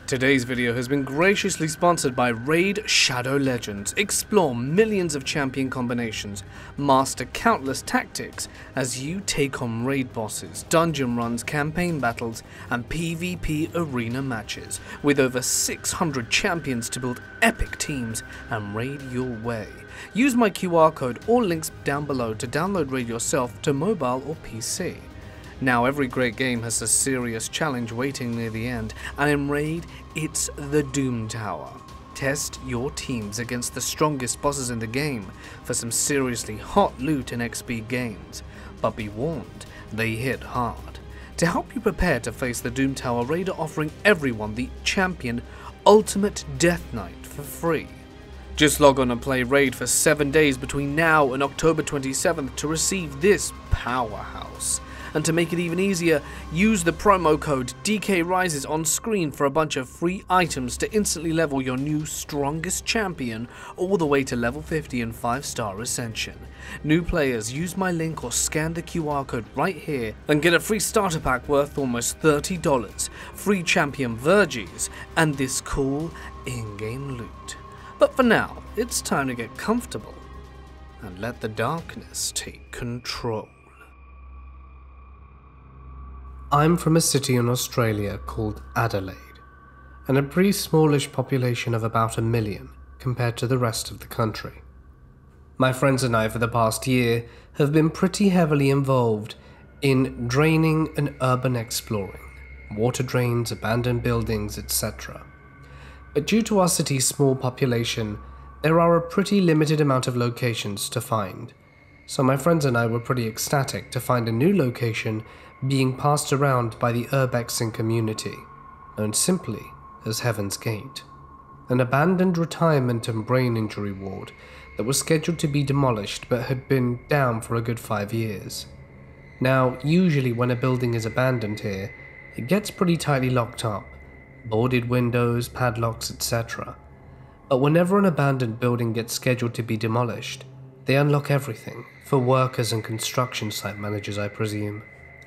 Today's video has been graciously sponsored by Raid Shadow Legends. Explore millions of champion combinations, master countless tactics as you take on raid bosses, dungeon runs, campaign battles, and PvP arena matches, with over 600 champions to build epic teams and raid your way. Use my QR code or links down below to download Raid yourself to mobile or PC. Now every great game has a serious challenge waiting near the end, and in Raid, it's the Doom Tower. Test your teams against the strongest bosses in the game for some seriously hot loot and XP gains. But be warned, they hit hard. To help you prepare to face the Doom Tower, Raid are offering everyone the Champion Ultimate Death Knight for free. Just log on and play Raid for 7 days between now and October 27th to receive this powerhouse. And to make it even easier, use the promo code DKRises on screen for a bunch of free items to instantly level your new strongest champion all the way to level 50 and 5-star Ascension. New players, use my link or scan the QR code right here and get a free starter pack worth almost $30, free champion Vergies, and this cool in-game loot. But for now, it's time to get comfortable and let the darkness take control. I'm from a city in Australia called Adelaide, and a pretty smallish population of about 1 million compared to the rest of the country. My friends and I for the past year have been pretty heavily involved in draining and urban exploring, water drains, abandoned buildings, etc. But due to our city's small population, there are a pretty limited amount of locations to find. So my friends and I were pretty ecstatic to find a new location being passed around by the urbexing community, known simply as Heaven's Gate, an abandoned retirement and brain injury ward that was scheduled to be demolished but had been down for a good 5 years. Now, usually when a building is abandoned here, it gets pretty tightly locked up, boarded windows, padlocks, etc. But whenever an abandoned building gets scheduled to be demolished, they unlock everything, for workers and construction site managers, I presume.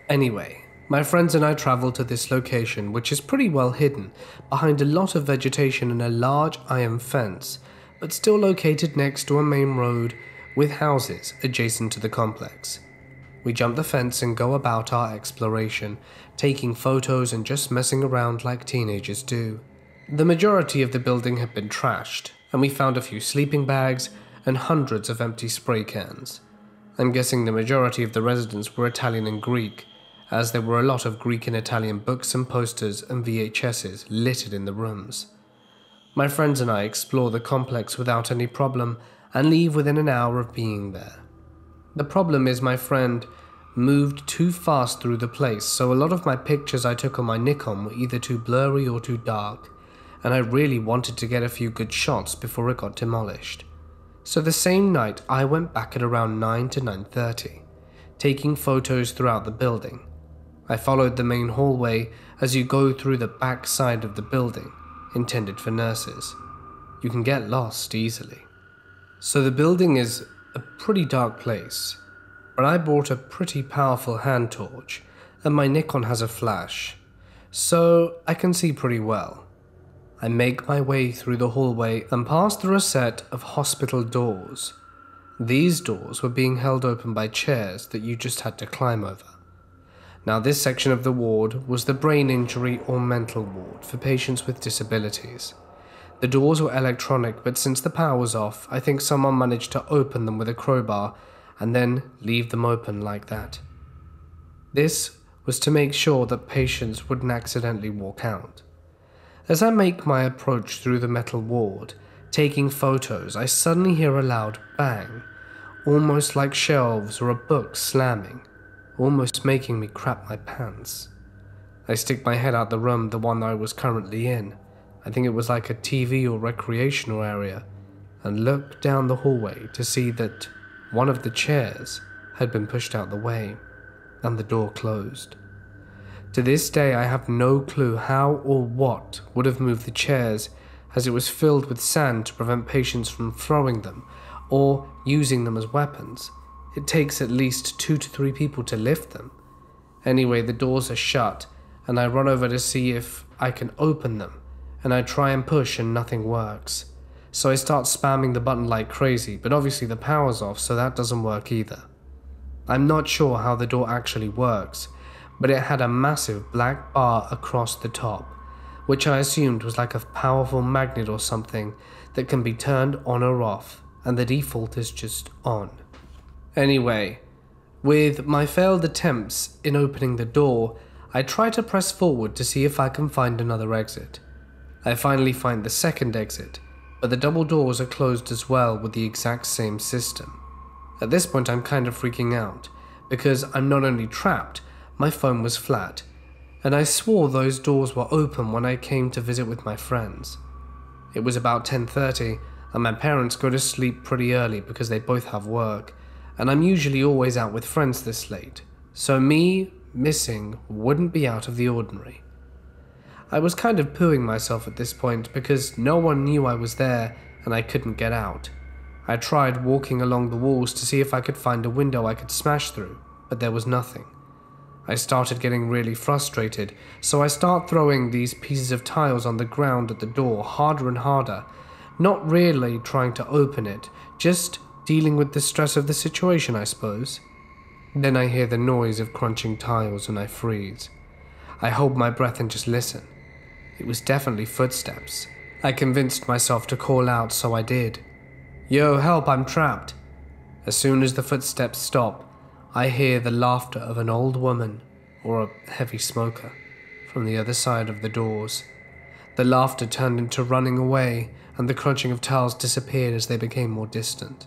Anyway, my friends and I travelled to this location, which is pretty well hidden behind a lot of vegetation and a large iron fence, but still located next to a main road with houses adjacent to the complex. We jump the fence and go about our exploration, taking photos and just messing around like teenagers do. The majority of the building had been trashed, and we found a few sleeping bags and hundreds of empty spray cans. I'm guessing the majority of the residents were Italian and Greek, as there were a lot of Greek and Italian books and posters and VHSs littered in the rooms. My friends and I explore the complex without any problem and leave within an hour of being there. The problem is my friend moved too fast through the place, so a lot of my pictures I took on my Nikon were either too blurry or too dark, and I really wanted to get a few good shots before it got demolished. So the same night I went back at around 9 to 9:30, taking photos throughout the building. I followed the main hallway as you go through the back side of the building, intended for nurses. You can get lost easily. So the building is a pretty dark place, but I brought a pretty powerful hand torch, and my Nikon has a flash, so I can see pretty well. I make my way through the hallway and pass through a set of hospital doors. These doors were being held open by chairs that you just had to climb over. Now this section of the ward was the brain injury or mental ward for patients with disabilities. The doors were electronic, but since the power was off, I think someone managed to open them with a crowbar and then leave them open like that. This was to make sure that patients wouldn't accidentally walk out. As I make my approach through the metal ward, taking photos, I suddenly hear a loud bang, almost like shelves or a book slamming, almost making me crap my pants. I stick my head out the room, the one I was currently in, I think it was like a TV or recreational area, and look down the hallway to see that one of the chairs had been pushed out the way, and the door closed. To this day I have no clue how or what would have moved the chairs, as it was filled with sand to prevent patients from throwing them or using them as weapons. It takes at least 2 to 3 people to lift them. Anyway, the doors are shut, and I run over to see if I can open them, and I try and push and nothing works. So I start spamming the button like crazy, but obviously the power's off, so that doesn't work either. I'm not sure how the door actually works, but it had a massive black bar across the top, which I assumed was like a powerful magnet or something that can be turned on or off, and the default is just on. Anyway, with my failed attempts in opening the door, I try to press forward to see if I can find another exit. I finally find the second exit, but the double doors are closed as well with the exact same system. At this point I'm kind of freaking out, because I'm not only trapped, my phone was flat, and I swore those doors were open when I came to visit with my friends. It was about 10:30, and my parents go to sleep pretty early because they both have work, and I'm usually always out with friends this late, so me missing wouldn't be out of the ordinary. I was kind of pooing myself at this point because no one knew I was there and I couldn't get out. I tried walking along the walls to see if I could find a window I could smash through, but there was nothing. I started getting really frustrated, so I start throwing these pieces of tiles on the ground at the door harder and harder, not really trying to open it, just dealing with the stress of the situation, I suppose. Then I hear the noise of crunching tiles and I freeze. I hold my breath and just listen. It was definitely footsteps. I convinced myself to call out, so I did. "Yo, help, I'm trapped." As soon as the footsteps stop, I hear the laughter of an old woman, or a heavy smoker, from the other side of the doors. The laughter turned into running away, and the crunching of tiles disappeared as they became more distant.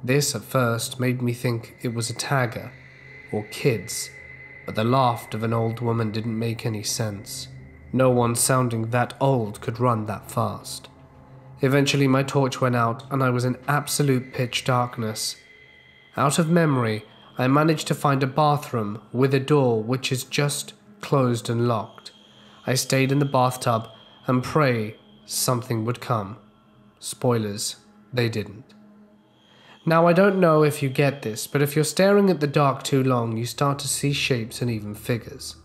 This, at first, made me think it was a tagger, or kids, but the laugh of an old woman didn't make any sense. No one sounding that old could run that fast. Eventually my torch went out, and I was in absolute pitch darkness. Out of memory, I managed to find a bathroom with a door which is just closed and locked. I stayed in the bathtub and pray something would come. Spoilers, they didn't. Now I don't know if you get this, but if you're staring at the dark too long, you start to see shapes and even figures.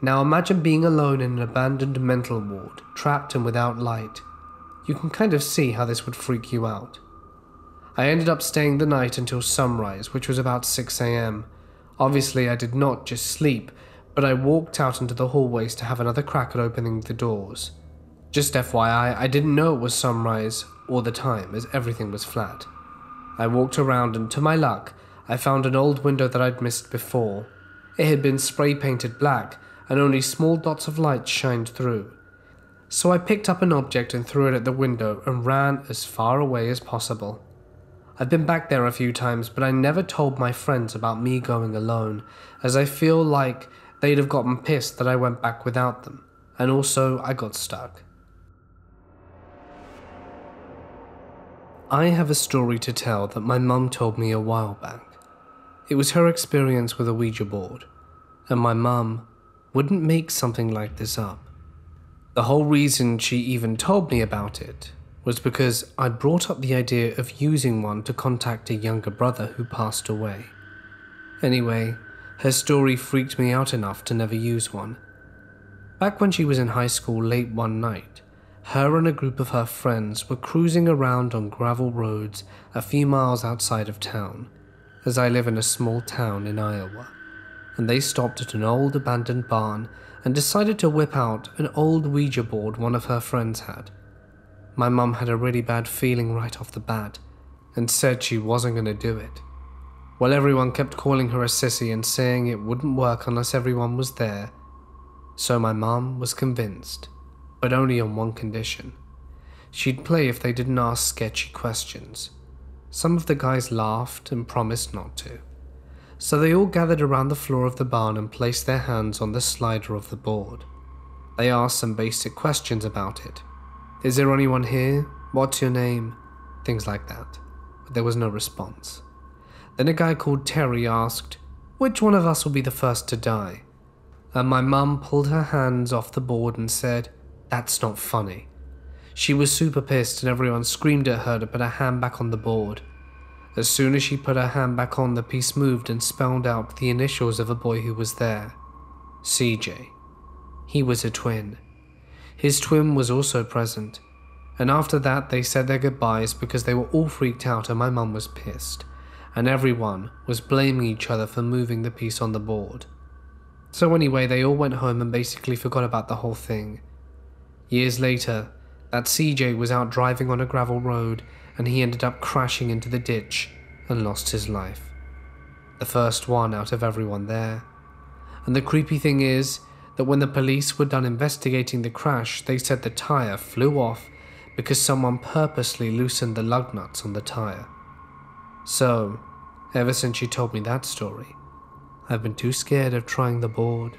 Now imagine being alone in an abandoned mental ward, trapped and without light. You can kind of see how this would freak you out. I ended up staying the night until sunrise, which was about 6 a.m. Obviously I did not just sleep, but I walked out into the hallways to have another crack at opening the doors. Just FYI, I didn't know it was sunrise or the time, as everything was flat. I walked around and to my luck, I found an old window that I'd missed before. It had been spray painted black and only small dots of light shined through. So I picked up an object and threw it at the window and ran as far away as possible. I've been back there a few times, but I never told my friends about me going alone, as I feel like they'd have gotten pissed that I went back without them, and also I got stuck. I have a story to tell that my mum told me a while back. It was her experience with a Ouija board, and my mum wouldn't make something like this up. The whole reason she even told me about it was because I'd brought up the idea of using one to contact a younger brother who passed away. Anyway, her story freaked me out enough to never use one. Back when she was in high school late one night, her and a group of her friends were cruising around on gravel roads a few miles outside of town, as I live in a small town in Iowa, and they stopped at an old abandoned barn and decided to whip out an old Ouija board one of her friends had. My mum had a really bad feeling right off the bat and said she wasn't going to do it. Well, everyone kept calling her a sissy and saying it wouldn't work unless everyone was there. So my mum was convinced, but only on one condition. She'd play if they didn't ask sketchy questions. Some of the guys laughed and promised not to. So they all gathered around the floor of the barn and placed their hands on the slider of the board. They asked some basic questions about it. Is there anyone here? What's your name? Things like that. But there was no response. Then a guy called Terry asked, which one of us will be the first to die? And my mum pulled her hands off the board and said, that's not funny. She was super pissed and everyone screamed at her to put her hand back on the board. As soon as she put her hand back on, the piece moved and spelled out the initials of a boy who was there. CJ. He was a twin. His twin was also present, and after that they said their goodbyes because they were all freaked out and my mum was pissed, and everyone was blaming each other for moving the piece on the board. So anyway, they all went home and basically forgot about the whole thing. Years later, that CJ was out driving on a gravel road and he ended up crashing into the ditch and lost his life. The first one out of everyone there. And the creepy thing is that when the police were done investigating the crash, they said the tire flew off because someone purposely loosened the lug nuts on the tire. So, ever since she told me that story, I've been too scared of trying the board.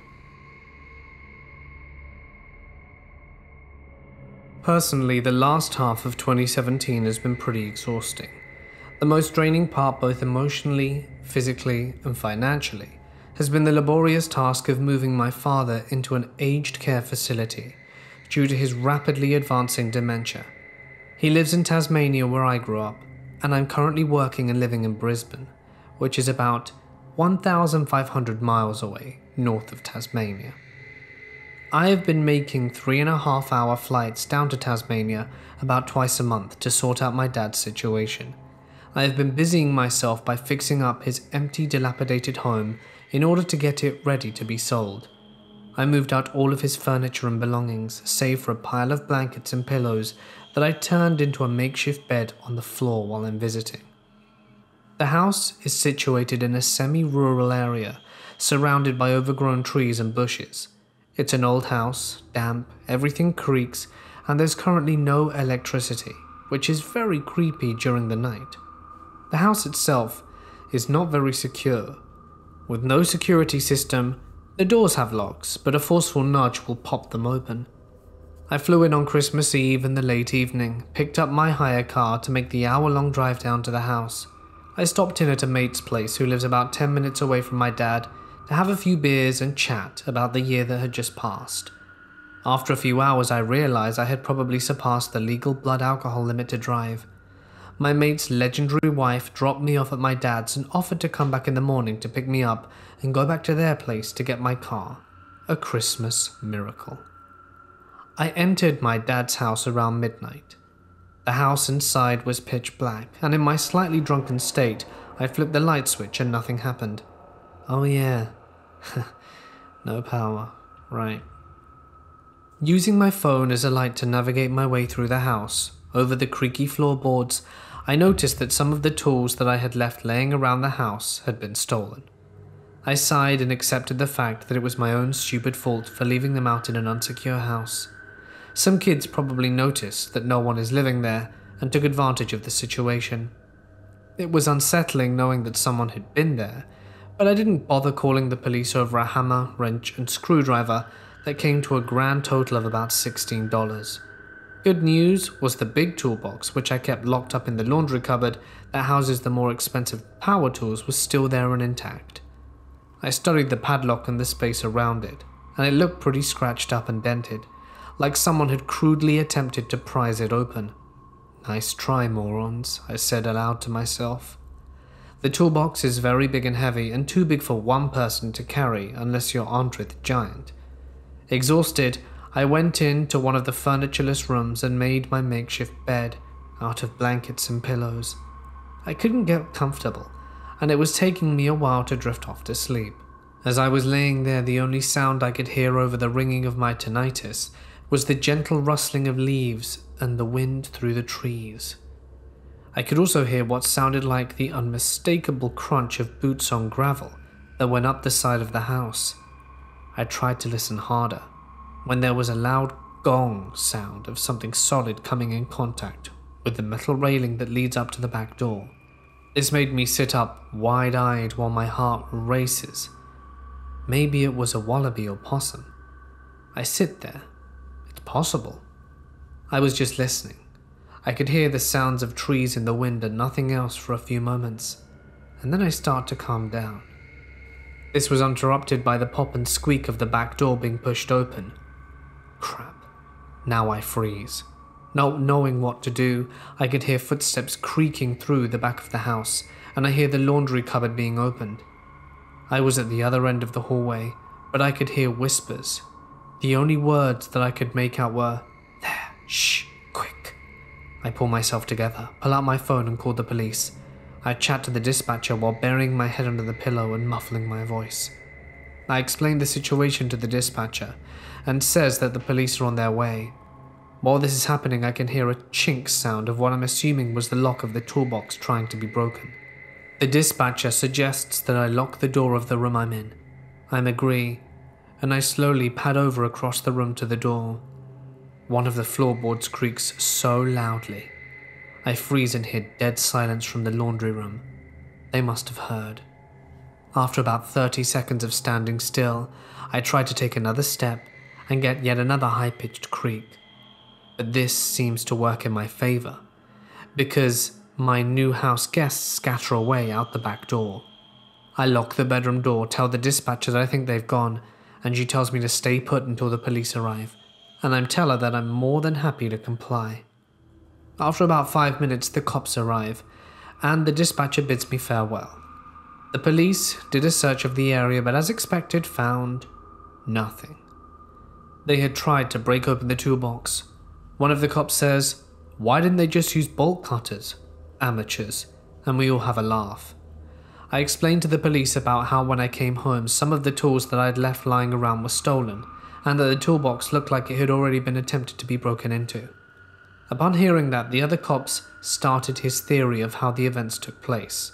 Personally, the last half of 2017 has been pretty exhausting. The most draining part, both emotionally, physically, and financially, has been the laborious task of moving my father into an aged care facility due to his rapidly advancing dementia. He lives in Tasmania where I grew up, and I'm currently working and living in Brisbane, which is about 1,500 miles away north of Tasmania. I have been making 3.5-hour flights down to Tasmania about twice a month to sort out my dad's situation. I have been busying myself by fixing up his empty, dilapidated home in order to get it ready to be sold. I moved out all of his furniture and belongings, save for a pile of blankets and pillows that I turned into a makeshift bed on the floor while I'm visiting. The house is situated in a semi-rural area, surrounded by overgrown trees and bushes. It's an old house, damp, everything creaks, and there's currently no electricity, which is very creepy during the night. The house itself is not very secure. With no security system, the doors have locks, but a forceful nudge will pop them open. I flew in on Christmas Eve in the late evening, picked up my hire car to make the hour-long drive down to the house. I stopped in at a mate's place who lives about 10 minutes away from my dad to have a few beers and chat about the year that had just passed. After a few hours, I realized I had probably surpassed the legal blood alcohol limit to drive. My mate's legendary wife dropped me off at my dad's and offered to come back in the morning to pick me up and go back to their place to get my car. A Christmas miracle. I entered my dad's house around midnight. The house inside was pitch black, and in my slightly drunken state, I flipped the light switch and nothing happened. Oh yeah, no power, right. Using my phone as a light to navigate my way through the house, over the creaky floorboards, I noticed that some of the tools that I had left laying around the house had been stolen. I sighed and accepted the fact that it was my own stupid fault for leaving them out in an unsecure house. Some kids probably noticed that no one is living there and took advantage of the situation. It was unsettling knowing that someone had been there, but I didn't bother calling the police over a hammer, wrench, and screwdriver that came to a grand total of about $16. Good news was the big toolbox, which I kept locked up in the laundry cupboard that houses the more expensive power tools, was still there and intact. I studied the padlock and the space around it, and it looked pretty scratched up and dented, like someone had crudely attempted to prise it open. Nice try, morons, I said aloud to myself. The toolbox is very big and heavy, and too big for one person to carry unless you're Andre the Giant. Exhausted, I went into one of the furnitureless rooms and made my makeshift bed out of blankets and pillows. I couldn't get comfortable, and it was taking me a while to drift off to sleep. As I was laying there, the only sound I could hear over the ringing of my tinnitus was the gentle rustling of leaves and the wind through the trees. I could also hear what sounded like the unmistakable crunch of boots on gravel that went up the side of the house. I tried to listen harder, when there was a loud gong sound of something solid coming in contact with the metal railing that leads up to the back door. This made me sit up wide-eyed while my heart races. Maybe it was a wallaby or possum. I sit there. It's possible. I was just listening. I could hear the sounds of trees in the wind and nothing else for a few moments, and then I start to calm down. This was interrupted by the pop and squeak of the back door being pushed open. Crap. Now I freeze. Not knowing what to do, I could hear footsteps creaking through the back of the house, and I hear the laundry cupboard being opened. I was at the other end of the hallway, but I could hear whispers. The only words that I could make out were, "There, shh, quick." I pull myself together, pull out my phone and call the police. I chat to the dispatcher while burying my head under the pillow and muffling my voice. I explain the situation to the dispatcher and says that the police are on their way. While this is happening, I can hear a chink sound of what I'm assuming was the lock of the toolbox trying to be broken. The dispatcher suggests that I lock the door of the room I'm in. I agree, and I slowly pad over across the room to the door. One of the floorboards creaks so loudly. I freeze and hear dead silence from the laundry room. They must have heard. After about 30 seconds of standing still, I try to take another step and get yet another high-pitched creak. But this seems to work in my favor, because my new house guests scatter away out the back door. I lock the bedroom door, tell the dispatcher that I think they've gone, and she tells me to stay put until the police arrive, and I tell her that I'm more than happy to comply. After about 5 minutes, the cops arrive, and the dispatcher bids me farewell. The police did a search of the area, but as expected, found nothing. They had tried to break open the toolbox. One of the cops says, "Why didn't they just use bolt cutters? Amateurs," and we all have a laugh. I explained to the police about how when I came home, some of the tools that I had left lying around were stolen, and that the toolbox looked like it had already been attempted to be broken into. Upon hearing that, the other cops started his theory of how the events took place.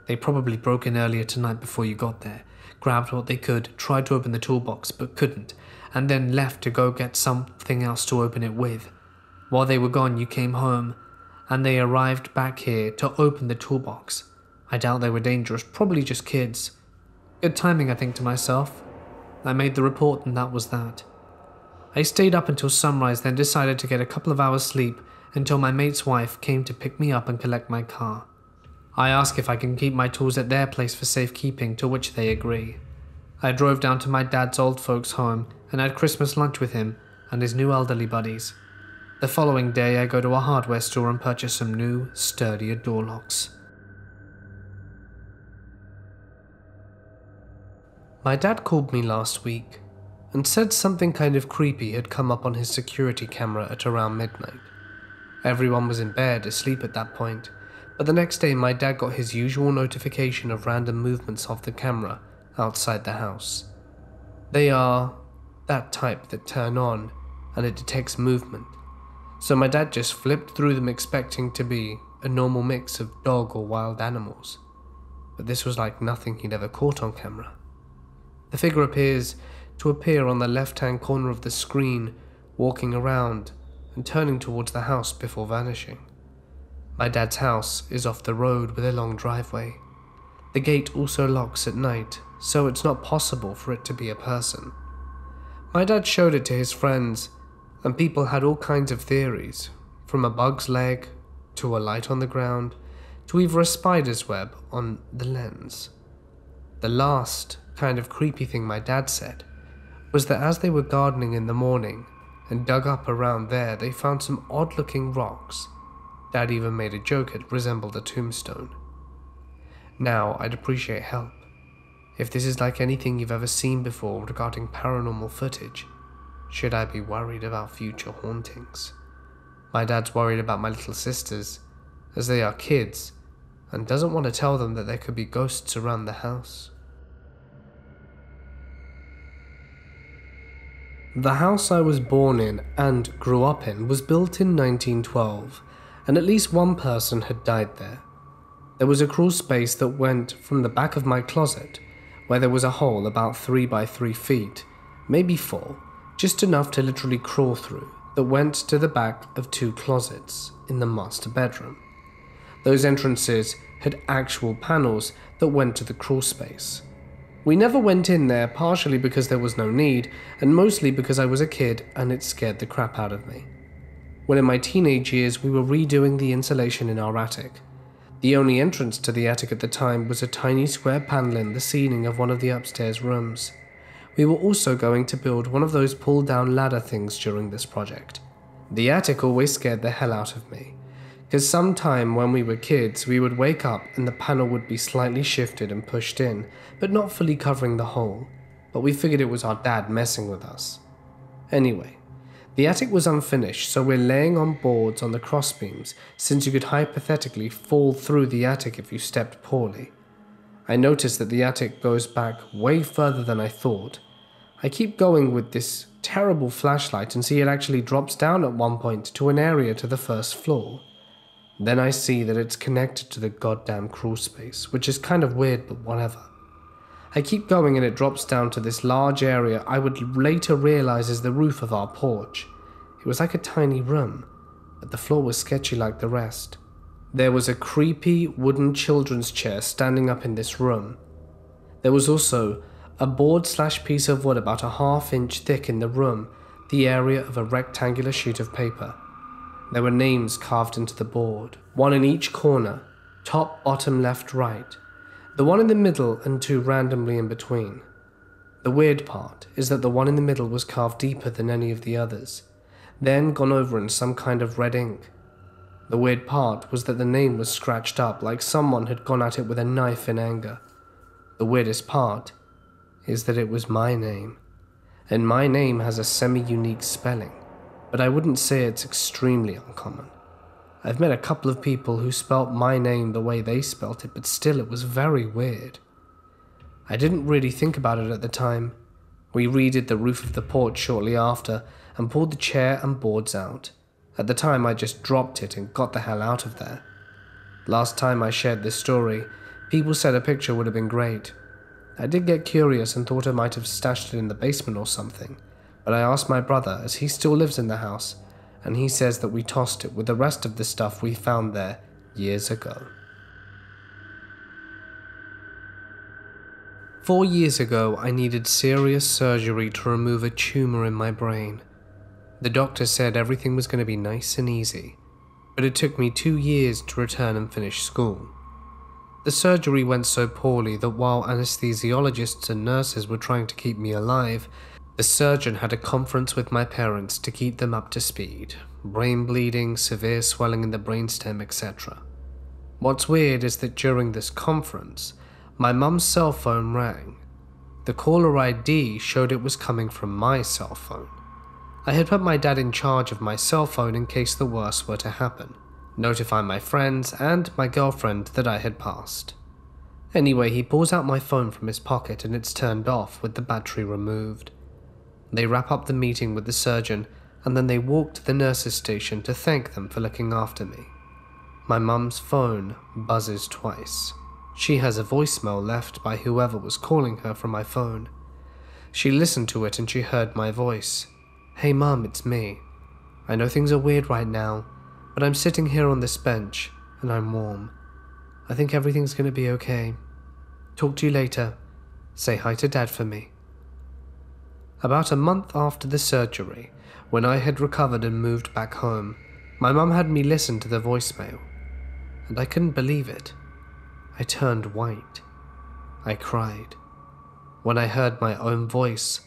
They probably broke in earlier tonight before you got there, grabbed what they could, tried to open the toolbox but couldn't, and then left to go get something else to open it with. While they were gone, you came home, and they arrived back here to open the toolbox. I doubt they were dangerous, probably just kids. Good timing, I think to myself. I made the report and that was that. I stayed up until sunrise, then decided to get a couple of hours sleep until my mate's wife came to pick me up and collect my car. I ask if I can keep my tools at their place for safekeeping, to which they agree. I drove down to my dad's old folks' home and had Christmas lunch with him and his new elderly buddies. The following day, I go to a hardware store and purchase some new, sturdier door locks. My dad called me last week and said something kind of creepy had come up on his security camera at around midnight. Everyone was in bed, asleep at that point, but the next day my dad got his usual notification of random movements of the camera outside the house. They are that type that turn on and it detects movement, so my dad just flipped through them expecting to be a normal mix of dog or wild animals. But this was like nothing he'd ever caught on camera. The figure appears to appear on the left-hand corner of the screen, walking around and turning towards the house before vanishing. My dad's house is off the road with a long driveway. The gate also locks at night, so it's not possible for it to be a person. My dad showed it to his friends, and people had all kinds of theories, from a bug's leg, to a light on the ground, to even a spider's web on the lens. The last kind of creepy thing my dad said was that as they were gardening in the morning and dug up around there, they found some odd-looking rocks. Dad even made a joke it resembled a tombstone. Now, I'd appreciate help. If this is like anything you've ever seen before regarding paranormal footage, should I be worried about future hauntings? My dad's worried about my little sisters, as they are kids, and doesn't want to tell them that there could be ghosts around the house. The house I was born in and grew up in was built in 1912, and at least one person had died there. There was a crawl space that went from the back of my closet, where there was a hole about 3 by 3 feet, maybe 4, just enough to literally crawl through, that went to the back of 2 closets in the master bedroom. Those entrances had actual panels that went to the crawl space. We never went in there, partially because there was no need, and mostly because I was a kid and it scared the crap out of me. When in my teenage years we were redoing the insulation in our attic. The only entrance to the attic at the time was a tiny square panel in the ceiling of one of the upstairs rooms. We were also going to build one of those pull-down ladder things during this project. The attic always scared the hell out of me, because sometime when we were kids we would wake up and the panel would be slightly shifted and pushed in, but not fully covering the hole, but we figured it was our dad messing with us. Anyway, the attic was unfinished, so we're laying on boards on the crossbeams, since you could hypothetically fall through the attic if you stepped poorly. I noticed that the attic goes back way further than I thought. I keep going with this terrible flashlight and see it actually drops down at one point to an area to the first floor. Then I see that it's connected to the goddamn crawl space, which is kind of weird, but whatever. I keep going and it drops down to this large area I would later realize is the roof of our porch. It was like a tiny room, but the floor was sketchy like the rest. There was a creepy wooden children's chair standing up in this room. There was also a board/piece of wood about a ½ inch thick in the room, the area of a rectangular sheet of paper. There were names carved into the board, one in each corner, top, bottom, left, right. The one in the middle and two randomly in between. The weird part is that the one in the middle was carved deeper than any of the others, then gone over in some kind of red ink. The weird part was that the name was scratched up like someone had gone at it with a knife in anger. The weirdest part is that it was my name, and my name has a semi-unique spelling, but I wouldn't say it's extremely uncommon. I've met a couple of people who spelt my name the way they spelt it, but still it was very weird. I didn't really think about it at the time. We redid the roof of the porch shortly after and pulled the chair and boards out. At the time I just dropped it and got the hell out of there. Last time I shared this story, people said a picture would have been great. I did get curious and thought I might have stashed it in the basement or something, but I asked my brother as he still lives in the house, and he says that we tossed it with the rest of the stuff we found there years ago. 4 years ago, I needed serious surgery to remove a tumor in my brain. The doctor said everything was going to be nice and easy, but it took me 2 years to return and finish school. The surgery went so poorly that while anesthesiologists and nurses were trying to keep me alive, the surgeon had a conference with my parents to keep them up to speed. Brain bleeding, severe swelling in the brainstem, etc. What's weird is that during this conference, my mum's cell phone rang. The caller ID showed it was coming from my cell phone. I had put my dad in charge of my cell phone in case the worst were to happen, notify my friends and my girlfriend that I had passed. Anyway, he pulls out my phone from his pocket and it's turned off with the battery removed. They wrap up the meeting with the surgeon and then they walk to the nurse's station to thank them for looking after me. My mum's phone buzzes twice. She has a voicemail left by whoever was calling her from my phone. She listened to it and she heard my voice. "Hey Mum, it's me. I know things are weird right now, but I'm sitting here on this bench and I'm warm. I think everything's going to be okay. Talk to you later. Say hi to Dad for me." About a month after the surgery, when I had recovered and moved back home, my mum had me listen to the voicemail, and I couldn't believe it. I turned white. I cried. When I heard my own voice,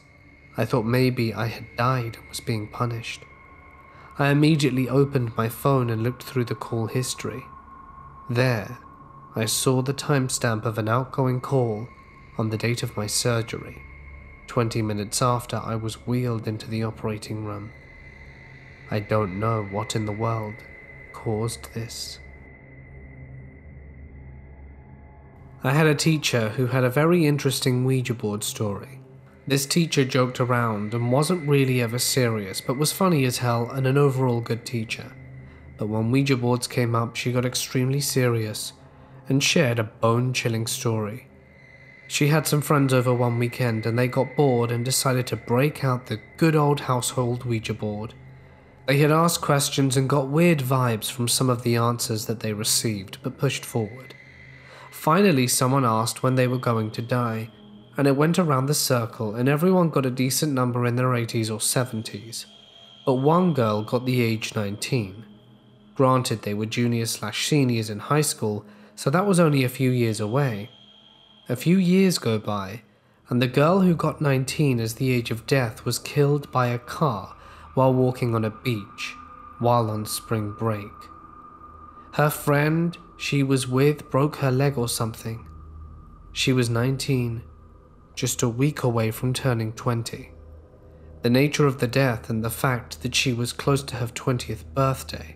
I thought maybe I had died and was being punished. I immediately opened my phone and looked through the call history. There, I saw the timestamp of an outgoing call on the date of my surgery. 20 minutes after, I was wheeled into the operating room. I don't know what in the world caused this. I had a teacher who had a very interesting Ouija board story. This teacher joked around and wasn't really ever serious, but was funny as hell and an overall good teacher. But when Ouija boards came up, she got extremely serious and shared a bone-chilling story. She had some friends over one weekend and they got bored and decided to break out the good old household Ouija board. They had asked questions and got weird vibes from some of the answers that they received, but pushed forward. Finally, someone asked when they were going to die, and it went around the circle and everyone got a decent number in their 80s or 70s. But one girl got the age 19. Granted, they were juniors/seniors in high school, so that was only a few years away. A few years go by, and the girl who got 19 as the age of death was killed by a car while walking on a beach, while on spring break. Her friend she was with broke her leg or something. She was 19, just a week away from turning 20. The nature of the death and the fact that she was close to her 20th birthday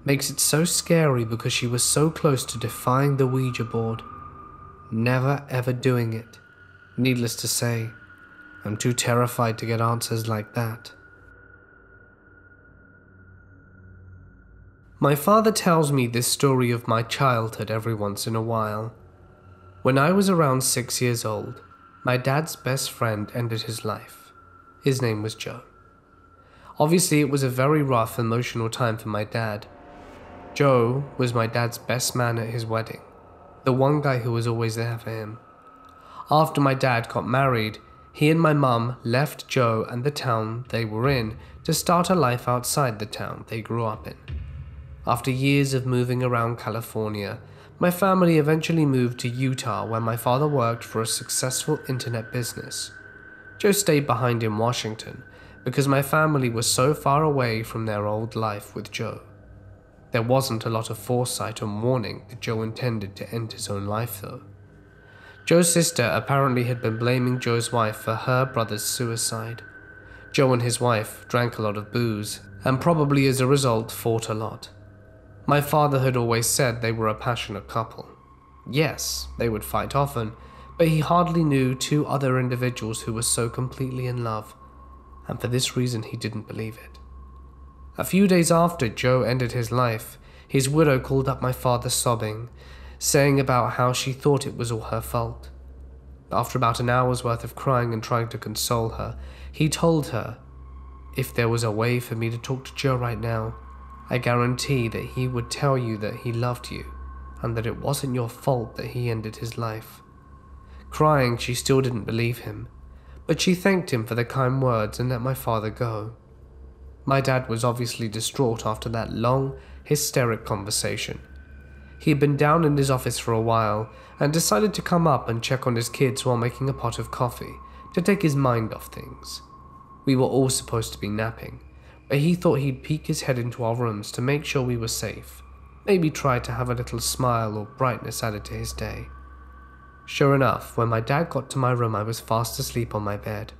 makes it so scary because she was so close to defying the Ouija board. Never ever doing it. Needless to say, I'm too terrified to get answers like that. My father tells me this story of my childhood every once in a while. When I was around 6 years old, my dad's best friend ended his life. His name was Joe. Obviously, it was a very rough, emotional time for my dad. Joe was my dad's best man at his wedding, the one guy who was always there for him. After my dad got married, he and my mum left Joe and the town they were in to start a life outside the town they grew up in. After years of moving around California, my family eventually moved to Utah, where my father worked for a successful internet business. Joe stayed behind in Washington because my family was so far away from their old life with Joe. There wasn't a lot of foresight and warning that Joe intended to end his own life though. Joe's sister apparently had been blaming Joe's wife for her brother's suicide. Joe and his wife drank a lot of booze and probably as a result fought a lot. My father had always said they were a passionate couple. Yes, they would fight often, but he hardly knew two other individuals who were so completely in love, and for this reason he didn't believe it. A few days after Joe ended his life, his widow called up my father sobbing, saying about how she thought it was all her fault. After about an hour's worth of crying and trying to console her, he told her, "If there was a way for me to talk to Joe right now, I guarantee that he would tell you that he loved you and that it wasn't your fault that he ended his life." Crying, she still didn't believe him, but she thanked him for the kind words and let my father go. My dad was obviously distraught after that long, hysteric conversation. He had been down in his office for a while and decided to come up and check on his kids while making a pot of coffee to take his mind off things. We were all supposed to be napping, but he thought he'd peek his head into our rooms to make sure we were safe, maybe try to have a little smile or brightness added to his day. Sure enough, when my dad got to my room, I was fast asleep on my bed.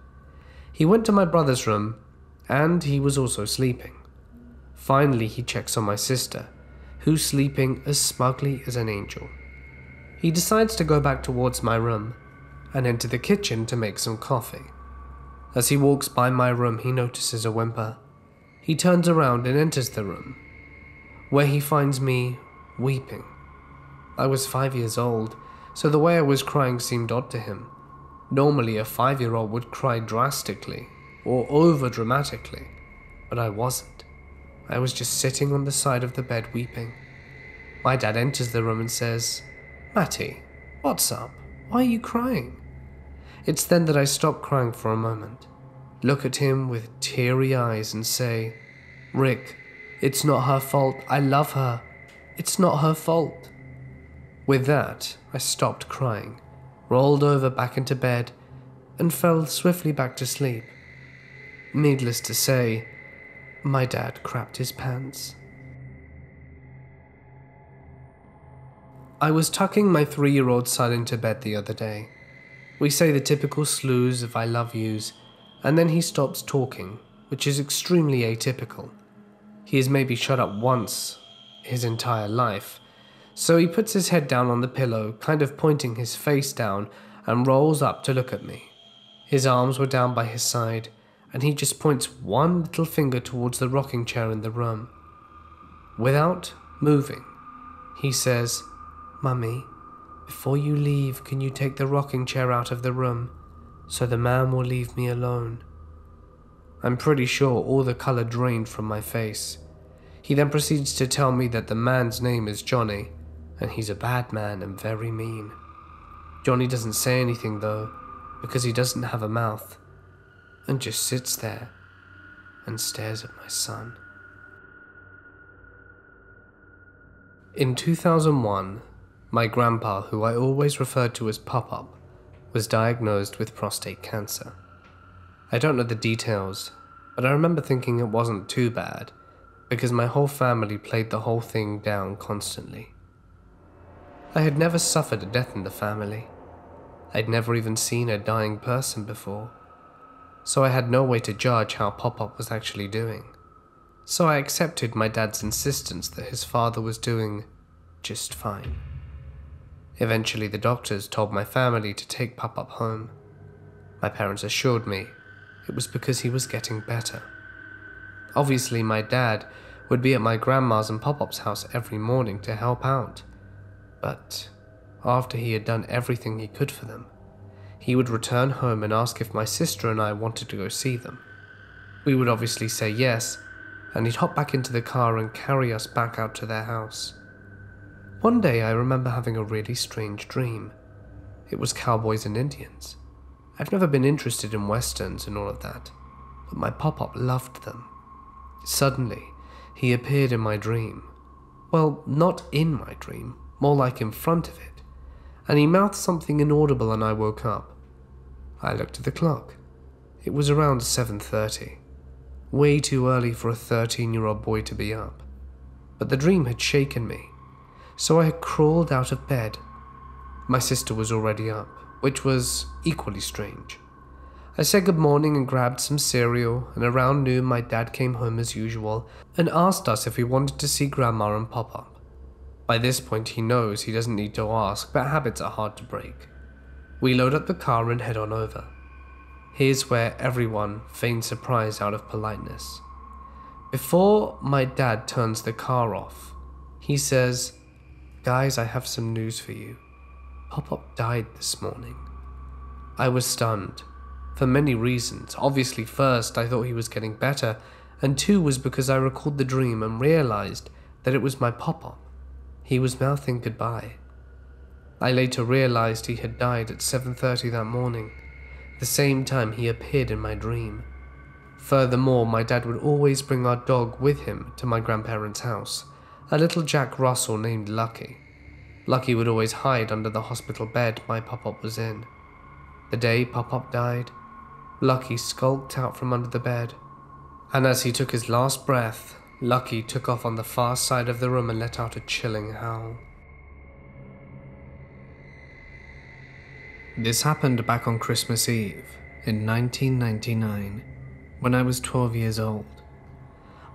He went to my brother's room, and he was also sleeping. Finally, he checks on my sister, who's sleeping as smugly as an angel. He decides to go back towards my room and enter the kitchen to make some coffee. As he walks by my room, he notices a whimper. He turns around and enters the room, where he finds me weeping. I was 5 years old, so the way I was crying seemed odd to him. Normally, a 5-year-old would cry drastically or over-dramatically, but I wasn't. I was just sitting on the side of the bed weeping. My dad enters the room and says, "Matty, what's up? Why are you crying?" It's then that I stop crying for a moment, look at him with teary eyes and say, "Rick, it's not her fault. I love her. It's not her fault." With that, I stopped crying, rolled over back into bed, and fell swiftly back to sleep. Needless to say, my dad crapped his pants. I was tucking my 3-year-old son into bed the other day. We say the typical slews of I love yous, and then he stops talking, which is extremely atypical. He has maybe shut up once his entire life, so he puts his head down on the pillow, kind of pointing his face down, and rolls up to look at me. His arms were down by his side, and he just points one little finger towards the rocking chair in the room. Without moving, he says, "Mummy, before you leave, can you take the rocking chair out of the room, so the man will leave me alone?" I'm pretty sure all the color drained from my face. He then proceeds to tell me that the man's name is Johnny, and he's a bad man and very mean. Johnny doesn't say anything though, because he doesn't have a mouth, and just sits there and stares at my son. In 2001, my grandpa, who I always referred to as Pop-Up, was diagnosed with prostate cancer. I don't know the details, but I remember thinking it wasn't too bad, because my whole family played the whole thing down constantly. I had never suffered a death in the family. I'd never even seen a dying person before. so I had no way to judge how Pop-Up was actually doing. So I accepted my dad's insistence that his father was doing just fine. Eventually the doctors told my family to take Pop-Up home. My parents assured me it was because he was getting better. Obviously my dad would be at my grandma's and Pop-Up's house every morning to help out, but after he had done everything he could for them, he would return home and ask if my sister and I wanted to go see them. We would obviously say yes, and he'd hop back into the car and carry us back out to their house. One day I remember having a really strange dream. It was cowboys and Indians. I've never been interested in westerns and all of that, but my Pop-Up loved them. Suddenly, he appeared in my dream. Well, not in my dream, more like in front of it, and he mouthed something inaudible and I woke up. I looked at the clock. It was around 7:30. Way too early for a 13-year-old boy to be up. But the dream had shaken me, so I had crawled out of bed. My sister was already up, which was equally strange. I said good morning and grabbed some cereal, and around noon my dad came home as usual and asked us if we wanted to see Grandma and Pop-Up. By this point he knows he doesn't need to ask, but habits are hard to break. We load up the car and head on over. Here's where everyone feigns surprise out of politeness. Before my dad turns the car off, he says, "Guys, I have some news for you. Pop-Up died this morning." I was stunned, for many reasons. Obviously, first, I thought he was getting better, and two was because I recalled the dream and realized that it was my Pop-Up. He was mouthing goodbye. I later realized he had died at 7:30 that morning, the same time he appeared in my dream. Furthermore, my dad would always bring our dog with him to my grandparents' house, a little Jack Russell named Lucky. Lucky would always hide under the hospital bed my Pop-Up was in. The day Pop-Up died, Lucky skulked out from under the bed, and as he took his last breath, Lucky took off on the far side of the room and let out a chilling howl. This happened back on Christmas Eve in 1999, when I was 12 years old.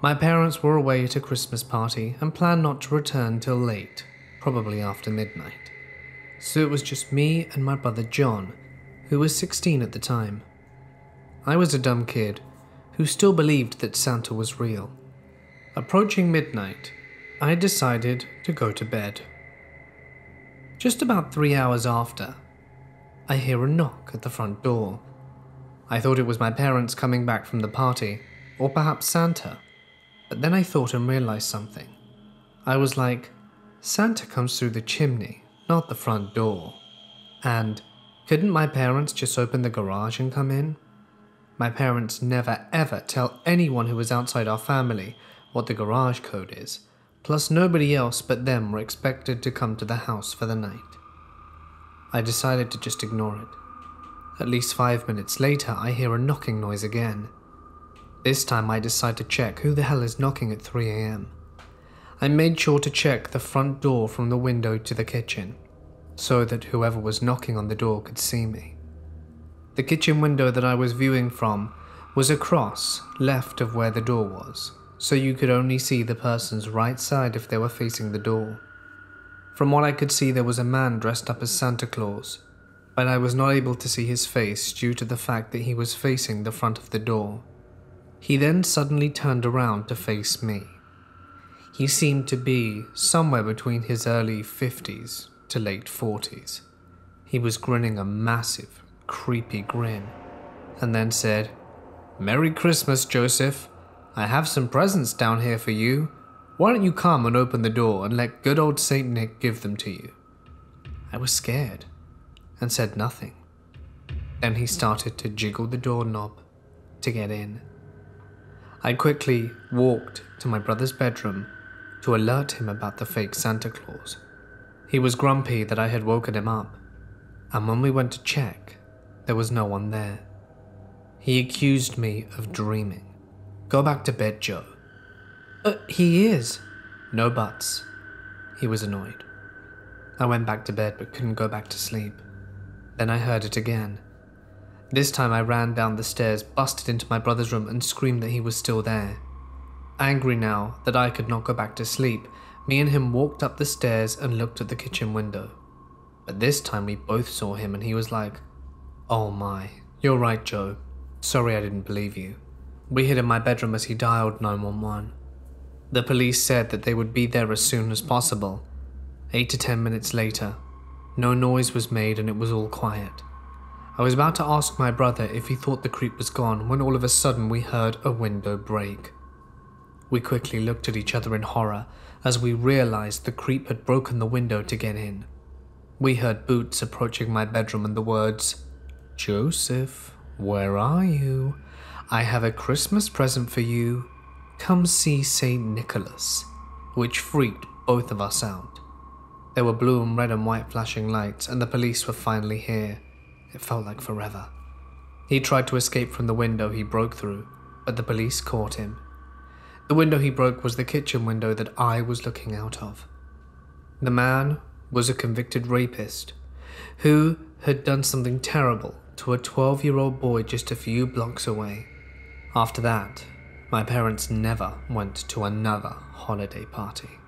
My parents were away at a Christmas party and planned not to return till late, probably after midnight. So it was just me and my brother John, who was 16 at the time. I was a dumb kid who still believed that Santa was real. Approaching midnight, I decided to go to bed. Just about 3 hours after, I hear a knock at the front door. I thought it was my parents coming back from the party, or perhaps Santa, but then I thought and realized something. I was like, Santa comes through the chimney, not the front door. And couldn't my parents just open the garage and come in? My parents never ever tell anyone who is outside our family what the garage code is, plus nobody else but them were expected to come to the house for the night. I decided to just ignore it. At least 5 minutes later, I hear a knocking noise again. This time I decide to check who the hell is knocking at 3 a.m. I made sure to check the front door from the window to the kitchen, so that whoever was knocking on the door could see me. The kitchen window that I was viewing from was across left of where the door was, so you could only see the person's right side if they were facing the door. From what I could see, there was a man dressed up as Santa Claus, but I was not able to see his face due to the fact that he was facing the front of the door. He then suddenly turned around to face me. He seemed to be somewhere between his early 50s to late 40s. He was grinning a massive, creepy grin, and then said, "Merry Christmas, Joseph. I have some presents down here for you. Why don't you come and open the door and let good old Saint Nick give them to you?" I was scared and said nothing. Then he started to jiggle the doorknob to get in. I quickly walked to my brother's bedroom to alert him about the fake Santa Claus. He was grumpy that I had woken him up, and when we went to check, there was no one there. He accused me of dreaming. "Go back to bed, Joe." He is." "No buts." He was annoyed. I went back to bed but couldn't go back to sleep. Then I heard it again. This time I ran down the stairs, busted into my brother's room and screamed that he was still there. Angry now that I could not go back to sleep, me and him walked up the stairs and looked at the kitchen window. But this time we both saw him and he was like, "Oh my, you're right, Joe. Sorry I didn't believe you." We hid in my bedroom as he dialed 911. The police said that they would be there as soon as possible. 8 to 10 minutes later, no noise was made and it was all quiet. I was about to ask my brother if he thought the creep was gone when all of a sudden we heard a window break. We quickly looked at each other in horror as we realized the creep had broken the window to get in. We heard boots approaching my bedroom and the words, "Joseph, where are you? I have a Christmas present for you. Come see St. Nicholas," which freaked both of us out. There were blue and red and white flashing lights and the police were finally here. It felt like forever. He tried to escape from the window he broke through, but the police caught him. The window he broke was the kitchen window that I was looking out of. The man was a convicted rapist who had done something terrible to a 12-year-old boy just a few blocks away. After that, my parents never went to another holiday party.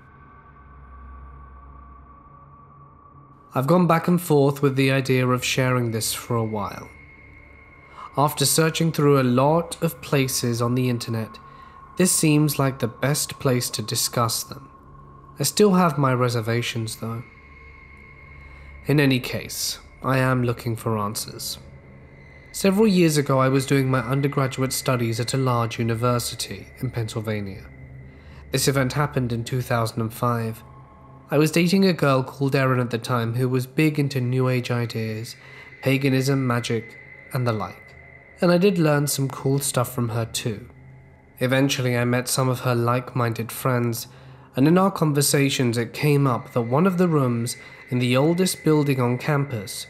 I've gone back and forth with the idea of sharing this for a while. After searching through a lot of places on the internet, this seems like the best place to discuss them. I still have my reservations though. In any case, I am looking for answers. Several years ago, I was doing my undergraduate studies at a large university in Pennsylvania. This event happened in 2005. I was dating a girl called Erin at the time who was big into New Age ideas, paganism, magic, and the like. And I did learn some cool stuff from her too. Eventually, I met some of her like-minded friends, and in our conversations it came up that one of the rooms in the oldest building on campus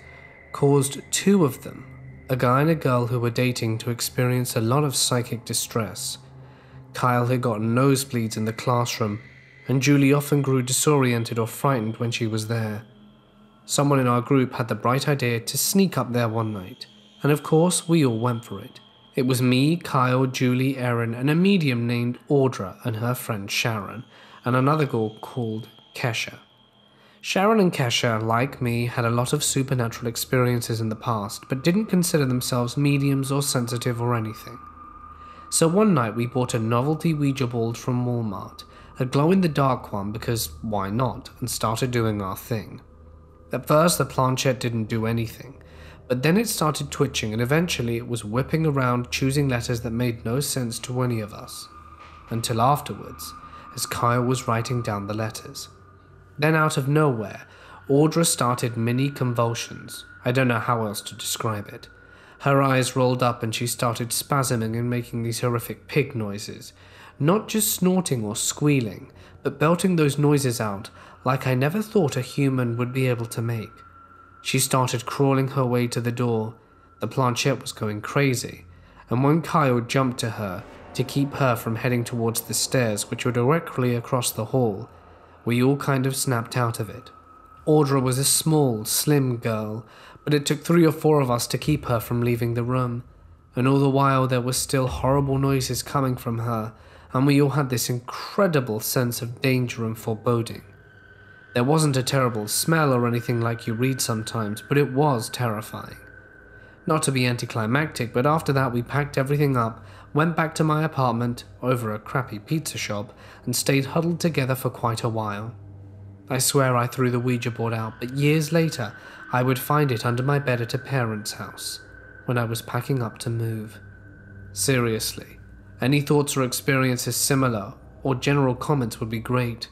caused two of them, a guy and a girl who were dating, to experience a lot of psychic distress. Kyle had gotten nosebleeds in the classroom, and Julie often grew disoriented or frightened when she was there. Someone in our group had the bright idea to sneak up there one night, and of course we all went for it. It was me, Kyle, Julie, Erin, and a medium named Audra and her friend Sharon, and another girl called Kesha. Sharon and Kesha, like me, had a lot of supernatural experiences in the past, but didn't consider themselves mediums or sensitive or anything. So one night we bought a novelty Ouija board from Walmart, a glow-in-the-dark one because why not, and started doing our thing. At first the planchette didn't do anything, but then it started twitching and eventually it was whipping around choosing letters that made no sense to any of us. Until afterwards, as Kyle was writing down the letters. Then out of nowhere, Audra started mini convulsions. I don't know how else to describe it. Her eyes rolled up and she started spasming and making these horrific pig noises. Not just snorting or squealing, but belting those noises out like I never thought a human would be able to make. She started crawling her way to the door. The planchette was going crazy, and when Kyle jumped to her to keep her from heading towards the stairs which were directly across the hall, we all kind of snapped out of it. Audra was a small, slim girl, but it took 3 or 4 of us to keep her from leaving the room, and all the while there were still horrible noises coming from her, and we all had this incredible sense of danger and foreboding. There wasn't a terrible smell or anything like you read sometimes, but it was terrifying. Not to be anticlimactic, but after that we packed everything up, went back to my apartment, over a crappy pizza shop, and stayed huddled together for quite a while. I swear I threw the Ouija board out, but years later I would find it under my bed at a parent's house, when I was packing up to move. Seriously, any thoughts or experiences similar, or general comments would be great.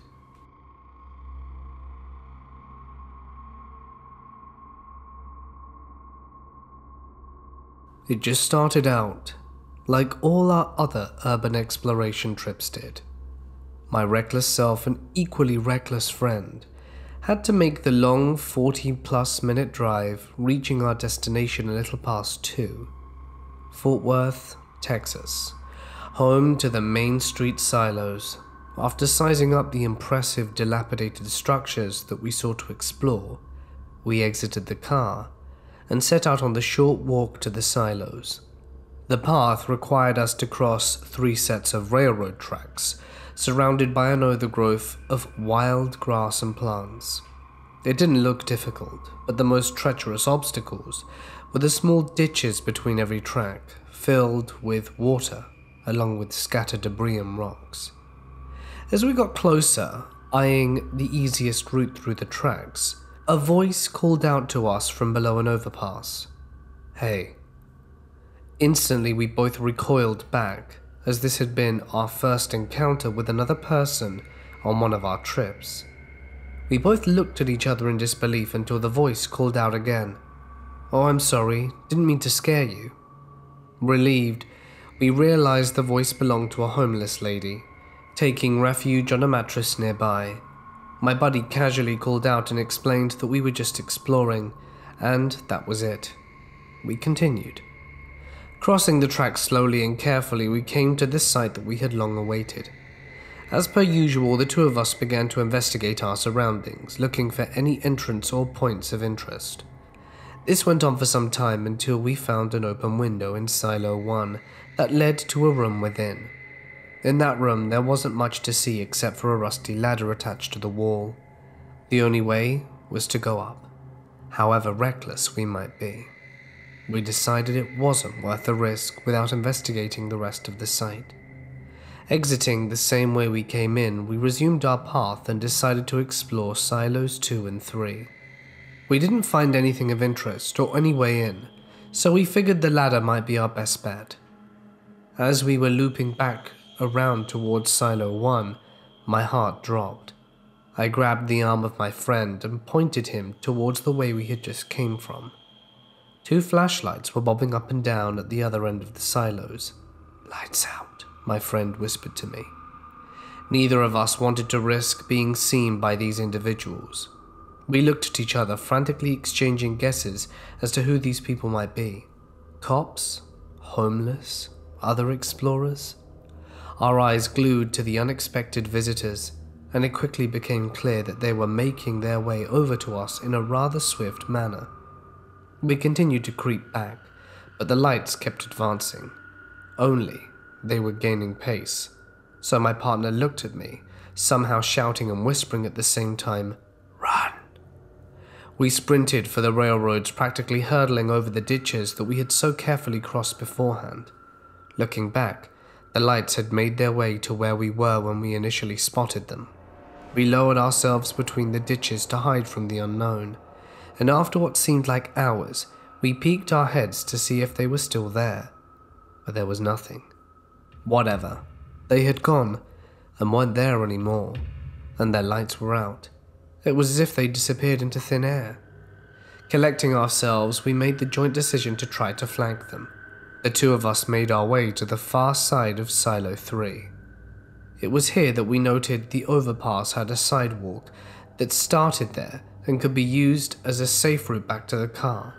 It just started out like all our other urban exploration trips did. My reckless self and equally reckless friend had to make the long 40-plus minute drive, reaching our destination a little past 2. Fort Worth, Texas, home to the Main Street Silos. After sizing up the impressive dilapidated structures that we sought to explore, we exited the car and set out on the short walk to the silos. The path required us to cross 3 sets of railroad tracks, surrounded by an overgrowth of wild grass and plants. It didn't look difficult, but the most treacherous obstacles were the small ditches between every track, filled with water, along with scattered debris and rocks. As we got closer, eyeing the easiest route through the tracks, a voice called out to us from below an overpass. "Hey." Instantly, we both recoiled back, as this had been our first encounter with another person on one of our trips. We both looked at each other in disbelief until the voice called out again. "Oh, I'm sorry, didn't mean to scare you." Relieved, we realized the voice belonged to a homeless lady, taking refuge on a mattress nearby. My buddy casually called out and explained that we were just exploring, and that was it. We continued. Crossing the tracks slowly and carefully, we came to the site that we had long awaited. As per usual, the 2 of us began to investigate our surroundings, looking for any entrance or points of interest. This went on for some time until we found an open window in Silo 1 that led to a room within. In that room, there wasn't much to see except for a rusty ladder attached to the wall. The only way was to go up, however reckless we might be. We decided it wasn't worth the risk without investigating the rest of the site. Exiting the same way we came in, we resumed our path and decided to explore Silos 2 and 3. We didn't find anything of interest or any way in, so we figured the ladder might be our best bet. As we were looping back around towards Silo 1, my heart dropped. I grabbed the arm of my friend and pointed him towards the way we had just came from. 2 flashlights were bobbing up and down at the other end of the silos. "Lights out," my friend whispered to me. Neither of us wanted to risk being seen by these individuals. We looked at each other, frantically exchanging guesses as to who these people might be. Cops? Homeless? Other explorers? Our eyes glued to the unexpected visitors, and it quickly became clear that they were making their way over to us in a rather swift manner. We continued to creep back, but the lights kept advancing. Only they were gaining pace, so my partner looked at me, somehow shouting and whispering at the same time, "Run!" We sprinted for the railroads, practically hurtling over the ditches that we had so carefully crossed beforehand. Looking back, the lights had made their way to where we were when we initially spotted them. We lowered ourselves between the ditches to hide from the unknown, and after what seemed like hours, we peeked our heads to see if they were still there. But there was nothing. Whatever. They had gone, and weren't there anymore, and their lights were out. It was as if they disappeared into thin air. Collecting ourselves, we made the joint decision to try to flank them. The 2 of us made our way to the far side of Silo 3. It was here that we noted the overpass had a sidewalk that started there and could be used as a safe route back to the car.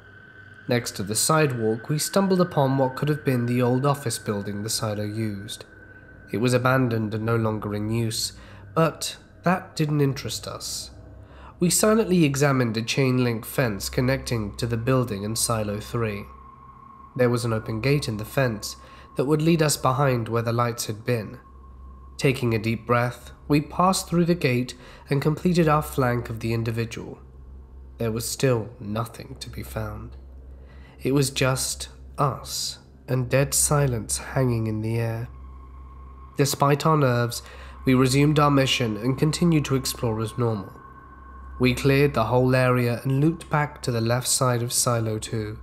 Next to the sidewalk, we stumbled upon what could have been the old office building the silo used. It was abandoned and no longer in use, but that didn't interest us. We silently examined a chain-link fence connecting to the building in Silo 3. There was an open gate in the fence that would lead us behind where the lights had been. Taking a deep breath, we passed through the gate and completed our flank of the individual. There was still nothing to be found. It was just us and dead silence hanging in the air. Despite our nerves, we resumed our mission and continued to explore as normal. We cleared the whole area and looped back to the left side of Silo 2.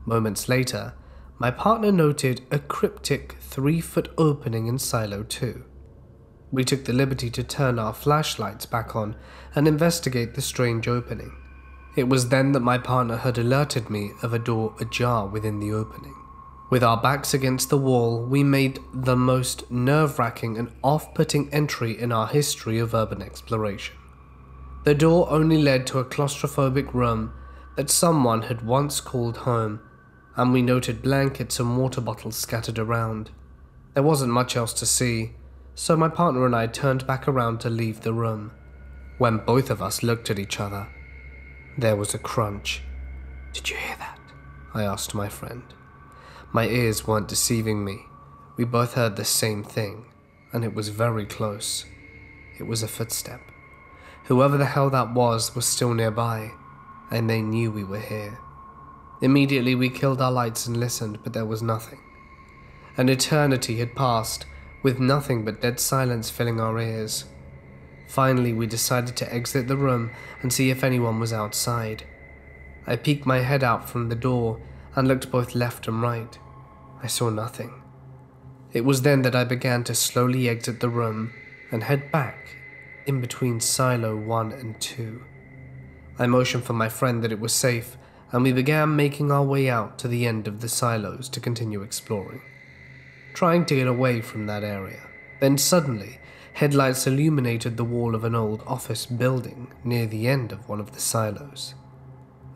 Moments later, my partner noted a cryptic 3-foot opening in Silo 2. We took the liberty to turn our flashlights back on and investigate the strange opening. It was then that my partner had alerted me of a door ajar within the opening. With our backs against the wall, we made the most nerve-wracking and off-putting entry in our history of urban exploration. The door only led to a claustrophobic room that someone had once called home, and we noted blankets and water bottles scattered around. There wasn't much else to see, so my partner and I turned back around to leave the room. When both of us looked at each other, there was a crunch. "Did you hear that?" I asked my friend. My ears weren't deceiving me. We both heard the same thing, and it was very close. It was a footstep. Whoever the hell that was still nearby, and they knew we were here. Immediately we killed our lights and listened, but there was nothing. An eternity had passed, with nothing but dead silence filling our ears. Finally, we decided to exit the room and see if anyone was outside. I peeked my head out from the door and looked both left and right. I saw nothing. It was then that I began to slowly exit the room and head back in between Silo 1 and 2. I motioned for my friend that it was safe, and we began making our way out to the end of the silos to continue exploring, trying to get away from that area. Then suddenly, headlights illuminated the wall of an old office building near the end of one of the silos.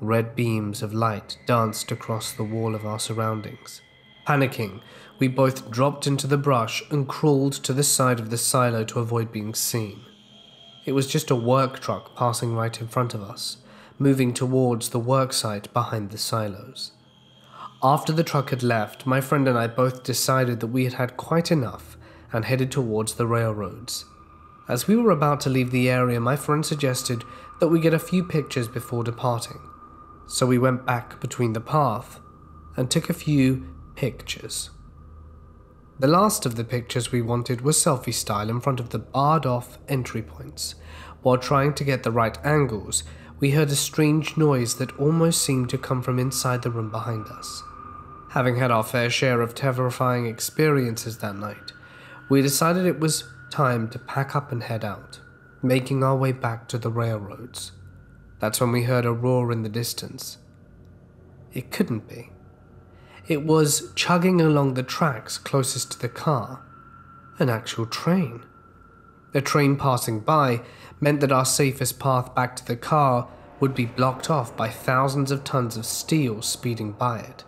Red beams of light danced across the wall of our surroundings. Panicking, we both dropped into the brush and crawled to the side of the silo to avoid being seen. It was just a work truck passing right in front of us, moving towards the work site behind the silos. After the truck had left, my friend and I both decided that we had had quite enough and headed towards the railroads. As we were about to leave the area, my friend suggested that we get a few pictures before departing. So we went back between the path and took a few pictures. The last of the pictures we wanted was selfie style in front of the barred off entry points. While trying to get the right angles, we heard a strange noise that almost seemed to come from inside the room behind us. Having had our fair share of terrifying experiences that night, we decided it was time to pack up and head out, making our way back to the railroads. That's when we heard a roar in the distance. It couldn't be. It was chugging along the tracks closest to the car. An actual train. The train passing by meant that our safest path back to the car would be blocked off by thousands of tons of steel speeding by it.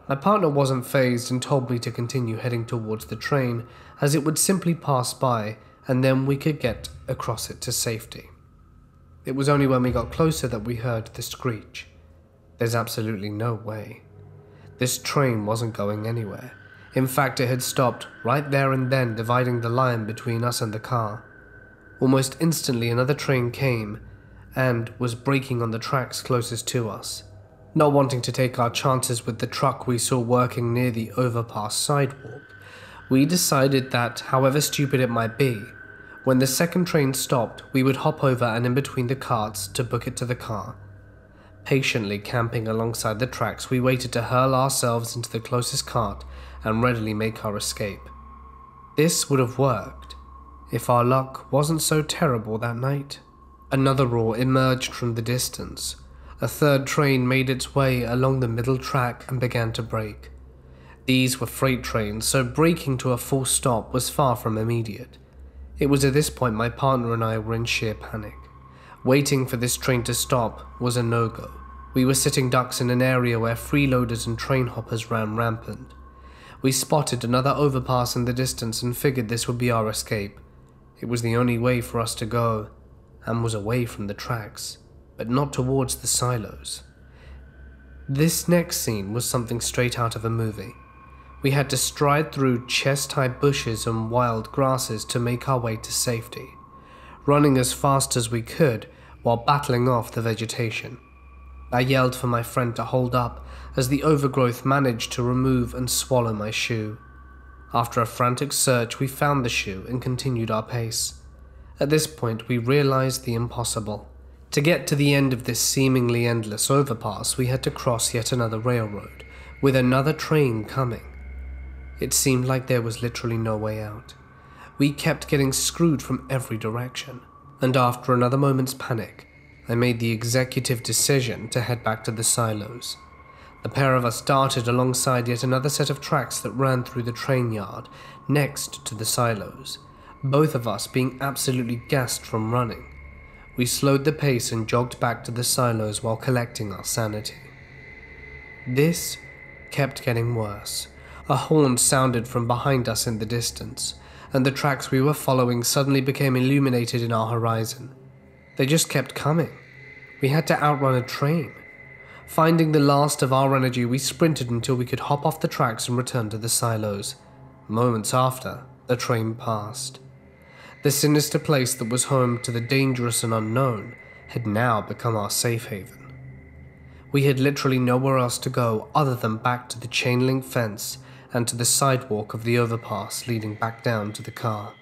My partner wasn't fazed and told me to continue heading towards the train, as it would simply pass by and then we could get across it to safety. It was only when we got closer that we heard the screech. There's absolutely no way. This train wasn't going anywhere. In fact, it had stopped right there and then, dividing the line between us and the car. Almost instantly, another train came and was braking on the tracks closest to us. Not wanting to take our chances with the truck we saw working near the overpass sidewalk, we decided that, however stupid it might be, when the second train stopped, we would hop over and in between the carts to book it to the car. Patiently camping alongside the tracks, we waited to hurl ourselves into the closest cart and readily make our escape. This would have worked if our luck wasn't so terrible that night. Another roar emerged from the distance. A third train made its way along the middle track and began to brake. These were freight trains, so braking to a full stop was far from immediate. It was at this point my partner and I were in sheer panic. Waiting for this train to stop was a no-go. We were sitting ducks in an area where freeloaders and train hoppers ran rampant. We spotted another overpass in the distance and figured this would be our escape. It was the only way for us to go, and was away from the tracks, but not towards the silos. This next scene was something straight out of a movie. We had to stride through chest-high bushes and wild grasses to make our way to safety, running as fast as we could while battling off the vegetation. I yelled for my friend to hold up as the overgrowth managed to remove and swallow my shoe. After a frantic search, we found the shoe and continued our pace. At this point, we realized the impossible. To get to the end of this seemingly endless overpass, we had to cross yet another railroad, with another train coming. It seemed like there was literally no way out. We kept getting screwed from every direction, and after another moment's panic, I made the executive decision to head back to the silos. The pair of us darted alongside yet another set of tracks that ran through the train yard next to the silos, both of us being absolutely gassed from running. We slowed the pace and jogged back to the silos while collecting our sanity. This kept getting worse. A horn sounded from behind us in the distance, and the tracks we were following suddenly became illuminated in our horizon. They just kept coming. We had to outrun a train. Finding the last of our energy, we sprinted until we could hop off the tracks and return to the silos. Moments after, the train passed. The sinister place that was home to the dangerous and unknown had now become our safe haven. We had literally nowhere else to go other than back to the chain link fence and to the sidewalk of the overpass leading back down to the car.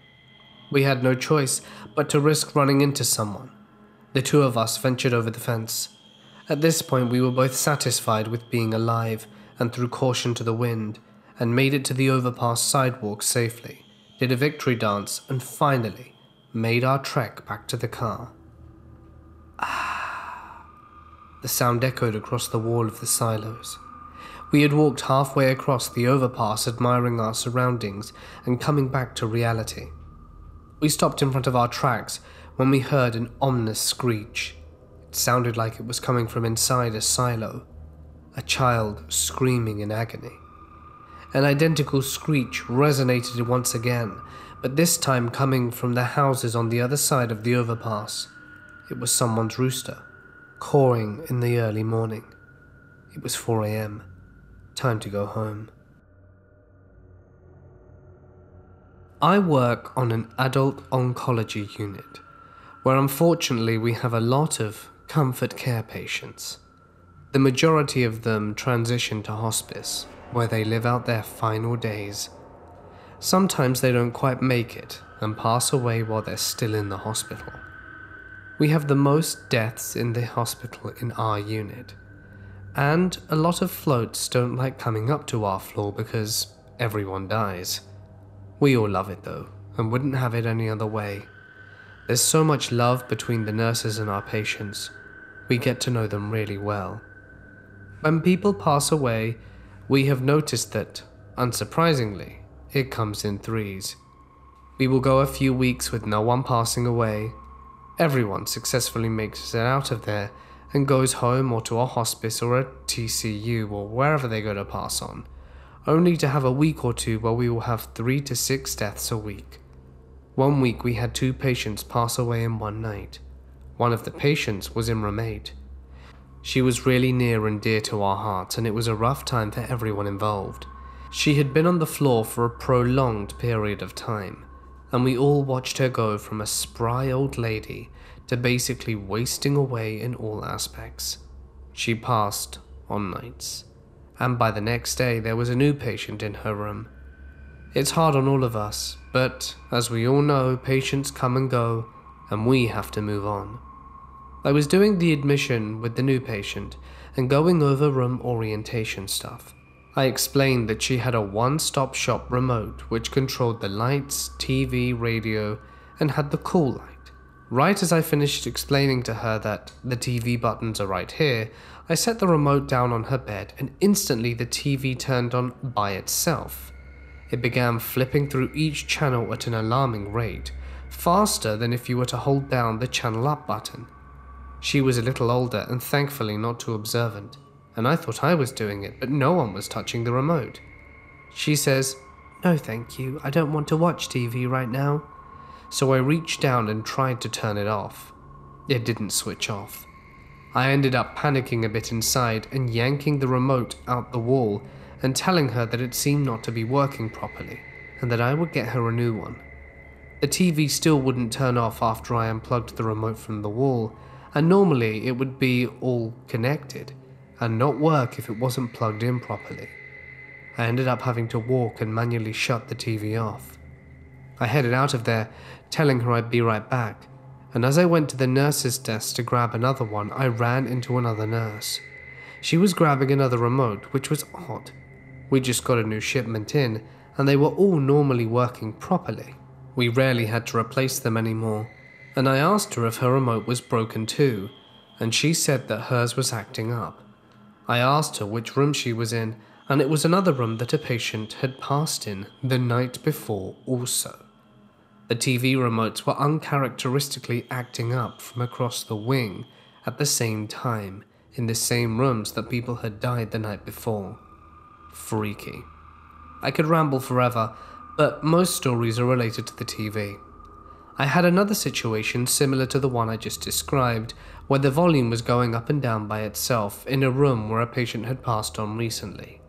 We had no choice but to risk running into someone. The two of us ventured over the fence. At this point, we were both satisfied with being alive and threw caution to the wind and made it to the overpass sidewalk safely, did a victory dance, and finally made our trek back to the car. The sound echoed across the wall of the silos. We had walked halfway across the overpass, admiring our surroundings and coming back to reality. We stopped in front of our tracks when we heard an ominous screech. It sounded like it was coming from inside a silo, a child screaming in agony. An identical screech resonated once again, but this time coming from the houses on the other side of the overpass. It was someone's rooster, cawing in the early morning. It was 4 a.m. Time to go home. I work on an adult oncology unit, where unfortunately we have a lot of comfort care patients. The majority of them transition to hospice, where they live out their final days. Sometimes they don't quite make it and pass away while they're still in the hospital. We have the most deaths in the hospital in our unit, and a lot of floats don't like coming up to our floor because everyone dies. We all love it though, and wouldn't have it any other way. There's so much love between the nurses and our patients. We get to know them really well. When people pass away, we have noticed that, unsurprisingly, it comes in threes. We will go a few weeks with no one passing away. Everyone successfully makes it out of there and goes home or to a hospice or a TCU or wherever they go to pass on, only to have a week or two where we will have 3 to 6 deaths a week. One week we had 2 patients pass away in one night. One of the patients was Imra Mate. She was really near and dear to our hearts, and it was a rough time for everyone involved. She had been on the floor for a prolonged period of time, and we all watched her go from a spry old lady to basically wasting away in all aspects. She passed on nights, and by the next day there was a new patient in her room. It's hard on all of us, but as we all know, patients come and go, and we have to move on. I was doing the admission with the new patient and going over room orientation stuff. I explained that she had a one-stop shop remote which controlled the lights, TV, radio, and had the cool light. Right as I finished explaining to her that the TV buttons are right here, I set the remote down on her bed and instantly the TV turned on by itself. It began flipping through each channel at an alarming rate, faster than if you were to hold down the channel up button. She was a little older and thankfully not too observant, and I thought I was doing it, but no one was touching the remote. She says, "No thank you, I don't want to watch TV right now." So I reached down and tried to turn it off. It didn't switch off. I ended up panicking a bit inside and yanking the remote out the wall and telling her that it seemed not to be working properly and that I would get her a new one. The TV still wouldn't turn off after I unplugged the remote from the wall, and normally it would be all connected and not work if it wasn't plugged in properly. I ended up having to walk and manually shut the TV off. I headed out of there, telling her I'd be right back, and as I went to the nurse's desk to grab another one, I ran into another nurse. She was grabbing another remote, which was odd. We just got a new shipment in, and they were all normally working properly. We rarely had to replace them anymore, and I asked her if her remote was broken too, and she said that hers was acting up. I asked her which room she was in, and it was another room that a patient had passed in the night before also. The TV remotes were uncharacteristically acting up from across the wing at the same time, in the same rooms that people had died the night before. Freaky. I could ramble forever, but most stories are related to the TV. I had another situation similar to the one I just described, where the volume was going up and down by itself in a room where a patient had passed on recently.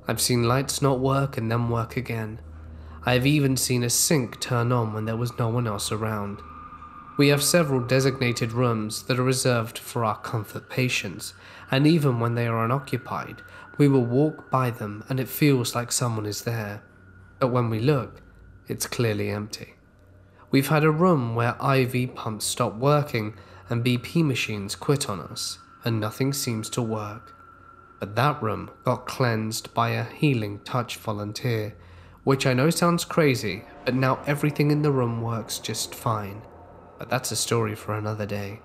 I've seen lights not work and then work again. I have even seen a sink turn on when there was no one else around. We have several designated rooms that are reserved for our comfort patients, and even when they are unoccupied, we will walk by them and it feels like someone is there. But when we look, it's clearly empty. We've had a room where IV pumps stopped working and BP machines quit on us, and nothing seems to work. But that room got cleansed by a healing touch volunteer, which I know sounds crazy, but now everything in the room works just fine. But that's a story for another day.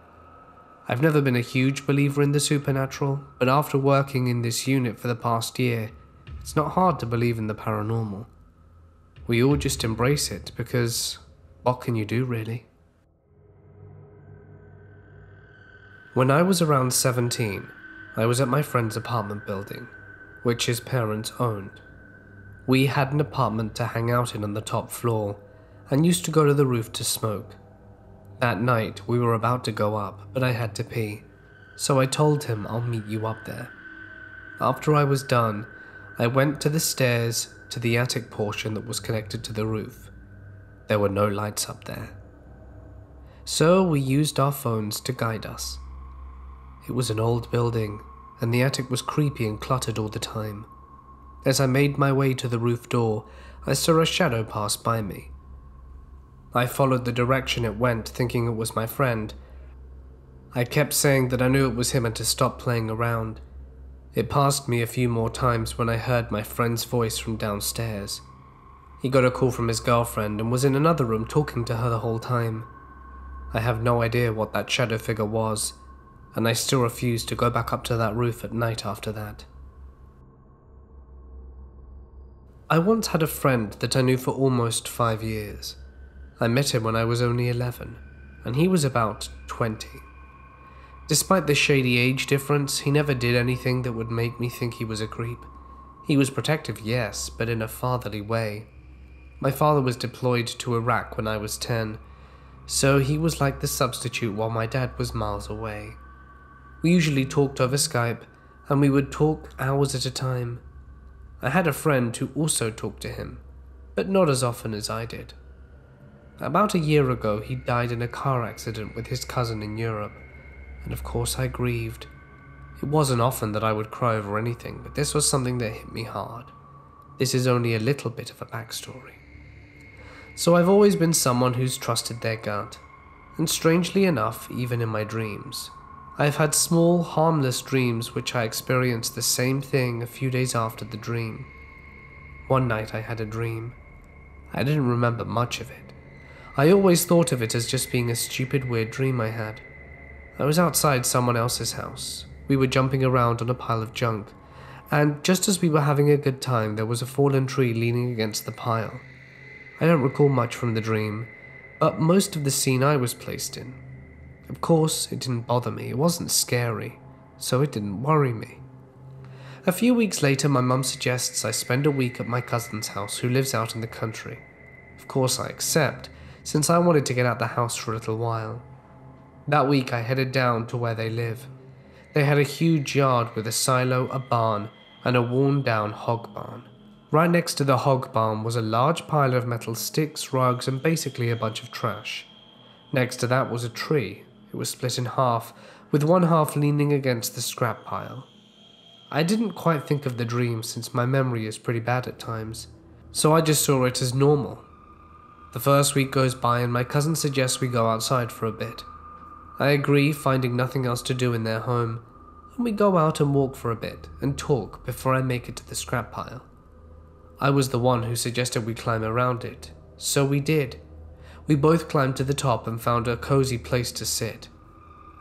I've never been a huge believer in the supernatural, but after working in this unit for the past year, it's not hard to believe in the paranormal. We all just embrace it because what can you do, really? When I was around 17, I was at my friend's apartment building, which his parents owned. We had an apartment to hang out in on the top floor, and used to go to the roof to smoke. That night, we were about to go up, but I had to pee, so I told him I'll meet you up there. After I was done, I went to the stairs to the attic portion that was connected to the roof. There were no lights up there. So we used our phones to guide us. It was an old building, and the attic was creepy and cluttered all the time. As I made my way to the roof door, I saw a shadow pass by me. I followed the direction it went, thinking it was my friend. I kept saying that I knew it was him and to stop playing around. It passed me a few more times when I heard my friend's voice from downstairs. He got a call from his girlfriend and was in another room talking to her the whole time. I have no idea what that shadow figure was, and I still refused to go back up to that roof at night after that. I once had a friend that I knew for almost 5 years. I met him when I was only 11, and he was about 20. Despite the shady age difference, he never did anything that would make me think he was a creep. He was protective, yes, but in a fatherly way. My father was deployed to Iraq when I was 10, so he was like the substitute while my dad was miles away. We usually talked over Skype, and we would talk hours at a time. I had a friend who also talked to him, but not as often as I did. About a year ago, he died in a car accident with his cousin in Europe, and of course I grieved. It wasn't often that I would cry over anything, but this was something that hit me hard. This is only a little bit of a backstory. So I've always been someone who's trusted their gut, and strangely enough, even in my dreams, I've had small, harmless dreams which I experienced the same thing a few days after the dream. One night I had a dream. I didn't remember much of it. I always thought of it as just being a stupid, weird dream I had. I was outside someone else's house. We were jumping around on a pile of junk, and just as we were having a good time, there was a fallen tree leaning against the pile. I don't recall much from the dream, but most of the scene I was placed in. Of course, it didn't bother me, it wasn't scary, so it didn't worry me. A few weeks later, my mum suggests I spend a week at my cousin's house who lives out in the country. Of course I accept, since I wanted to get out the house for a little while. That week I headed down to where they live. They had a huge yard with a silo, a barn, and a worn-down hog barn. Right next to the hog barn was a large pile of metal sticks, rugs, and basically a bunch of trash. Next to that was a tree. It was split in half, with one half leaning against the scrap pile. I didn't quite think of the dream since my memory is pretty bad at times, so I just saw it as normal. The first week goes by and my cousin suggests we go outside for a bit. I agree, finding nothing else to do in their home, and we go out and walk for a bit and talk before I make it to the scrap pile. I was the one who suggested we climb around it, so we did. We both climbed to the top and found a cozy place to sit.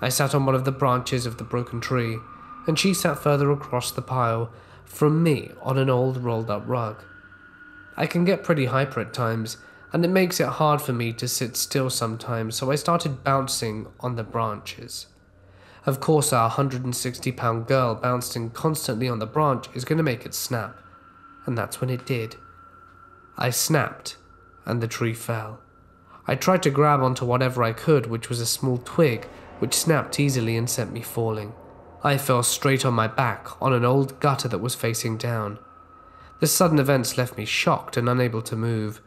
I sat on one of the branches of the broken tree, and she sat further across the pile from me on an old rolled-up rug. I can get pretty hyper at times, and it makes it hard for me to sit still sometimes, so I started bouncing on the branches. Of course, our 160-pound girl bouncing constantly on the branch is going to make it snap, and that's when it did. I snapped, and the tree fell. I tried to grab onto whatever I could, which was a small twig, which snapped easily and sent me falling. I fell straight on my back on an old gutter that was facing down. The sudden events left me shocked and unable to move,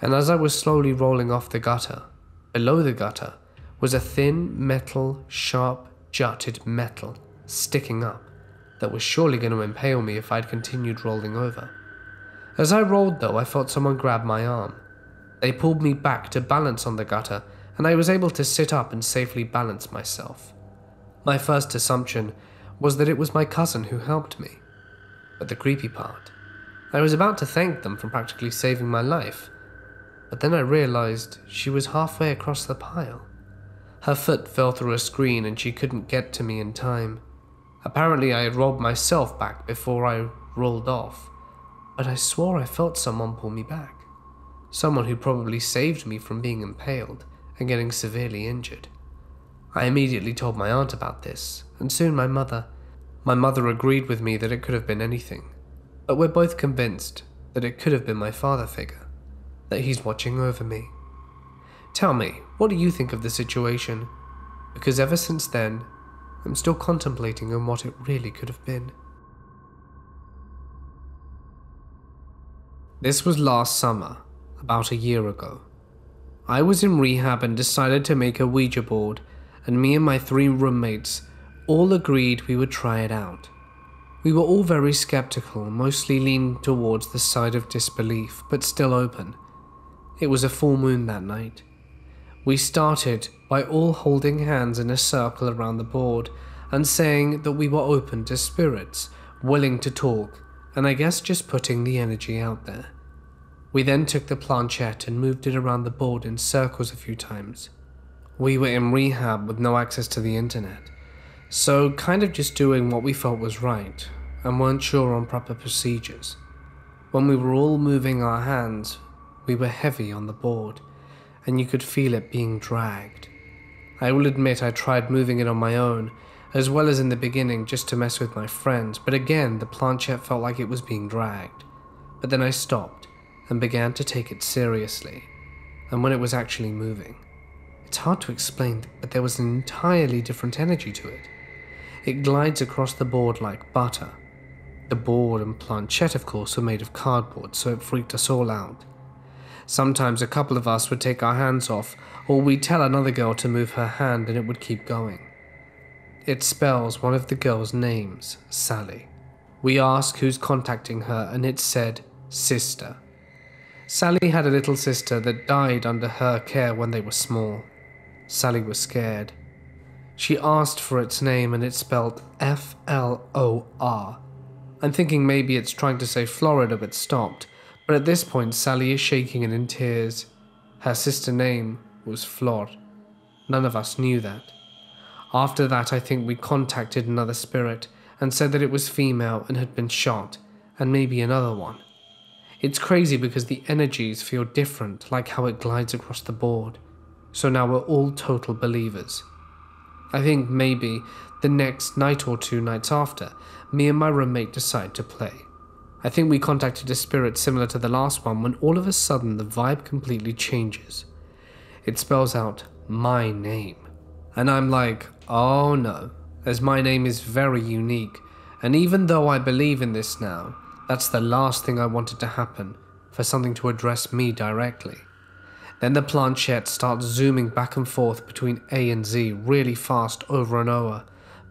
and as I was slowly rolling off the gutter, below the gutter was a thin metal, sharp, jutted metal sticking up that was surely going to impale me if I'd continued rolling over. As I rolled though, I felt someone grab my arm. They pulled me back to balance on the gutter, and I was able to sit up and safely balance myself. My first assumption was that it was my cousin who helped me. But the creepy part, I was about to thank them for practically saving my life, but then I realized she was halfway across the pile. Her foot fell through a screen and she couldn't get to me in time. Apparently I had rolled myself back before I rolled off, but I swore I felt someone pull me back. Someone who probably saved me from being impaled and getting severely injured. I immediately told my aunt about this, and soon my mother agreed with me that it could have been anything, but we're both convinced that it could have been my father figure, that he's watching over me. Tell me, what do you think of the situation? Because ever since then, I'm still contemplating on what it really could have been. This was last summer, about a year ago. I was in rehab and decided to make a Ouija board, and me and my 3 roommates all agreed we would try it out. We were all very skeptical, mostly leaning towards the side of disbelief, but still open. It was a full moon that night. We started by all holding hands in a circle around the board and saying that we were open to spirits, willing to talk, and I guess just putting the energy out there. We then took the planchette and moved it around the board in circles a few times. We were in rehab with no access to the internet, so kind of just doing what we felt was right, and weren't sure on proper procedures. When we were all moving our hands, we were heavy on the board, and you could feel it being dragged. I will admit I tried moving it on my own, as well as in the beginning just to mess with my friends, but again the planchette felt like it was being dragged. But then I stopped and began to take it seriously, and when it was actually moving, it's hard to explain, but there was an entirely different energy to it. It glides across the board like butter. The board and planchette, of course, were made of cardboard, so it freaked us all out. Sometimes a couple of us would take our hands off, or we'd tell another girl to move her hand and it would keep going. It spells one of the girls' names, Sally. We asked who's contacting her, and it said, sister. Sally had a little sister that died under her care when they were small. Sally was scared. She asked for its name and it spelled F-L-O-R. I'm thinking maybe it's trying to say Florida but stopped, but at this point Sally is shaking and in tears. Her sister name was Flor. None of us knew that. After that I think we contacted another spirit and said that it was female and had been shot, and maybe another one. It's crazy because the energies feel different, like how it glides across the board. So now we're all total believers. I think maybe the next night or 2 nights after, me and my roommate decide to play. I think we contacted a spirit similar to the last one when all of a sudden the vibe completely changes. It spells out my name. And I'm like, oh no, as my name is very unique, and even though I believe in this now, that's the last thing I wanted to happen, for something to address me directly. Then the planchette starts zooming back and forth between A and Z really fast over and over,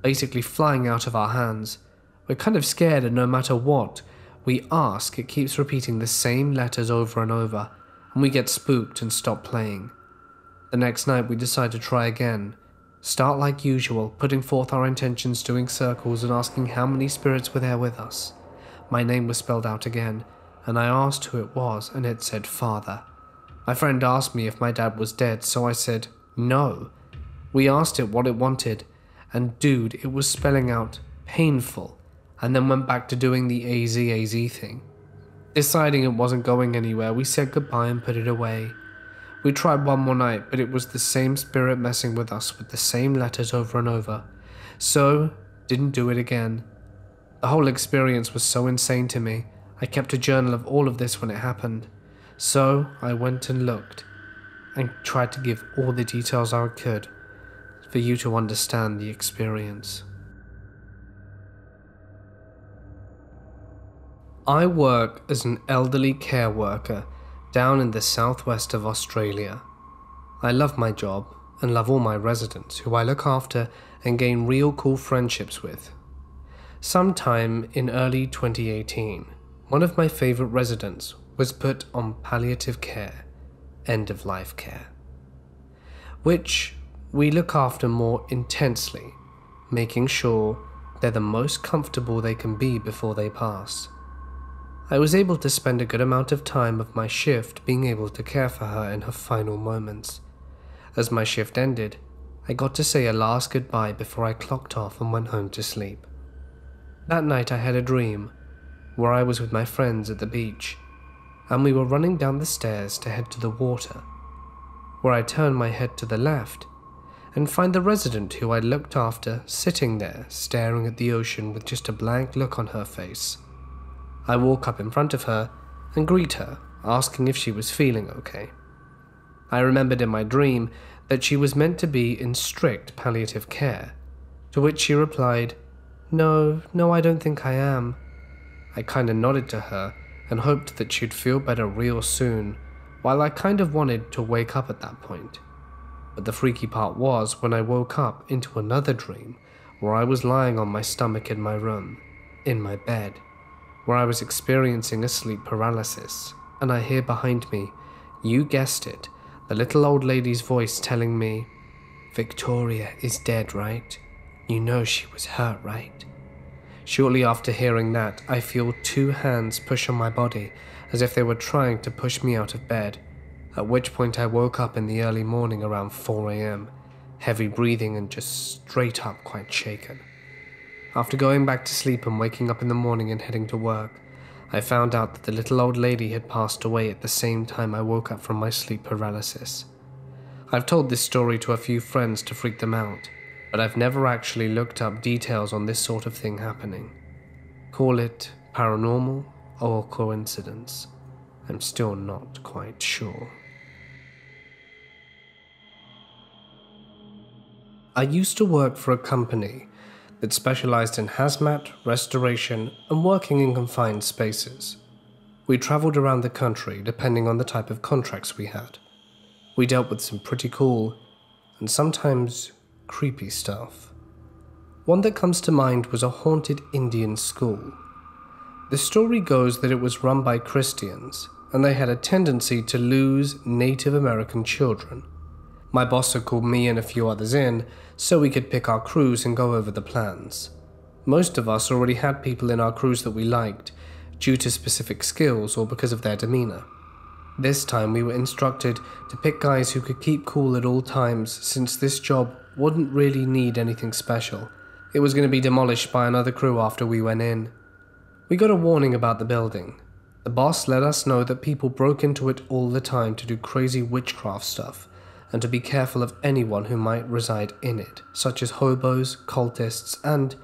basically flying out of our hands. We're kind of scared, and no matter what we ask, it keeps repeating the same letters over and over, and we get spooked and stop playing. The next night we decide to try again. Start like usual, putting forth our intentions, doing circles and asking how many spirits were there with us. My name was spelled out again, and I asked who it was, and it said father. My friend asked me if my dad was dead, so I said no. We asked it what it wanted, and dude, it was spelling out painful, and then went back to doing the AZ thing. Deciding it wasn't going anywhere, we said goodbye and put it away. We tried one more night, but it was the same spirit messing with us with the same letters over and over, so didn't do it again. The whole experience was so insane to me. I kept a journal of all of this when it happened, so I went and looked, and tried to give all the details I could for you to understand the experience. I work as an elderly care worker down in the southwest of Australia. I love my job and love all my residents who I look after and gain real cool friendships with. Sometime in early 2018, one of my favorite residents was put on palliative care, end-of-life care, which we look after more intensely, making sure they're the most comfortable they can be before they pass. I was able to spend a good amount of time of my shift being able to care for her in her final moments. As my shift ended, I got to say a last goodbye before I clocked off and went home to sleep. That night I had a dream where I was with my friends at the beach, and we were running down the stairs to head to the water, where I turned my head to the left and find the resident who I'd looked after sitting there staring at the ocean with just a blank look on her face. I walk up in front of her and greet her, asking if she was feeling okay. I remembered in my dream that she was meant to be in strict palliative care, to which she replied, No, I don't think I am." I kinda nodded to her and hoped that she'd feel better real soon, while I kind of wanted to wake up at that point. But the freaky part was when I woke up into another dream where I was lying on my stomach in my room, in my bed, where I was experiencing a sleep paralysis, and I hear behind me, you guessed it, the little old lady's voice telling me, "Victoria is dead, right? You know she was hurt, right?" Shortly after hearing that, I feel 2 hands push on my body as if they were trying to push me out of bed, at which point I woke up in the early morning around 4 a.m, heavy breathing and just straight up quite shaken. After going back to sleep and waking up in the morning and heading to work, I found out that the little old lady had passed away at the same time I woke up from my sleep paralysis. I've told this story to a few friends to freak them out, but I've never actually looked up details on this sort of thing happening. Call it paranormal or coincidence. I'm still not quite sure. I used to work for a company that specialized in hazmat, restoration, and working in confined spaces. We traveled around the country depending on the type of contracts we had. We dealt with some pretty cool and sometimes creepy stuff. One that comes to mind was a haunted Indian school. The story goes that it was run by Christians, and they had a tendency to lose Native American children. My boss had called me and a few others in so we could pick our crews and go over the plans. Most of us already had people in our crews that we liked, due to specific skills or because of their demeanor. This time we were instructed to pick guys who could keep cool at all times, since this job wouldn't really need anything special. It was going to be demolished by another crew after we went in. We got a warning about the building. The boss let us know that people broke into it all the time to do crazy witchcraft stuff, and to be careful of anyone who might reside in it, such as hobos, cultists, and,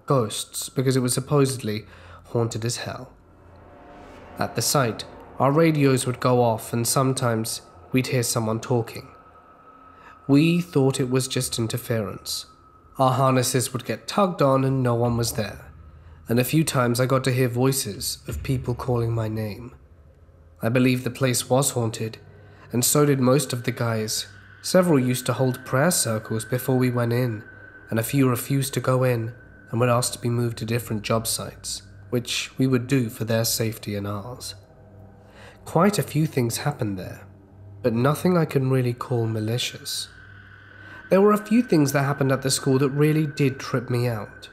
ghosts, because it was supposedly haunted as hell. At the site, our radios would go off and sometimes we'd hear someone talking. We thought it was just interference. Our harnesses would get tugged on and no one was there, and a few times I got to hear voices of people calling my name. I believe the place was haunted, and so did most of the guys. Several used to hold prayer circles before we went in, and a few refused to go in and would ask to be moved to different job sites, which we would do for their safety and ours. Quite a few things happened there, but nothing I can really call malicious. There were a few things that happened at the school that really did trip me out.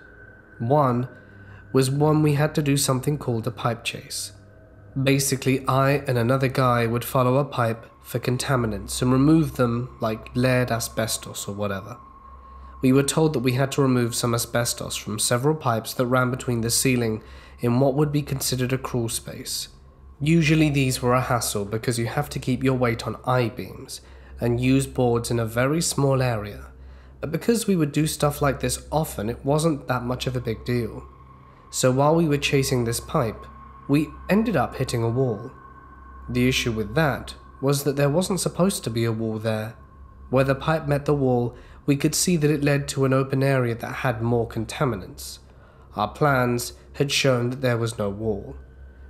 One was when we had to do something called a pipe chase. Basically, I and another guy would follow a pipe for contaminants and remove them like lead, asbestos, or whatever. We were told that we had to remove some asbestos from several pipes that ran between the ceiling in what would be considered a crawl space. Usually these were a hassle because you have to keep your weight on I-beams and use boards in a very small area, but because we would do stuff like this often, it wasn't that much of a big deal. So while we were chasing this pipe, we ended up hitting a wall. The issue with that was that there wasn't supposed to be a wall there. Where the pipe met the wall, we could see that it led to an open area that had more contaminants. Our plans had shown that there was no wall.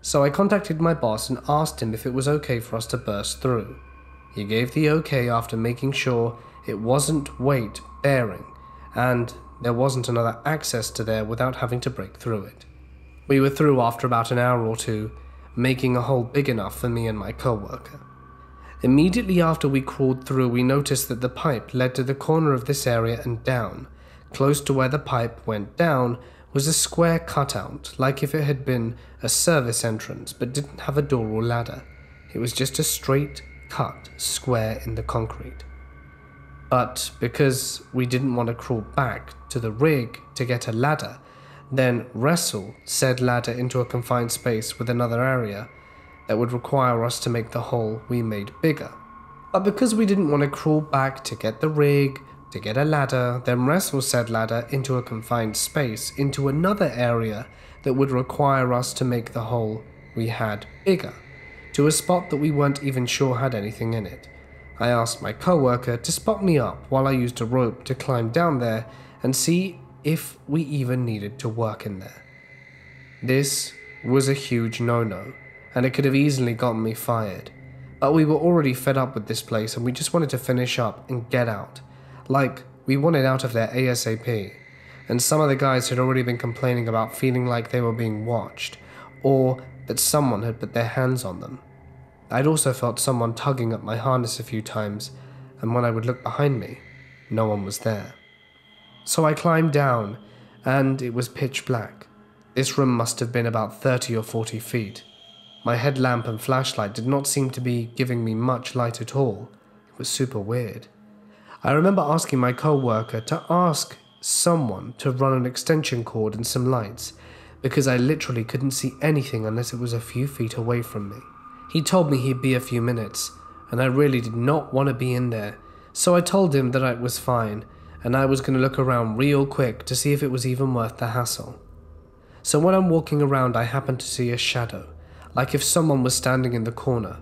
So I contacted my boss and asked him if it was okay for us to burst through. He gave the okay after making sure it wasn't weight bearing and there wasn't another access to there without having to break through it. We were through after about an hour or two, making a hole big enough for me and my co-worker. Immediately after we crawled through, we noticed that the pipe led to the corner of this area and down. Close to where the pipe went down was a square cutout, like if it had been a service entrance but didn't have a door or ladder. It was just a straight cut square in the concrete. But because we didn't want to crawl back to the rig to get a ladder, then wrestle said ladder into a confined space with another area that would require us to make the hole we made bigger. But because we didn't want to crawl back to get the rig, to get a ladder, then wrestle said ladder into a confined space into another area that would require us to make the hole we had bigger, to a spot that we weren't even sure had anything in it. I asked my co-worker to spot me up while I used a rope to climb down there and see if we even needed to work in there. This was a huge no-no, and it could have easily gotten me fired. But we were already fed up with this place and we just wanted to finish up and get out. Like, we wanted out of there ASAP. And some of the guys had already been complaining about feeling like they were being watched, or that someone had put their hands on them. I'd also felt someone tugging at my harness a few times, and when I would look behind me, no one was there. So I climbed down, and it was pitch black. This room must have been about 30 or 40 feet. My headlamp and flashlight did not seem to be giving me much light at all. It was super weird. I remember asking my co-worker to ask someone to run an extension cord and some lights, because I literally couldn't see anything unless it was a few feet away from me. He told me he'd be a few minutes, and I really did not want to be in there, so I told him that it was fine, and I was going to look around real quick to see if it was even worth the hassle. So when I'm walking around, I happened to see a shadow, like if someone was standing in the corner.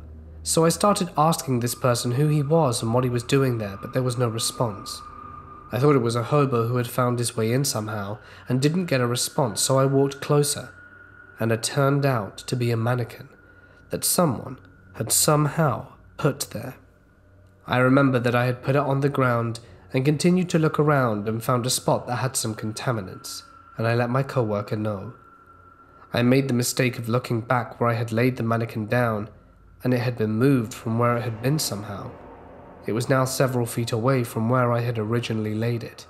So I started asking this person who he was and what he was doing there, but there was no response. I thought it was a hobo who had found his way in somehow and didn't get a response, so I walked closer, and it turned out to be a mannequin that someone had somehow put there. I remember that I had put it on the ground and continued to look around and found a spot that had some contaminants, and I let my co-worker know. I made the mistake of looking back where I had laid the mannequin down, and it had been moved from where it had been somehow. It was now several feet away from where I had originally laid it.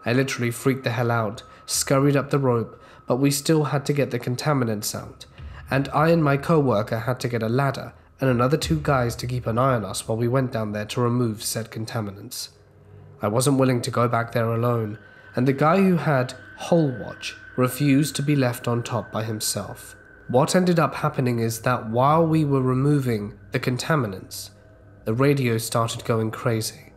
I literally freaked the hell out, scurried up the rope, but we still had to get the contaminants out, and I and my co-worker had to get a ladder and another 2 guys to keep an eye on us while we went down there to remove said contaminants. I wasn't willing to go back there alone, and the guy who had hole watch refused to be left on top by himself. What ended up happening is that while we were removing the contaminants, the radio started going crazy.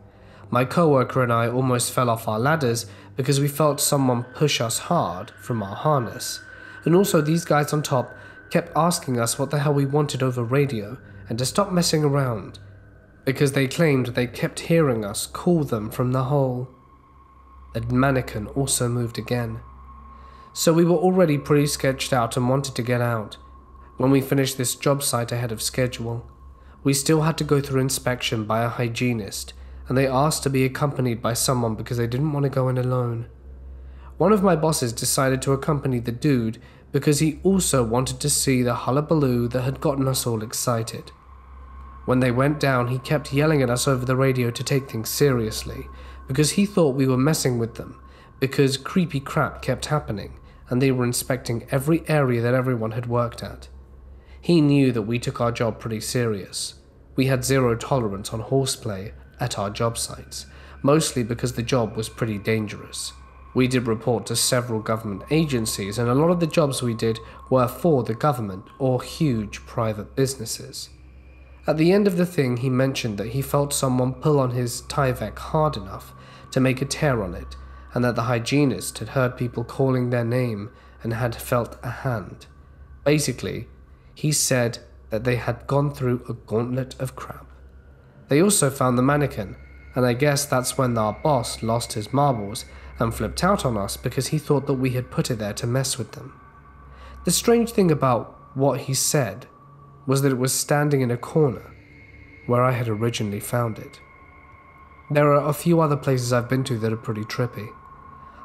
My co-worker and I almost fell off our ladders because we felt someone push us hard from our harness. And also these guys on top kept asking us what the hell we wanted over radio and to stop messing around, because they claimed they kept hearing us call them from the hole. The mannequin also moved again. So we were already pretty sketched out and wanted to get out. When we finished this job site ahead of schedule, we still had to go through inspection by a hygienist, and they asked to be accompanied by someone because they didn't want to go in alone. One of my bosses decided to accompany the dude because he also wanted to see the hullabaloo that had gotten us all excited. When they went down, he kept yelling at us over the radio to take things seriously, because he thought we were messing with them, because creepy crap kept happening, and they were inspecting every area that everyone had worked at. He knew that we took our job pretty serious. We had zero tolerance on horseplay at our job sites, mostly because the job was pretty dangerous. We did report to several government agencies, and a lot of the jobs we did were for the government or huge private businesses. At the end of the thing, he mentioned that he felt someone pull on his Tyvek hard enough to make a tear on it, and that the hygienist had heard people calling their name and had felt a hand. Basically, he said that they had gone through a gauntlet of crap. They also found the mannequin, and I guess that's when our boss lost his marbles and flipped out on us because he thought that we had put it there to mess with them. The strange thing about what he said was that it was standing in a corner where I had originally found it. There are a few other places I've been to that are pretty trippy.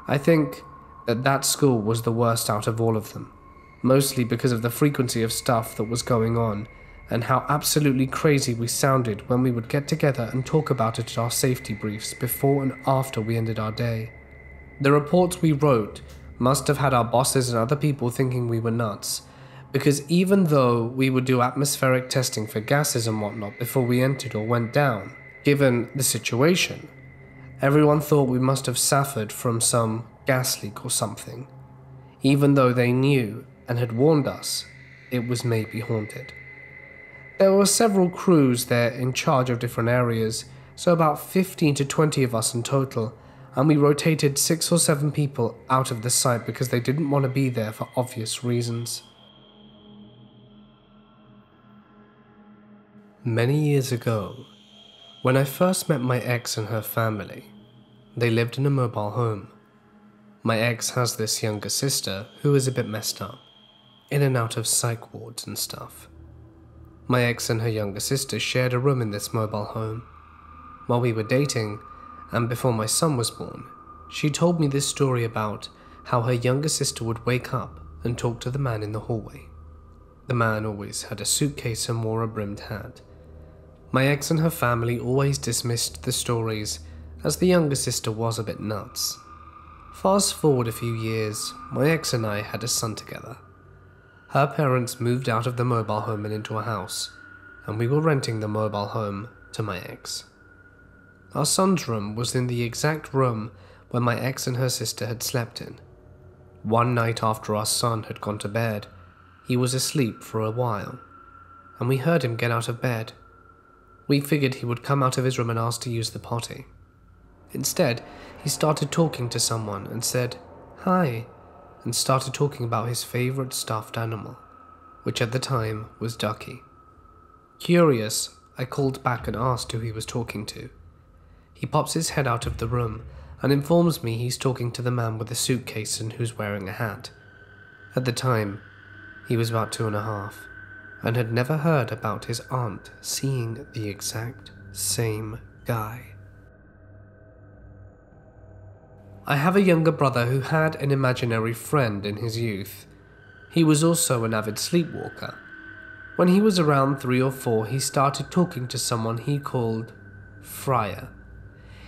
I think that school was the worst out of all of them, mostly because of the frequency of stuff that was going on and how absolutely crazy we sounded when we would get together and talk about it at our safety briefs before and after we ended our day. The reports we wrote must have had our bosses and other people thinking we were nuts, because even though we would do atmospheric testing for gases and whatnot before we entered or went down, given the situation, everyone thought we must have suffered from some gas leak or something, even though they knew and had warned us it was maybe haunted. There were several crews there in charge of different areas, so about 15 to 20 of us in total, and we rotated 6 or 7 people out of the site because they didn't want to be there for obvious reasons. Many years ago, when I first met my ex and her family, they lived in a mobile home. My ex has this younger sister who is a bit messed up, in and out of psych wards and stuff. My ex and her younger sister shared a room in this mobile home. While we were dating, and before my son was born, she told me this story about how her younger sister would wake up and talk to the man in the hallway. The man always had a suitcase and wore a brimmed hat. My ex and her family always dismissed the stories as the younger sister was a bit nuts. Fast forward a few years, my ex and I had a son together. Her parents moved out of the mobile home and into a house, and we were renting the mobile home to my ex. Our son's room was in the exact room where my ex and her sister had slept in. One night after our son had gone to bed, he was asleep for a while, and we heard him get out of bed. We figured he would come out of his room and ask to use the potty. Instead, he started talking to someone and said, "Hi," and started talking about his favorite stuffed animal, which at the time was Ducky. Curious, I called back and asked who he was talking to. He pops his head out of the room and informs me he's talking to the man with the suitcase and who's wearing a hat. At the time, he was about 2.5, and had never heard about his aunt seeing the exact same guy. I have a younger brother who had an imaginary friend in his youth. He was also an avid sleepwalker. When he was around 3 or 4, he started talking to someone he called Friar.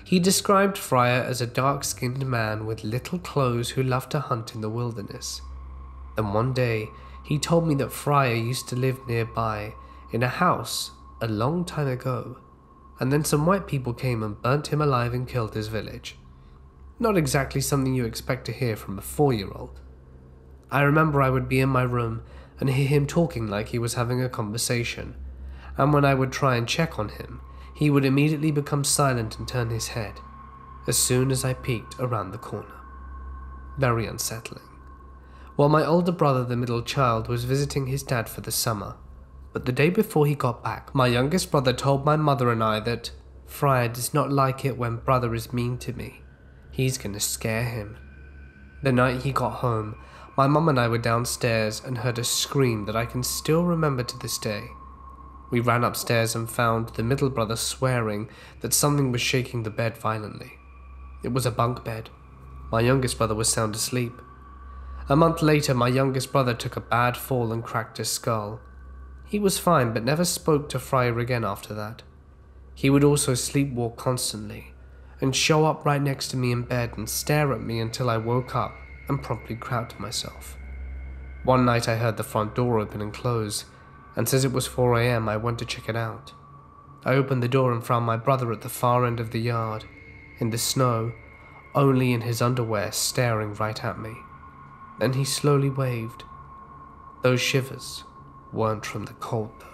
He described Friar as a dark-skinned man with little clothes who loved to hunt in the wilderness. Then one day, he told me that Friar used to live nearby in a house a long time ago, and then some white people came and burnt him alive and killed his village. Not exactly something you expect to hear from a 4-year-old. I remember I would be in my room and hear him talking like he was having a conversation, and when I would try and check on him, he would immediately become silent and turn his head, as soon as I peeked around the corner. Very unsettling. Well, my older brother, the middle child, was visiting his dad for the summer, but the day before he got back, my youngest brother told my mother and I that Friar does not like it when brother is mean to me. He's gonna scare him. The night he got home, my mum and I were downstairs and heard a scream that I can still remember to this day. We ran upstairs and found the middle brother swearing that something was shaking the bed violently. It was a bunk bed. My youngest brother was sound asleep. A month later, my youngest brother took a bad fall and cracked his skull. He was fine but never spoke to Friar again after that. He would also sleepwalk constantly, and show up right next to me in bed and stare at me until I woke up and promptly crouched myself. One night I heard the front door open and close, and since it was 4 a.m. I went to check it out. I opened the door and found my brother at the far end of the yard, in the snow, only in his underwear, staring right at me. Then he slowly waved. Those shivers weren't from the cold though.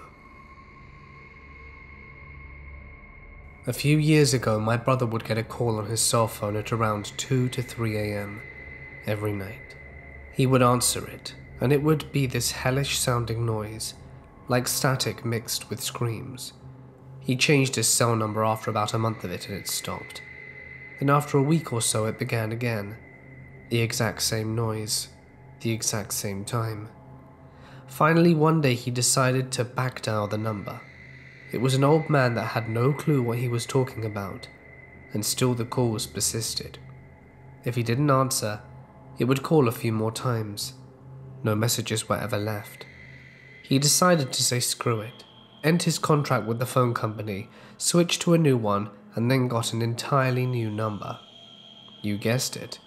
A few years ago, my brother would get a call on his cell phone at around 2 to 3 a.m. every night. He would answer it, and it would be this hellish sounding noise, like static mixed with screams. He changed his cell number after about a month of it and it stopped. Then after a week or so it began again. The exact same noise, the exact same time. Finally one day he decided to backdial the number. It was an old man that had no clue what he was talking about, and still the calls persisted. If he didn't answer, it would call a few more times. No messages were ever left. He decided to say screw it, end his contract with the phone company, switch to a new one, and then got an entirely new number. You guessed it.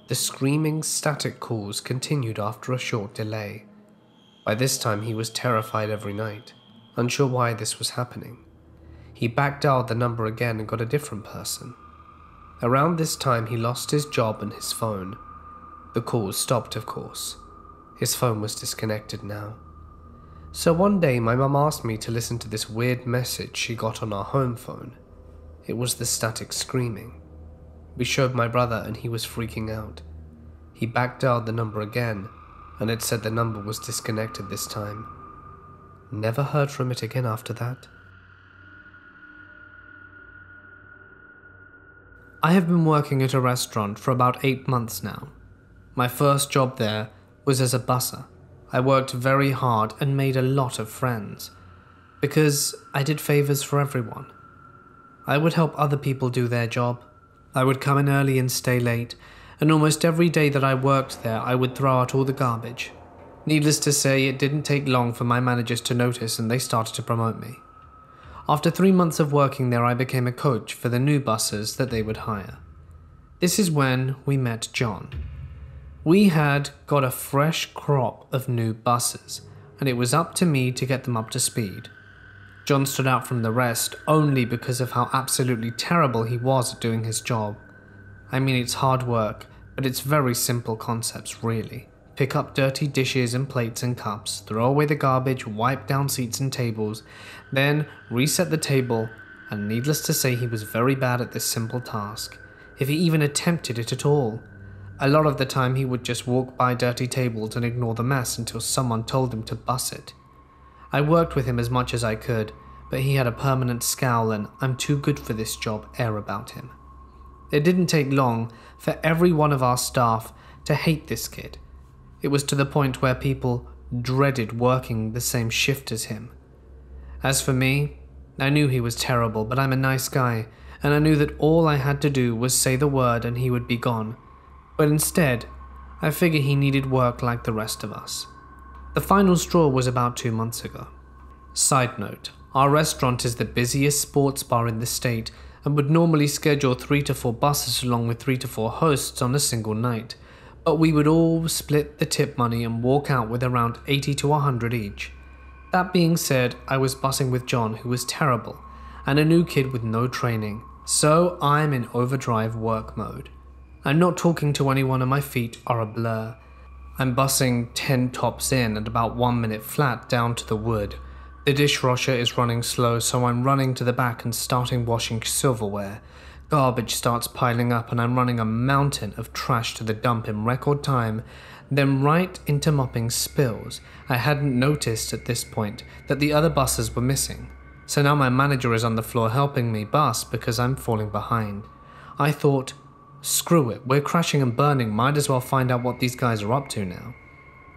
The screaming, static calls continued after a short delay. By this time he was terrified every night, unsure why this was happening. He backdialed the number again and got a different person. Around this time he lost his job and his phone. The calls stopped, of course. His phone was disconnected now. So one day my mum asked me to listen to this weird message she got on our home phone. It was the static screaming. We showed my brother and he was freaking out. He backdialed the number again and it said the number was disconnected this time. Never heard from it again after that. I have been working at a restaurant for about 8 months now. My first job there was as a busser. I worked very hard and made a lot of friends, because I did favors for everyone. I would help other people do their job. I would come in early and stay late, and almost every day that I worked there I would throw out all the garbage. Needless to say, it didn't take long for my managers to notice and they started to promote me. After 3 months of working there I became a coach for the new bussers that they would hire. This is when we met John. We had got a fresh crop of new buses, and it was up to me to get them up to speed. John stood out from the rest only because of how absolutely terrible he was at doing his job. I mean, it's hard work, but it's very simple concepts really. Pick up dirty dishes and plates and cups, throw away the garbage, wipe down seats and tables, then reset the table, and needless to say he was very bad at this simple task, if he even attempted it at all. A lot of the time he would just walk by dirty tables and ignore the mess until someone told him to bus it. I worked with him as much as I could, but he had a permanent scowl and "I'm too good for this job" air about him. It didn't take long for every one of our staff to hate this kid. It was to the point where people dreaded working the same shift as him. As for me, I knew he was terrible, but I'm a nice guy, and I knew that all I had to do was say the word and he would be gone. But instead, I figured he needed work like the rest of us. The final straw was about 2 months ago. Side note, our restaurant is the busiest sports bar in the state and would normally schedule 3 to 4 buses along with 3 to 4 hosts on a single night, but we would all split the tip money and walk out with around 80 to 100 each. That being said, I was bussing with John, who was terrible, and a new kid with no training, so I'm in overdrive work mode. I'm not talking to anyone and my feet are a blur. I'm bussing 10 tops in at about 1 minute flat down to the wood. The dishwasher is running slow, so I'm running to the back and starting washing silverware. Garbage starts piling up and I'm running a mountain of trash to the dump in record time, then right into mopping spills. I hadn't noticed at this point that the other buses were missing, so now my manager is on the floor helping me bus because I'm falling behind. I thought, screw it, we're crashing and burning, might as well find out what these guys are up to now.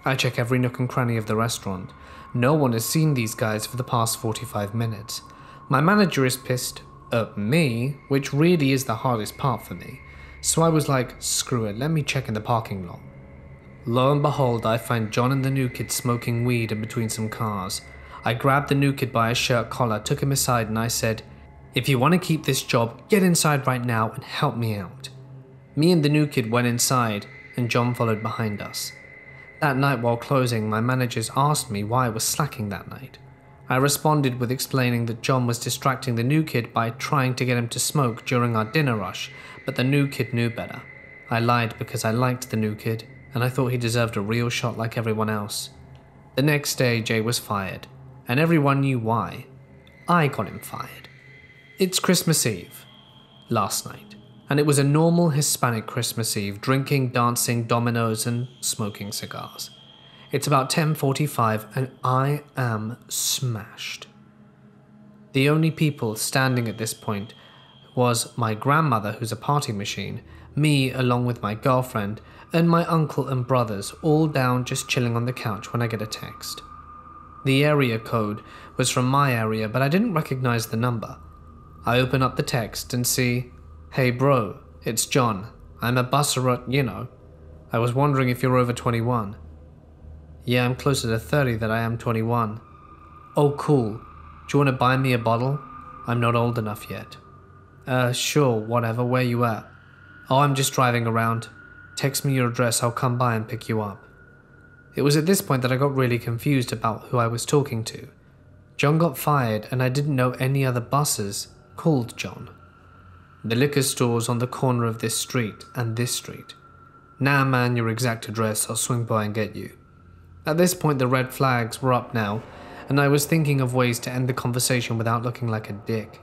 I check every nook and cranny of the restaurant. No one has seen these guys for the past 45 minutes. My manager is pissed at me, which really is the hardest part for me. So I was like, screw it, let me check in the parking lot. Lo and behold, I find John and the new kid smoking weed in between some cars. I grabbed the new kid by his shirt collar, took him aside, and I said, if you want to keep this job, get inside right now and help me out. Me and the new kid went inside, and John followed behind us. That night while closing, my managers asked me why I was slacking that night. I responded with explaining that John was distracting the new kid by trying to get him to smoke during our dinner rush, but the new kid knew better. I lied because I liked the new kid, and I thought he deserved a real shot like everyone else. The next day, Jay was fired, and everyone knew why. I got him fired. It's Christmas Eve, last night, and it was a normal Hispanic Christmas Eve, drinking, dancing, dominoes, and smoking cigars. It's about 10:45 and I am smashed. The only people standing at this point was my grandmother, who's a party machine, me along with my girlfriend, and my uncle and brothers, all down just chilling on the couch when I get a text. The area code was from my area, but I didn't recognize the number. I open up the text and see, "Hey bro, it's John. I'm a busser at, I was wondering if you're over 21. Yeah, I'm closer to 30 than I am 21. Oh cool. Do you want to buy me a bottle? I'm not old enough yet. Sure, whatever, where you at? Oh, I'm just driving around. Text me your address, I'll come by and pick you up." It was at this point that I got really confused about who I was talking to. John got fired and I didn't know any other buses called John. The liquor store's on the corner of this street and this street. Nah man, your exact address, I'll swing by and get you. At this point the red flags were up now, and I was thinking of ways to end the conversation without looking like a dick.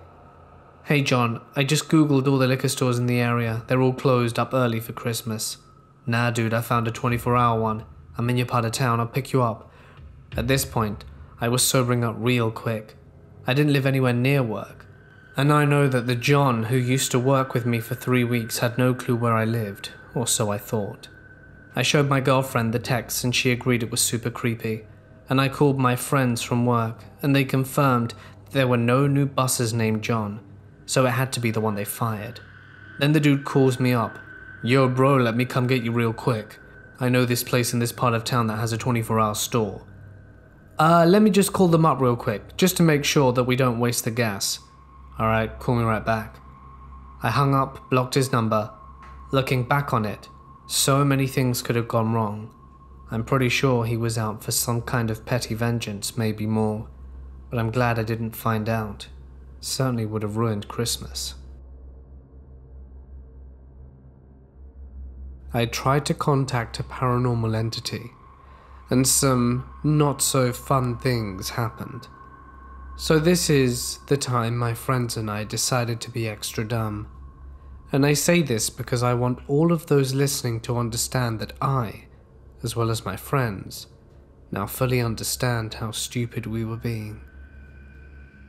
"Hey John, I just googled all the liquor stores in the area. They're all closed up early for Christmas." "Nah dude, I found a 24-hour one. I'm in your part of town, I'll pick you up." At this point, I was sobering up real quick. I didn't live anywhere near work, and I know that the John who used to work with me for 3 weeks had no clue where I lived, or so I thought. I showed my girlfriend the text and she agreed it was super creepy, and I called my friends from work and they confirmed that there were no new buses named John, so it had to be the one they fired. Then the dude calls me up. "Yo bro, let me come get you real quick. I know this place in this part of town that has a 24-hour store." Let me just call them up real quick, just to make sure that we don't waste the gas." "Alright, call me right back." I hung up, blocked his number. Looking back on it, so many things could have gone wrong. I'm pretty sure he was out for some kind of petty vengeance, maybe more, but I'm glad I didn't find out. Certainly would have ruined Christmas. I tried to contact a paranormal entity, and some not so fun things happened. So this is the time my friends and I decided to be extra dumb. And I say this because I want all of those listening to understand that I, as well as my friends, now fully understand how stupid we were being.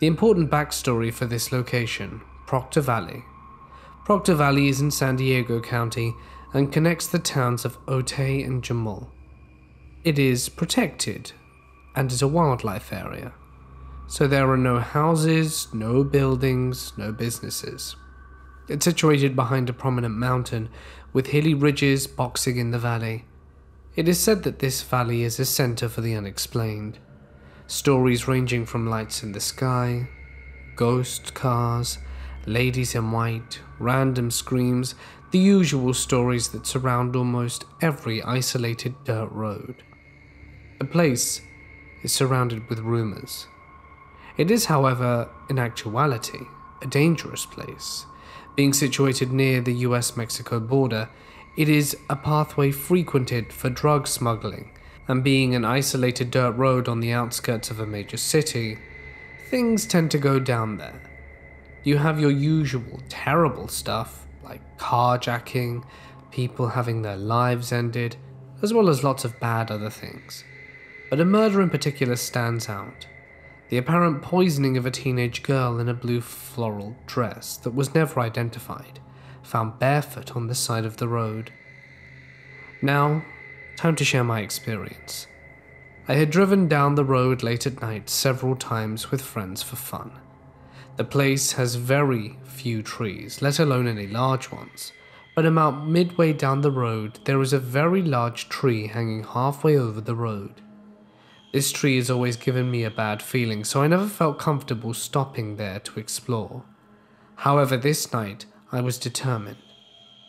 The important backstory for this location, Proctor Valley. Proctor Valley is in San Diego County and connects the towns of Otay and Jamul. It is protected and is a wildlife area, so there are no houses, no buildings, no businesses. It's situated behind a prominent mountain with hilly ridges boxing in the valley. It is said that this valley is a center for the unexplained. Stories ranging from lights in the sky, ghost cars, ladies in white, random screams, the usual stories that surround almost every isolated dirt road. The place is surrounded with rumors. It is, however, in actuality, a dangerous place. Being situated near the US-Mexico border, it is a pathway frequented for drug smuggling, and being an isolated dirt road on the outskirts of a major city, things tend to go down there. You have your usual terrible stuff, like carjacking, people having their lives ended, as well as lots of bad other things. But a murder in particular stands out. The apparent poisoning of a teenage girl in a blue floral dress that was never identified, found barefoot on the side of the road. Now, time to share my experience. I had driven down the road late at night several times with friends for fun. The place has very few trees, let alone any large ones, but about midway down the road there is a very large tree hanging halfway over the road. This tree has always given me a bad feeling, so I never felt comfortable stopping there to explore. However, this night I was determined.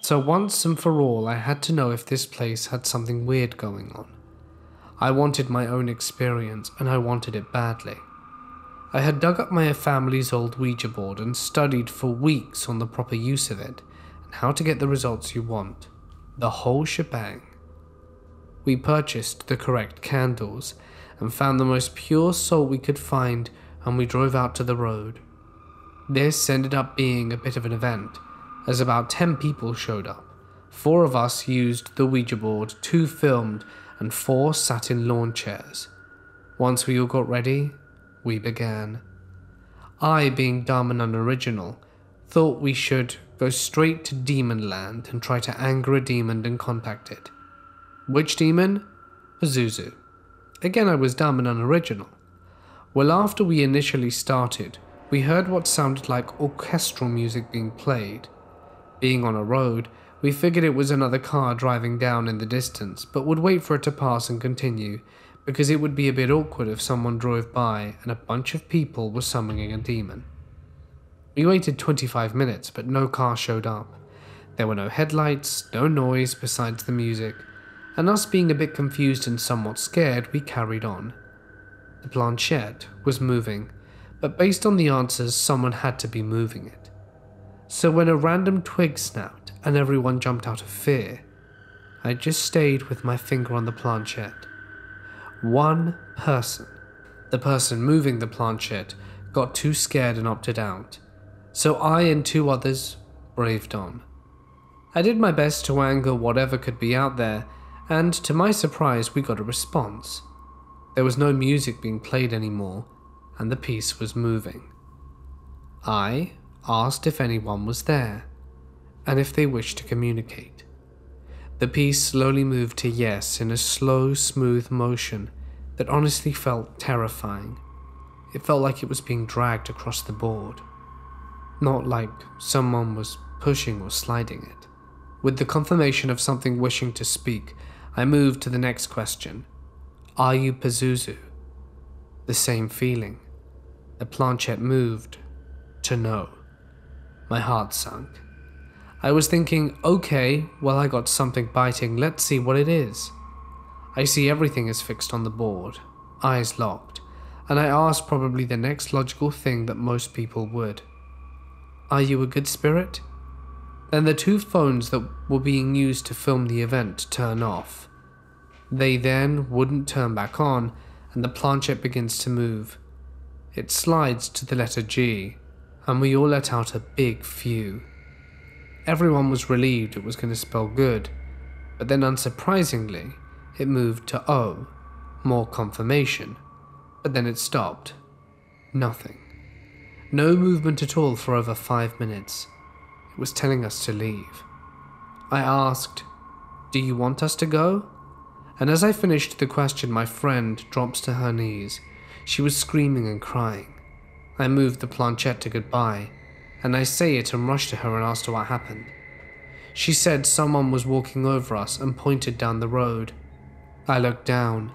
So once and for all, I had to know if this place had something weird going on. I wanted my own experience, and I wanted it badly. I had dug up my family's old Ouija board and studied for weeks on the proper use of it, and how to get the results you want. The whole shebang. We purchased the correct candles, and found the most pure salt we could find, and we drove out to the road. This ended up being a bit of an event, as about 10 people showed up. 4 of us used the Ouija board, 2 filmed, and 4 sat in lawn chairs. Once we all got ready, we began. I, being dumb and unoriginal, thought we should go straight to Demon Land and try to anger a demon and contact it. Which demon? Pazuzu. Again, I was dumb and unoriginal. Well, after we initially started, we heard what sounded like orchestral music being played. Being on a road, we figured it was another car driving down in the distance, but would wait for it to pass and continue, because it would be a bit awkward if someone drove by and a bunch of people were summoning a demon. We waited 25 minutes, but no car showed up. There were no headlights, no noise besides the music, and us being a bit confused and somewhat scared, we carried on. The planchette was moving, but based on the answers, someone had to be moving it. So when a random twig snapped and everyone jumped out of fear, I just stayed with my finger on the planchette. One person, the person moving the planchette, got too scared and opted out, so I and 2 others braved on. I did my best to anger whatever could be out there, and to my surprise we got a response. There was no music being played anymore, and the piece was moving. I asked if anyone was there, and if they wished to communicate. The piece slowly moved to yes in a slow, smooth motion that honestly felt terrifying. It felt like it was being dragged across the board, not like someone was pushing or sliding it. With the confirmation of something wishing to speak, I moved to the next question. Are you Pazuzu? The same feeling. The planchette moved to no. My heart sunk. I was thinking, okay, well, I got something biting, let's see what it is. I see everything is fixed on the board, eyes locked, and I asked probably the next logical thing that most people would. Are you a good spirit? Then the 2 phones that were being used to film the event turn off. They then wouldn't turn back on, and the planchette begins to move. It slides to the letter G, and we all let out a big phew. Everyone was relieved it was going to spell good, but then unsurprisingly, it moved to O, more confirmation, but then it stopped. Nothing. No movement at all for over 5 minutes. It was telling us to leave. I asked, do you want us to go? And as I finished the question, my friend drops to her knees. She was screaming and crying. I moved the planchette to goodbye, and I say it and rushed to her and asked her what happened. She said someone was walking over us and pointed down the road. I looked down,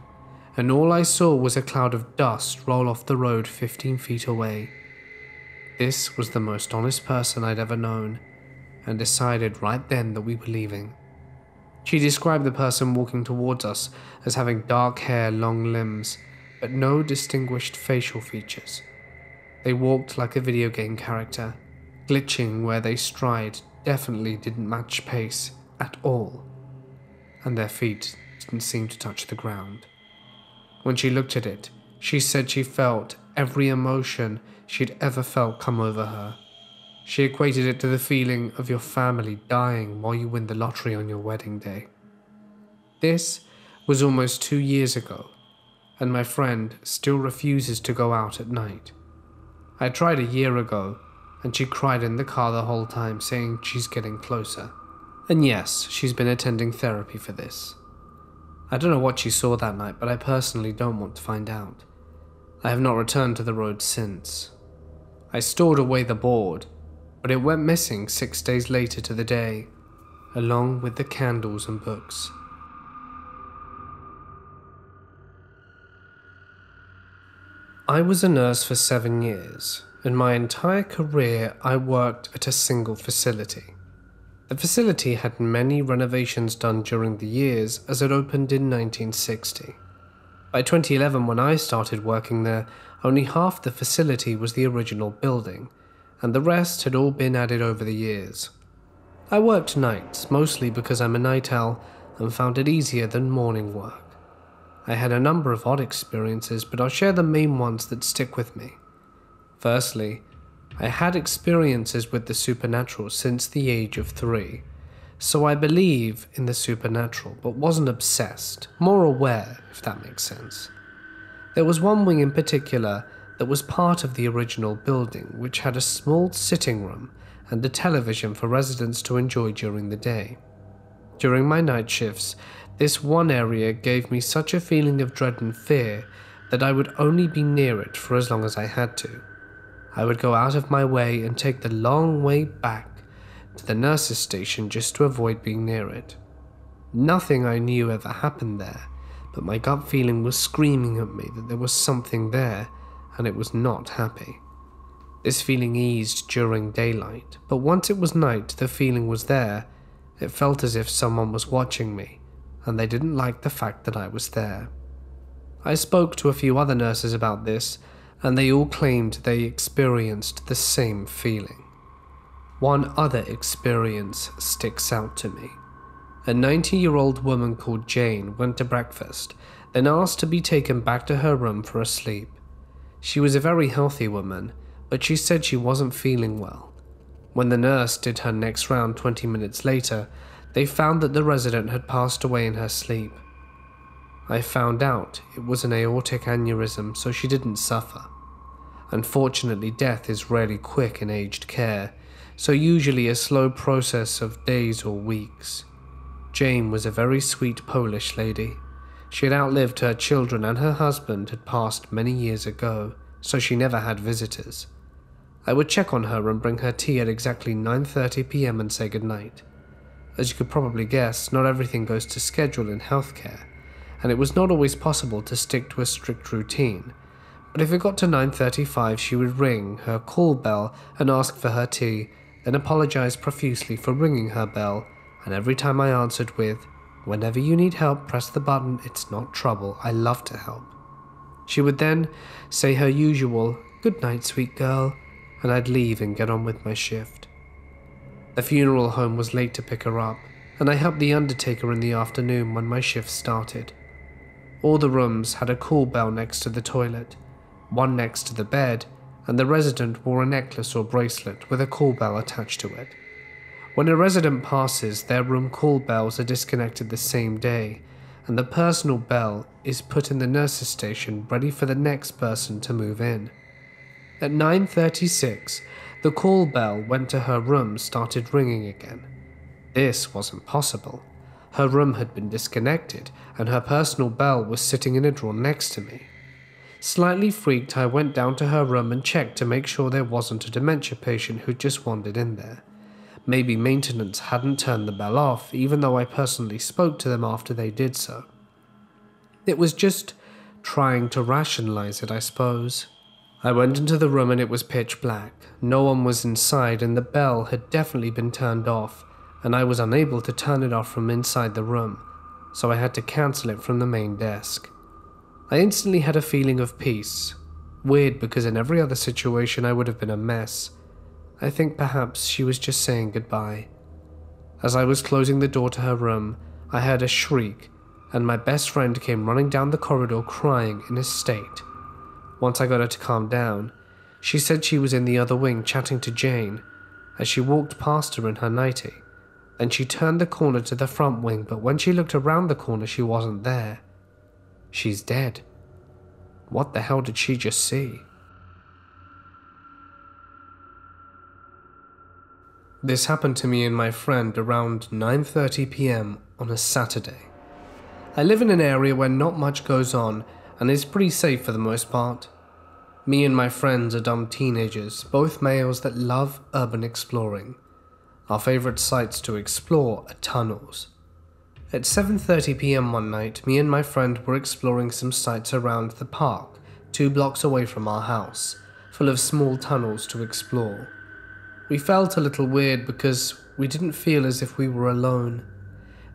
and all I saw was a cloud of dust roll off the road 15 feet away. This was the most honest person I'd ever known, and decided right then that we were leaving. She described the person walking towards us as having dark hair, long limbs, but no distinguished facial features. They walked like a video game character, glitching where they stride definitely didn't match pace at all, and their feet didn't seem to touch the ground. When she looked at it, she said she felt every emotion she'd ever felt come over her. She equated it to the feeling of your family dying while you win the lottery on your wedding day. This was almost 2 years ago, and my friend still refuses to go out at night. I tried a year ago, and she cried in the car the whole time, saying she's getting closer. And yes, she's been attending therapy for this. I don't know what she saw that night, but I personally don't want to find out. I have not returned to the road since. I stored away the board, but it went missing 6 days later to the day, along with the candles and books. I was a nurse for 7 years. In my entire career, I worked at a single facility. The facility had many renovations done during the years as it opened in 1960. By 2011, when I started working there, only half the facility was the original building, and the rest had all been added over the years. I worked nights, mostly because I'm a night owl and found it easier than morning work. I had a number of odd experiences, but I'll share the main ones that stick with me. Firstly, I had experiences with the supernatural since the age of 3. so I believe in the supernatural, but wasn't obsessed, more aware, if that makes sense. There was one wing in particular that was part of the original building, which had a small sitting room and a television for residents to enjoy during the day. During my night shifts, this one area gave me such a feeling of dread and fear that I would only be near it for as long as I had to. I would go out of my way and take the long way back to the nurse's station just to avoid being near it. Nothing I knew ever happened there, but my gut feeling was screaming at me that there was something there, and it was not happy. This feeling eased during daylight, but once it was night, the feeling was there. It felt as if someone was watching me, and they didn't like the fact that I was there. I spoke to a few other nurses about this, and they all claimed they experienced the same feeling. One other experience sticks out to me. A 90-year-old woman called Jane went to breakfast, then asked to be taken back to her room for a sleep. She was a very healthy woman, but she said she wasn't feeling well. When the nurse did her next round 20 minutes later, they found that the resident had passed away in her sleep. I found out it was an aortic aneurysm, so she didn't suffer. Unfortunately, death is rarely quick in aged care, so usually a slow process of days or weeks. Jane was a very sweet Polish lady. She had outlived her children and her husband had passed many years ago, so she never had visitors. I would check on her and bring her tea at exactly 9:30 p.m. and say goodnight. As you could probably guess, not everything goes to schedule in healthcare, and it was not always possible to stick to a strict routine. But if it got to 9:35, she would ring her call bell and ask for her tea, then apologize profusely for ringing her bell, and every time I answered with, "Whenever you need help, press the button, it's not trouble, I love to help." She would then say her usual, "Good night, sweet girl," and I'd leave and get on with my shift. The funeral home was late to pick her up, and I helped the undertaker in the afternoon when my shift started. All the rooms had a call bell next to the toilet, one next to the bed, and the resident wore a necklace or bracelet with a call bell attached to it. When a resident passes, their room call bells are disconnected the same day, and the personal bell is put in the nurse's station ready for the next person to move in. At 9:36, the call bell went to her room started ringing again. This wasn't possible. Her room had been disconnected, and her personal bell was sitting in a drawer next to me. Slightly freaked, I went down to her room and checked to make sure there wasn't a dementia patient who just wandered in there. Maybe maintenance hadn't turned the bell off, even though I personally spoke to them after they did so. It was just trying to rationalize it, I suppose. I went into the room and it was pitch black. No one was inside and the bell had definitely been turned off, and I was unable to turn it off from inside the room, so I had to cancel it from the main desk. I instantly had a feeling of peace. Weird, because in every other situation I would have been a mess. I think perhaps she was just saying goodbye. As I was closing the door to her room, I heard a shriek, and my best friend came running down the corridor crying in a state. Once I got her to calm down, she said she was in the other wing chatting to Jane as she walked past her in her nightie. Then she turned the corner to the front wing, but when she looked around the corner, she wasn't there. She's dead. What the hell did she just see? This happened to me and my friend around 9:30 p.m. on a Saturday. I live in an area where not much goes on and is pretty safe for the most part. Me and my friends are dumb teenagers, both males that love urban exploring. Our favorite sites to explore are tunnels. At 7:30 p.m. one night, me and my friend were exploring some sites around the park, 2 blocks away from our house, full of small tunnels to explore. We felt a little weird because we didn't feel as if we were alone.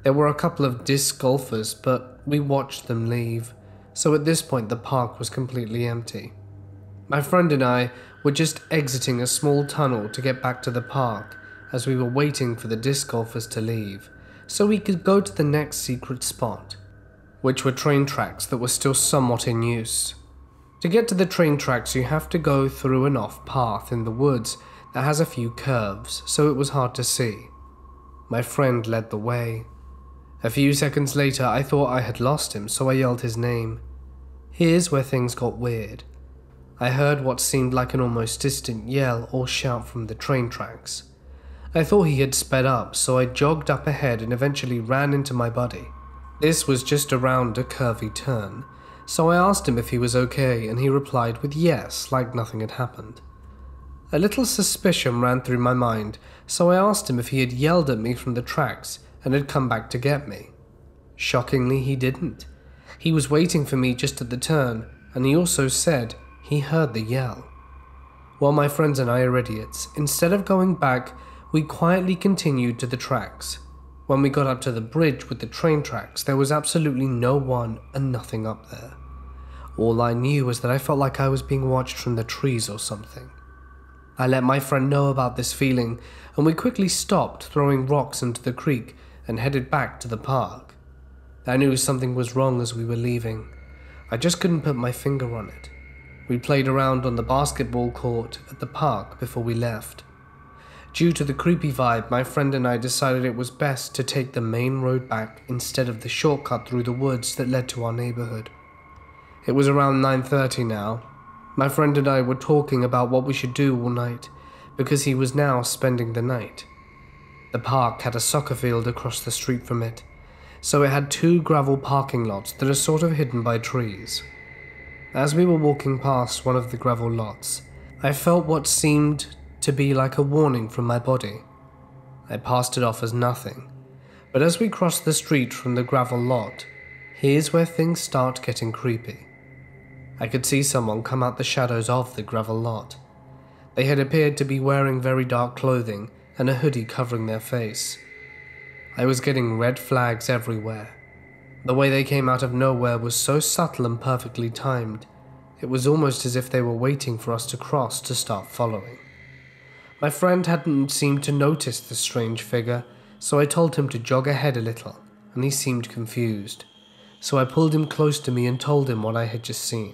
There were a couple of disc golfers, but we watched them leave, so at this point the park was completely empty. My friend and I were just exiting a small tunnel to get back to the park as we were waiting for the disc golfers to leave, so we could go to the next secret spot, which were train tracks that were still somewhat in use. To get to the train tracks, you have to go through an off path in the woods that has a few curves, so it was hard to see. My friend led the way. A few seconds later, I thought I had lost him, so I yelled his name. Here's where things got weird. I heard what seemed like an almost distant yell or shout from the train tracks. I thought he had sped up, so I jogged up ahead and eventually ran into my buddy. This was just around a curvy turn, so I asked him if he was okay, and he replied with yes, like nothing had happened. A little suspicion ran through my mind, so I asked him if he had yelled at me from the tracks and had come back to get me. Shockingly, he didn't. He was waiting for me just at the turn, and he also said he heard the yell. While my friends and I are idiots, instead of going back, we quietly continued to the tracks. When we got up to the bridge with the train tracks, there was absolutely no one and nothing up there. All I knew was that I felt like I was being watched from the trees or something. I let my friend know about this feeling, and we quickly stopped throwing rocks into the creek and headed back to the park. I knew something was wrong as we were leaving. I just couldn't put my finger on it. We played around on the basketball court at the park before we left. Due to the creepy vibe, my friend and I decided it was best to take the main road back instead of the shortcut through the woods that led to our neighborhood. It was around 9:30 now. My friend and I were talking about what we should do all night, because he was now spending the night. The park had a soccer field across the street from it, so it had 2 gravel parking lots that are sort of hidden by trees. As we were walking past one of the gravel lots, I felt what seemed to be like a warning from my body. I passed it off as nothing, but as we crossed the street from the gravel lot, here's where things start getting creepy. I could see someone come out the shadows of the gravel lot. They had appeared to be wearing very dark clothing and a hoodie covering their face. I was getting red flags everywhere. The way they came out of nowhere was so subtle and perfectly timed. It was almost as if they were waiting for us to cross to start following. My friend hadn't seemed to notice the strange figure, so I told him to jog ahead a little, and he seemed confused. So I pulled him close to me and told him what I had just seen.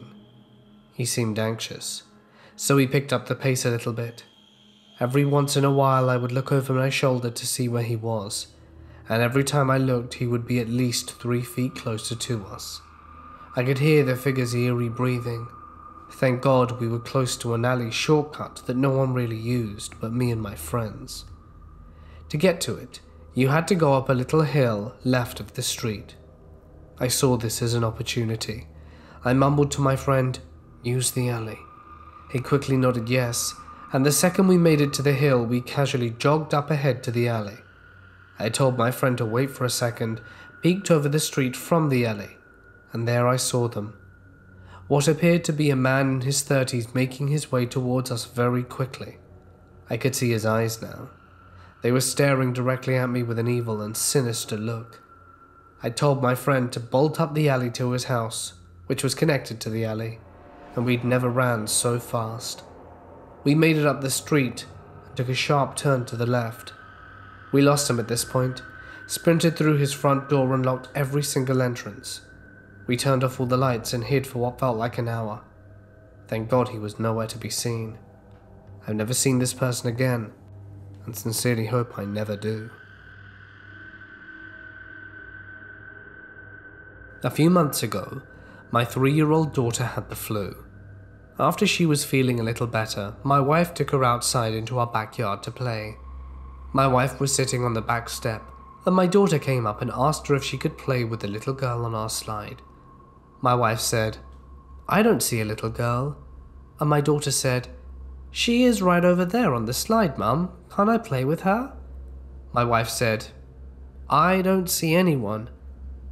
He seemed anxious, so he picked up the pace a little bit. Every once in a while I would look over my shoulder to see where he was, and every time I looked he would be at least 3 feet closer to us. I could hear the figure's eerie breathing. Thank God we were close to an alley shortcut that no one really used but me and my friends. To get to it, you had to go up a little hill left of the street. I saw this as an opportunity. I mumbled to my friend, "Use the alley." He quickly nodded yes, and the second we made it to the hill, we casually jogged up ahead to the alley. I told my friend to wait for a second, peeked over the street from the alley, and there I saw them. What appeared to be a man in his 30s making his way towards us very quickly. I could see his eyes now. They were staring directly at me with an evil and sinister look. I told my friend to bolt up the alley to his house, which was connected to the alley, and we'd never ran so fast. We made it up the street and took a sharp turn to the left. We lost him at this point, sprinted through his front door and locked every single entrance. We turned off all the lights and hid for what felt like an hour. Thank God he was nowhere to be seen. I've never seen this person again, and sincerely hope I never do. A few months ago, my 3-year-old daughter had the flu. After she was feeling a little better, my wife took her outside into our backyard to play. My wife was sitting on the back step, and my daughter came up and asked her if she could play with the little girl on our slide. My wife said, "I don't see a little girl." And my daughter said, "She is right over there on the slide, Mum. Can't I play with her?" My wife said, "I don't see anyone."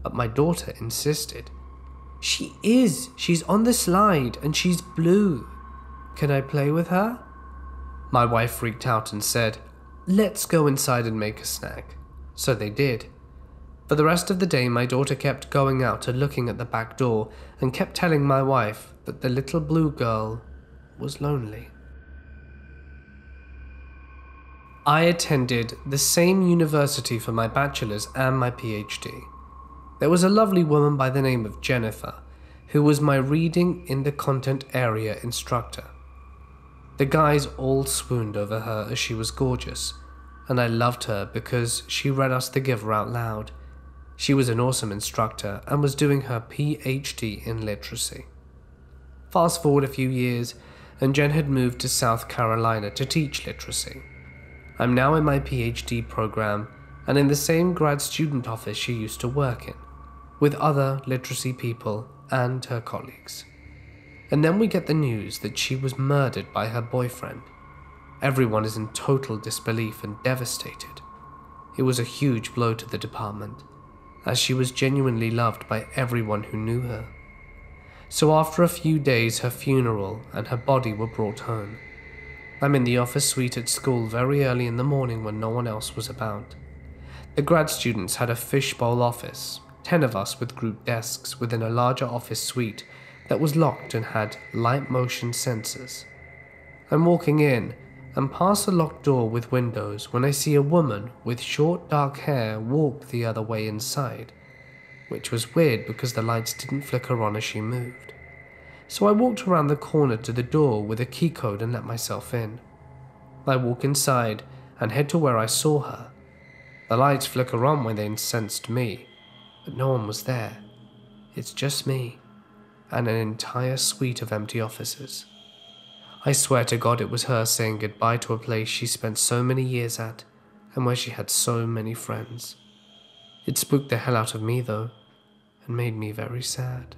But my daughter insisted, "She is. She's on the slide and she's blue. Can I play with her?" My wife freaked out and said, "Let's go inside and make a snack." So they did. For the rest of the day, my daughter kept going out and looking at the back door and kept telling my wife that the little blue girl was lonely. I attended the same university for my bachelor's and my PhD. There was a lovely woman by the name of Jennifer, who was my reading in the content area instructor. The guys all swooned over her as she was gorgeous, and I loved her because she read us The Giver out loud. She was an awesome instructor and was doing her PhD in literacy. Fast forward a few years, and Jen had moved to South Carolina to teach literacy. I'm now in my PhD program and in the same grad student office she used to work in, with other literacy people and her colleagues. And then we get the news that she was murdered by her boyfriend. Everyone is in total disbelief and devastated. It was a huge blow to the department, as she was genuinely loved by everyone who knew her. So after a few days, her funeral and her body were brought home. I'm in the office suite at school very early in the morning when no one else was about. The grad students had a fishbowl office, 10 of us with group desks within a larger office suite that was locked and had light motion sensors. I'm walking in and past a locked door with windows when I see a woman with short dark hair walk the other way inside, which was weird because the lights didn't flicker on as she moved. So I walked around the corner to the door with a key code and let myself in. I walk inside and head to where I saw her. The lights flicker on when they sensed me, but no one was there. It's just me and an entire suite of empty offices. I swear to God it was her saying goodbye to a place she spent so many years at and where she had so many friends. It spooked the hell out of me though, and made me very sad.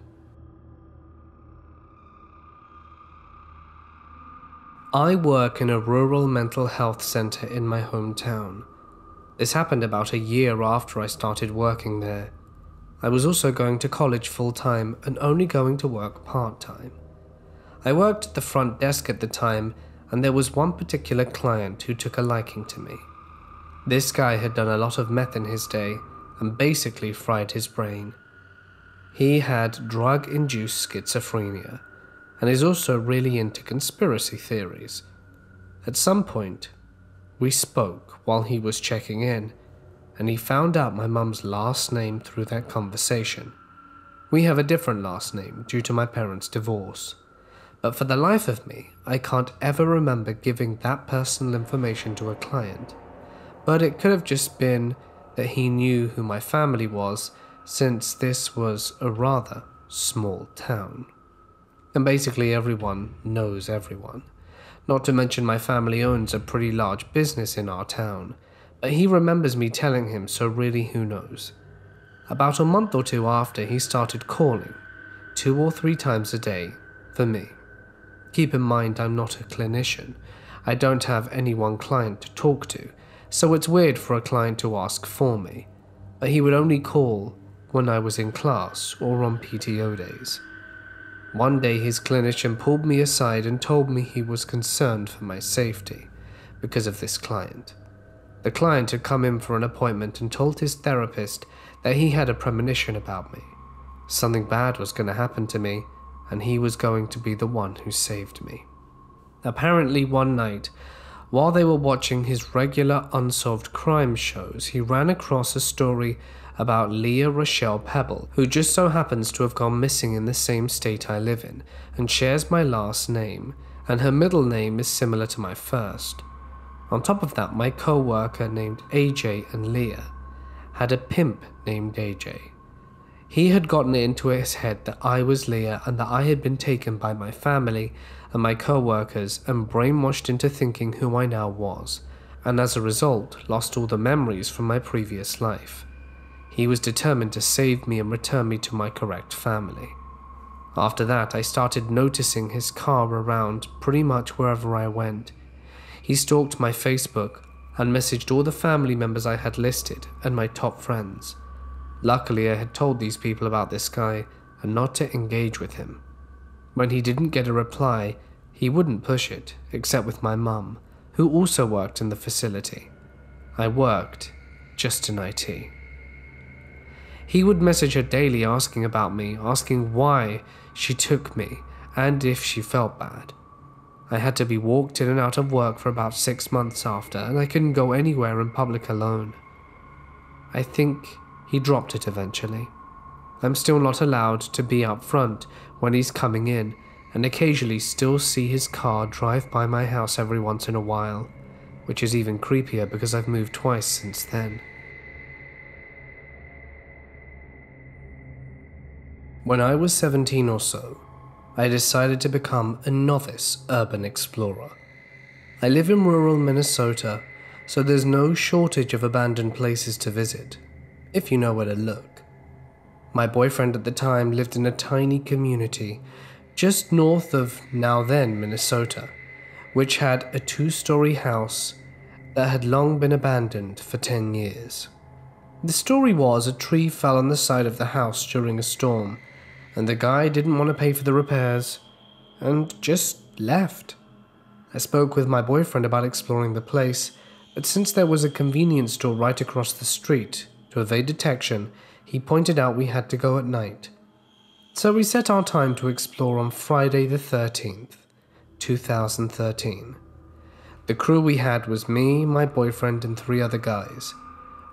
I work in a rural mental health center in my hometown. This happened about a year after I started working there. I was also going to college full-time and only going to work part-time. I worked at the front desk at the time, and there was one particular client who took a liking to me. This guy had done a lot of meth in his day and basically fried his brain. He had drug-induced schizophrenia and is also really into conspiracy theories. At some point, we spoke while he was checking in, and he found out my mum's last name through that conversation. We have a different last name due to my parents' divorce. But for the life of me, I can't ever remember giving that personal information to a client. But it could have just been that he knew who my family was, since this was a rather small town. And basically everyone knows everyone. Not to mention my family owns a pretty large business in our town, but he remembers me telling him, so really who knows. About a month or two after, he started calling, 2 or 3 times a day, for me. Keep in mind I'm not a clinician. I don't have any one client to talk to, so it's weird for a client to ask for me, but he would only call when I was in class or on PTO days. One day his clinician pulled me aside and told me he was concerned for my safety because of this client. The client had come in for an appointment and told his therapist that he had a premonition about me. Something bad was going to happen to me, and he was going to be the one who saved me. Apparently one night, while they were watching his regular unsolved crime shows, he ran across a story about Leah Rochelle Pebble, who just so happens to have gone missing in the same state I live in, and shares my last name, and her middle name is similar to my first. On top of that, my co-worker named AJ and Leah had a pimp named AJ. He had gotten it into his head that I was Leah and that I had been taken by my family and my co-workers and brainwashed into thinking who I now was, and as a result lost all the memories from my previous life. He was determined to save me and return me to my correct family. After that, I started noticing his car around pretty much wherever I went. He stalked my Facebook and messaged all the family members I had listed and my top friends. Luckily, I had told these people about this guy and not to engage with him. When he didn't get a reply, he wouldn't push it, except with my mum, who also worked in the facility. I worked just in IT. He would message her daily asking about me, asking why she took me and if she felt bad. I had to be walked in and out of work for about 6 months after, and I couldn't go anywhere in public alone. I think he dropped it eventually. I'm still not allowed to be up front when he's coming in, and occasionally still see his car drive by my house every once in a while. which is even creepier because I've moved twice since then. When I was 17 or so, I decided to become a novice urban explorer. I live in rural Minnesota, so there's no shortage of abandoned places to visit, if you know where to look. My boyfriend at the time lived in a tiny community just north of now then Minnesota, which had a 2-story house that had long been abandoned for 10 years. The story was a tree fell on the side of the house during a storm, and the guy didn't want to pay for the repairs and just left. I spoke with my boyfriend about exploring the place, but since there was a convenience store right across the street, to evade detection, he pointed out we had to go at night. So we set our time to explore on Friday the 13th, 2013. The crew we had was me, my boyfriend, and 3 other guys.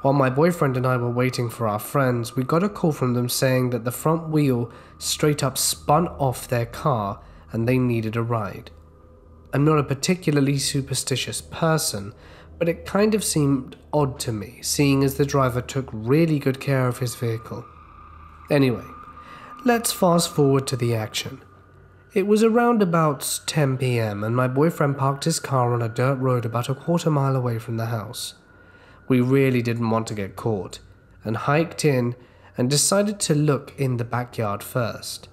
While my boyfriend and I were waiting for our friends, we got a call from them saying that the front wheel straight up spun off their car and they needed a ride. I'm not a particularly superstitious person, but it kind of seemed odd to me, seeing as the driver took really good care of his vehicle. Anyway, let's fast forward to the action. It was around about 10 p.m. and my boyfriend parked his car on a dirt road about a quarter mile away from the house. We really didn't want to get caught, and hiked in and decided to look in the backyard first.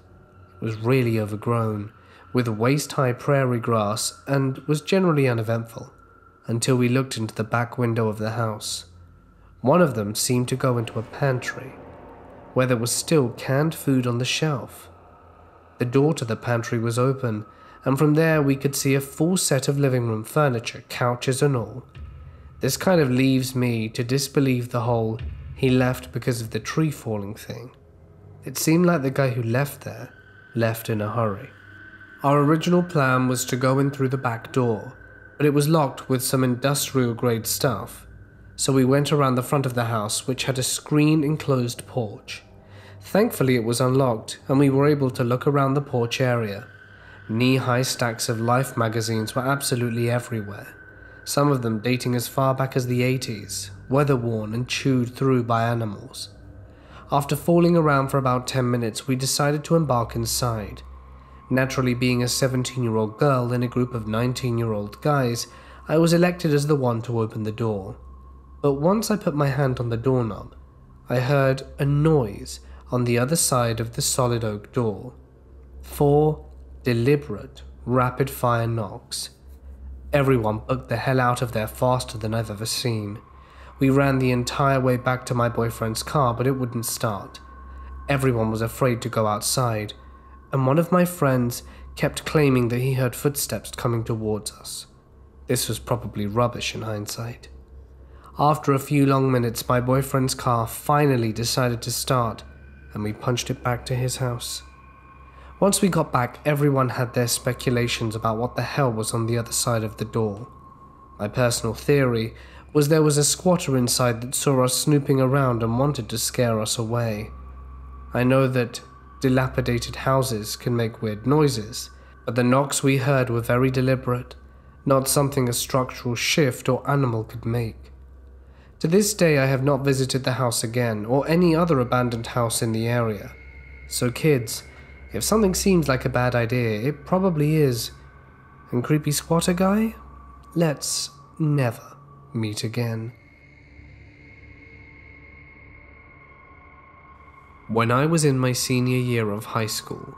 It was really overgrown, with waist-high prairie grass, and was generally uneventful, until we looked into the back window of the house. One of them seemed to go into a pantry, where there was still canned food on the shelf. The door to the pantry was open, and from there we could see a full set of living room furniture, couches and all. This kind of leaves me to disbelieve the whole "he left because of the tree falling" thing. It seemed like the guy who left there left in a hurry. Our original plan was to go in through the back door, but it was locked with some industrial grade stuff, so we went around the front of the house, which had a screen-enclosed porch. Thankfully it was unlocked, and we were able to look around the porch area. Knee-high stacks of Life magazines were absolutely everywhere, some of them dating as far back as the 80s, weather-worn and chewed through by animals. After fooling around for about 10 minutes, we decided to embark inside. Naturally, being a 17-year-old girl in a group of 19-year-old guys, I was elected as the one to open the door. But once I put my hand on the doorknob, I heard a noise on the other side of the solid oak door. 4 deliberate, rapid-fire knocks. Everyone booked the hell out of there faster than I've ever seen. We ran the entire way back to my boyfriend's car, but it wouldn't start. Everyone was afraid to go outside, and one of my friends kept claiming that he heard footsteps coming towards us. This was probably rubbish in hindsight. After a few long minutes, my boyfriend's car finally decided to start, and we punched it back to his house. Once we got back, everyone had their speculations about what the hell was on the other side of the door. My personal theory was there was a squatter inside that saw us snooping around and wanted to scare us away. I know that dilapidated houses can make weird noises, but the knocks we heard were very deliberate, not something a structural shift or animal could make. To this day, I have not visited the house again, or any other abandoned house in the area. So kids, if something seems like a bad idea, it probably is. And creepy squatter guy? Let's never meet again. When I was in my senior year of high school,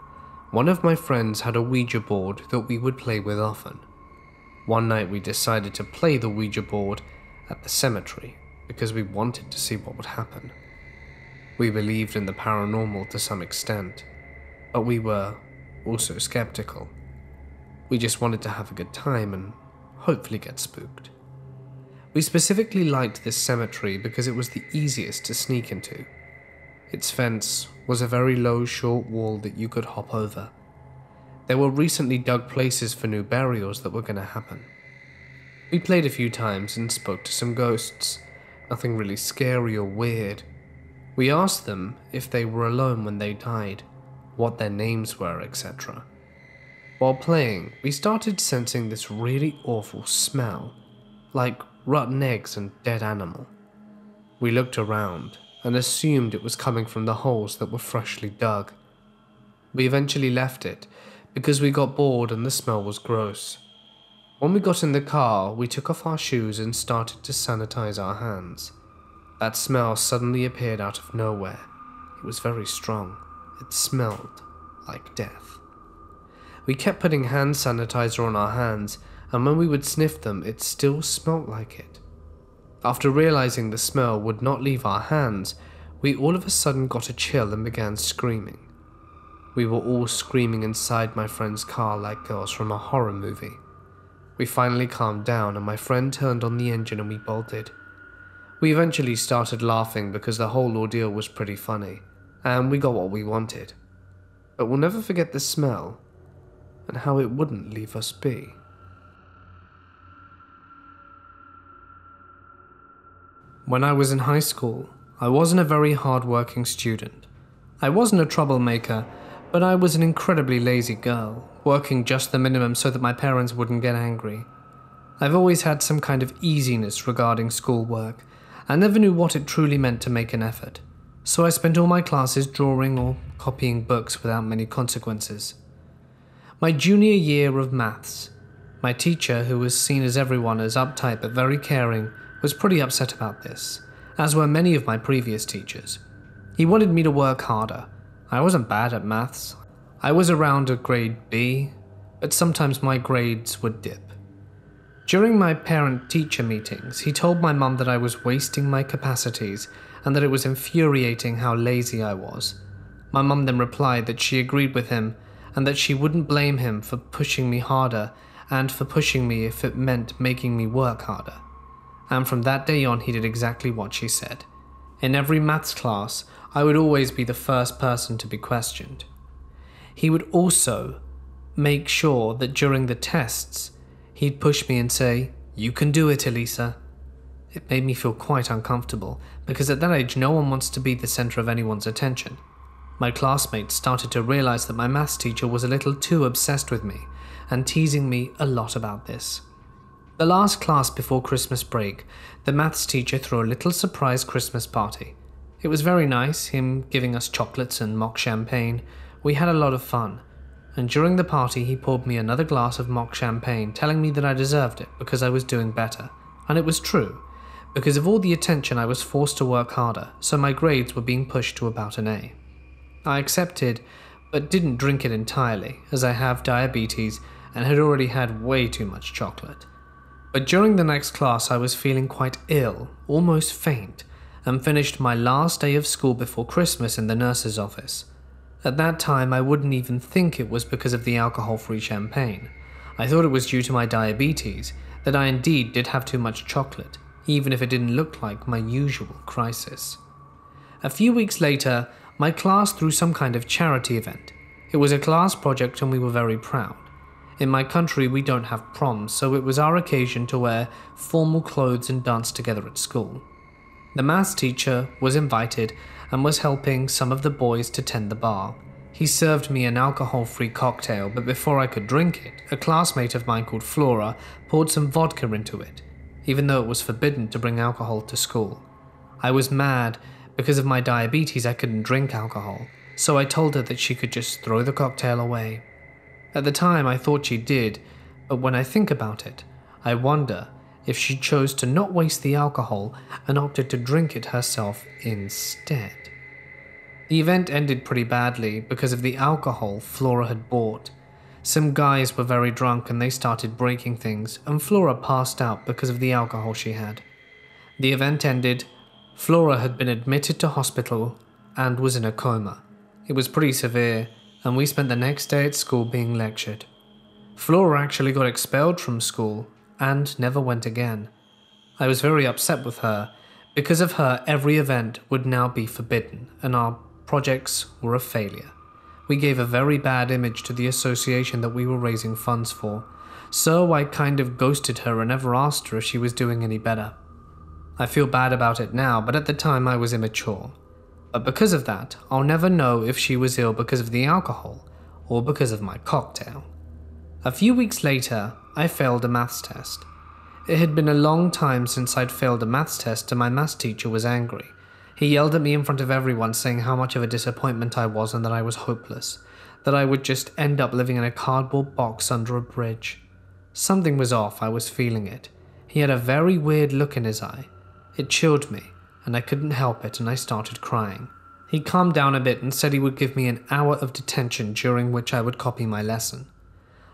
one of my friends had a Ouija board that we would play with often. One night we decided to play the Ouija board at the cemetery because we wanted to see what would happen. We believed in the paranormal to some extent, but we were also skeptical. We just wanted to have a good time and hopefully get spooked. We specifically liked this cemetery because it was the easiest to sneak into. Its fence was a very low, short wall that you could hop over. There were recently dug places for new burials that were going to happen. We played a few times and spoke to some ghosts, nothing really scary or weird. We asked them if they were alone when they died, what their names were, etc. While playing, we started sensing this really awful smell. like rotten eggs and dead animal. We looked around and assumed it was coming from the holes that were freshly dug. We eventually left it because we got bored and the smell was gross. When we got in the car, we took off our shoes and started to sanitize our hands. That smell suddenly appeared out of nowhere. It was very strong. It smelled like death. We kept putting hand sanitizer on our hands, and when we would sniff them, it still smelled like it. After realizing the smell would not leave our hands, we all of a sudden got a chill and began screaming. We were all screaming inside my friend's car like girls from a horror movie. We finally calmed down and my friend turned on the engine and we bolted. We eventually started laughing because the whole ordeal was pretty funny, and we got what we wanted. But we'll never forget the smell and how it wouldn't leave us be. When I was in high school, I wasn't a very hard-working student. I wasn't a troublemaker, but I was an incredibly lazy girl, working just the minimum so that my parents wouldn't get angry. I've always had some kind of easiness regarding schoolwork. I never knew what it truly meant to make an effort, so I spent all my classes drawing or copying books without many consequences. My junior year of maths, my teacher, who was seen as everyone as uptight but very caring, was pretty upset about this, as were many of my previous teachers. He wanted me to work harder. I wasn't bad at maths. I was around a grade B, but sometimes my grades would dip. During my parent-teacher meetings, he told my mum that I was wasting my capacities and that it was infuriating how lazy I was. My mum then replied that she agreed with him and that she wouldn't blame him for pushing me harder and for pushing me if it meant making me work harder. And from that day on, he did exactly what she said. In every maths class, I would always be the first person to be questioned. He would also make sure that during the tests, he'd push me and say, "You can do it, Elisa." It made me feel quite uncomfortable, because at that age no one wants to be the center of anyone's attention. My classmates started to realize that my maths teacher was a little too obsessed with me, and teasing me a lot about this. The last class before Christmas break, the maths teacher threw a little surprise Christmas party. It was very nice, him giving us chocolates and mock champagne. We had a lot of fun. And during the party he poured me another glass of mock champagne, telling me that I deserved it because I was doing better. And it was true. Because of all the attention I was forced to work harder, so my grades were being pushed to about an A. I accepted, but didn't drink it entirely, as I have diabetes and had already had way too much chocolate. But during the next class I was feeling quite ill, almost faint, and finished my last day of school before Christmas in the nurse's office. At that time, I wouldn't even think it was because of the alcohol-free champagne. I thought it was due to my diabetes, that I indeed did have too much chocolate, even if it didn't look like my usual crisis. A few weeks later, my class threw some kind of charity event. It was a class project and we were very proud. In my country, we don't have proms, so it was our occasion to wear formal clothes and dance together at school. The maths teacher was invited and was helping some of the boys to tend the bar. He served me an alcohol-free cocktail, but before I could drink it, a classmate of mine called Flora poured some vodka into it, even though it was forbidden to bring alcohol to school. I was mad. Because of my diabetes, I couldn't drink alcohol, so I told her that she could just throw the cocktail away. At the time, I thought she did, but when I think about it, I wonder if she chose to not waste the alcohol and opted to drink it herself instead. The event ended pretty badly because of the alcohol Flora had bought. Some guys were very drunk and they started breaking things, and Flora passed out because of the alcohol she had. The event ended. Flora had been admitted to hospital and was in a coma. It was pretty severe, and we spent the next day at school being lectured. Flora actually got expelled from school and never went again. I was very upset with her. Because of her, every event would now be forbidden, and our projects were a failure. We gave a very bad image to the association that we were raising funds for, so I kind of ghosted her and never asked her if she was doing any better. I feel bad about it now, but at the time I was immature. But because of that, I'll never know if she was ill because of the alcohol or because of my cocktail. A few weeks later, I failed a maths test. It had been a long time since I'd failed a maths test and my maths teacher was angry. He yelled at me in front of everyone, saying how much of a disappointment I was and that I was hopeless, that I would just end up living in a cardboard box under a bridge. Something was off, I was feeling it. He had a very weird look in his eye. It chilled me, and I couldn't help it, and I started crying. He calmed down a bit and said he would give me an hour of detention during which I would copy my lesson.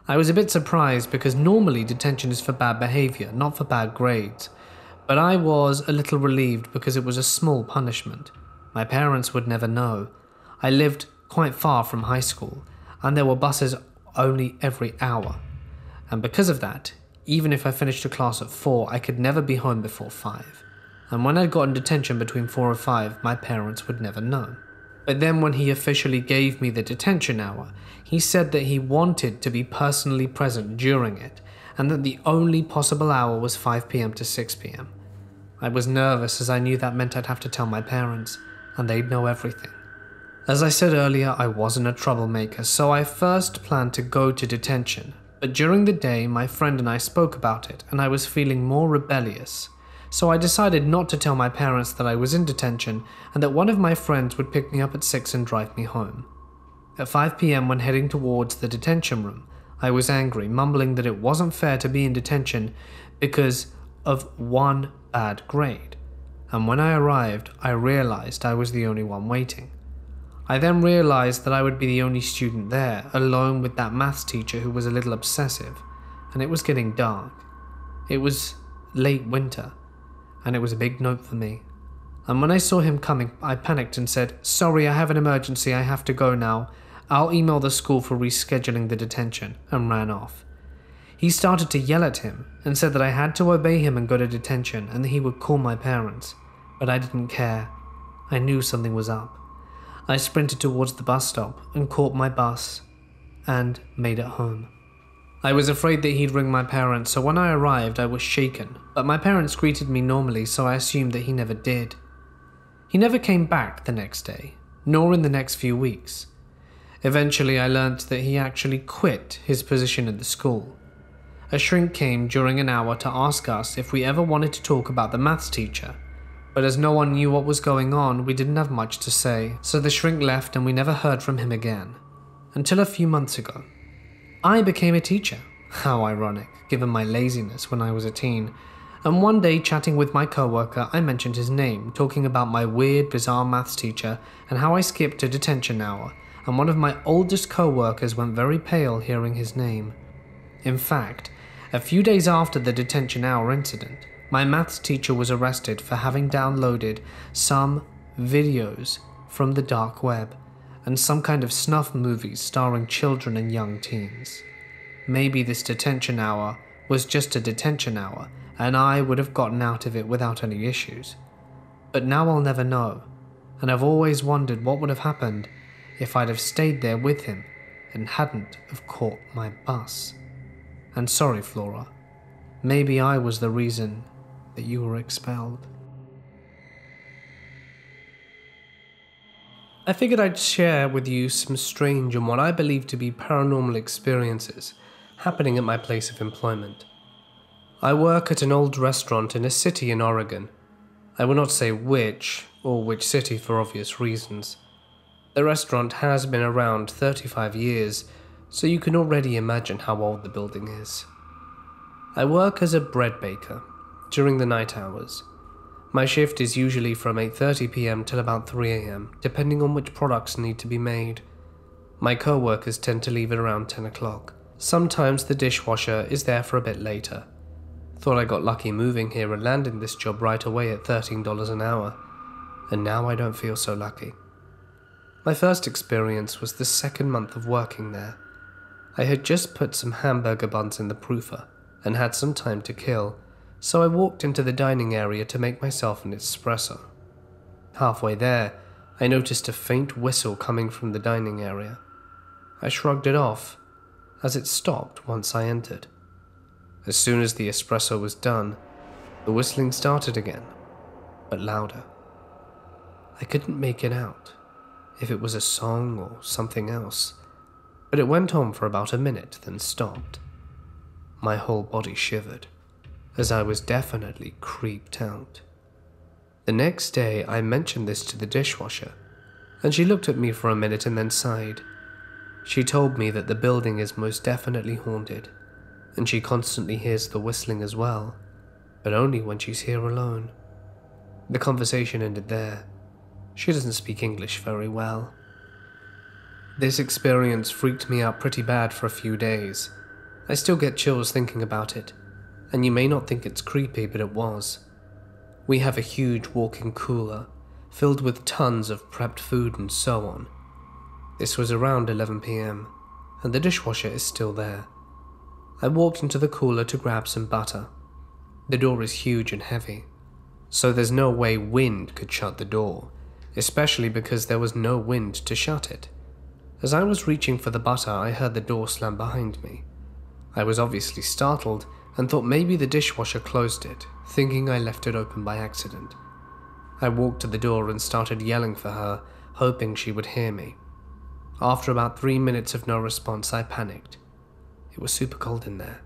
I was a bit surprised because normally detention is for bad behavior, not for bad grades. But I was a little relieved because it was a small punishment. My parents would never know. I lived quite far from high school, and there were buses only every hour. And because of that, even if I finished a class at 4, I could never be home before 5. And when I'd gotten detention between 4 and 5, my parents would never know. But then when he officially gave me the detention hour, he said that he wanted to be personally present during it, and that the only possible hour was 5 p.m. to 6 p.m. I was nervous as I knew that meant I'd have to tell my parents, and they'd know everything. As I said earlier, I wasn't a troublemaker, so I first planned to go to detention, but during the day my friend and I spoke about it, and I was feeling more rebellious. So I decided not to tell my parents that I was in detention and that one of my friends would pick me up at 6 and drive me home. At 5 p.m. when heading towards the detention room, I was angry, mumbling that it wasn't fair to be in detention because of one bad grade. And when I arrived, I realized I was the only one waiting. I then realized that I would be the only student there, alone with that maths teacher who was a little obsessive, and it was getting dark. It was late winter, and it was a big note for me. And when I saw him coming, I panicked and said, "Sorry, I have an emergency, I have to go now. I'll email the school for rescheduling the detention," and ran off. He started to yell at him and said that I had to obey him and go to detention and that he would call my parents, but I didn't care. I knew something was up. I sprinted towards the bus stop and caught my bus and made it home. I was afraid that he'd ring my parents, so when I arrived I was shaken, but my parents greeted me normally, so I assumed that he never did. He never came back the next day, nor in the next few weeks. Eventually I learnt that he actually quit his position at the school. A shrink came during an hour to ask us if we ever wanted to talk about the maths teacher, but as no one knew what was going on, we didn't have much to say, so the shrink left and we never heard from him again. Until a few months ago. I became a teacher. How ironic, given my laziness when I was a teen. And one day, chatting with my coworker, I mentioned his name, talking about my weird, bizarre maths teacher and how I skipped a detention hour, and one of my oldest coworkers went very pale hearing his name. In fact, a few days after the detention hour incident, my maths teacher was arrested for having downloaded some videos from the dark web and some kind of snuff movies starring children and young teens. Maybe this detention hour was just a detention hour and I would have gotten out of it without any issues. But now I'll never know, and I've always wondered what would have happened if I'd have stayed there with him and hadn't have caught my bus. And sorry, Flora, maybe I was the reason that you were expelled. I figured I'd share with you some strange and what I believe to be paranormal experiences happening at my place of employment. I work at an old restaurant in a city in Oregon. I will not say which or which city for obvious reasons. The restaurant has been around 35 years, so you can already imagine how old the building is. I work as a bread baker during the night hours. My shift is usually from 8:30 p.m. till about 3 a.m., depending on which products need to be made. My co-workers tend to leave at around 10 o'clock. Sometimes the dishwasher is there for a bit later. Thought I got lucky moving here and landing this job right away at $13 an hour, and now I don't feel so lucky. My first experience was the second month of working there. I had just put some hamburger buns in the proofer and had some time to kill, so I walked into the dining area to make myself an espresso. Halfway there, I noticed a faint whistle coming from the dining area. I shrugged it off, as it stopped once I entered. As soon as the espresso was done, the whistling started again, but louder. I couldn't make it out, if it was a song or something else, but it went on for about a minute, then stopped. My whole body shivered. as I was definitely creeped out. The next day, I mentioned this to the dishwasher, and she looked at me for a minute and then sighed. She told me that the building is most definitely haunted, and she constantly hears the whistling as well, but only when she's here alone. The conversation ended there. She doesn't speak English very well. This experience freaked me out pretty bad for a few days. I still get chills thinking about it, and you may not think it's creepy, but it was. We have a huge walk-in cooler, filled with tons of prepped food and so on. This was around 11 p.m, and the dishwasher is still there. I walked into the cooler to grab some butter. The door is huge and heavy, so there's no way wind could shut the door, especially because there was no wind to shut it. As I was reaching for the butter, I heard the door slam behind me. I was obviously startled and thought maybe the dishwasher closed it, thinking I left it open by accident. I walked to the door and started yelling for her, hoping she would hear me. After about 3 minutes of no response, I panicked. It was super cold in there.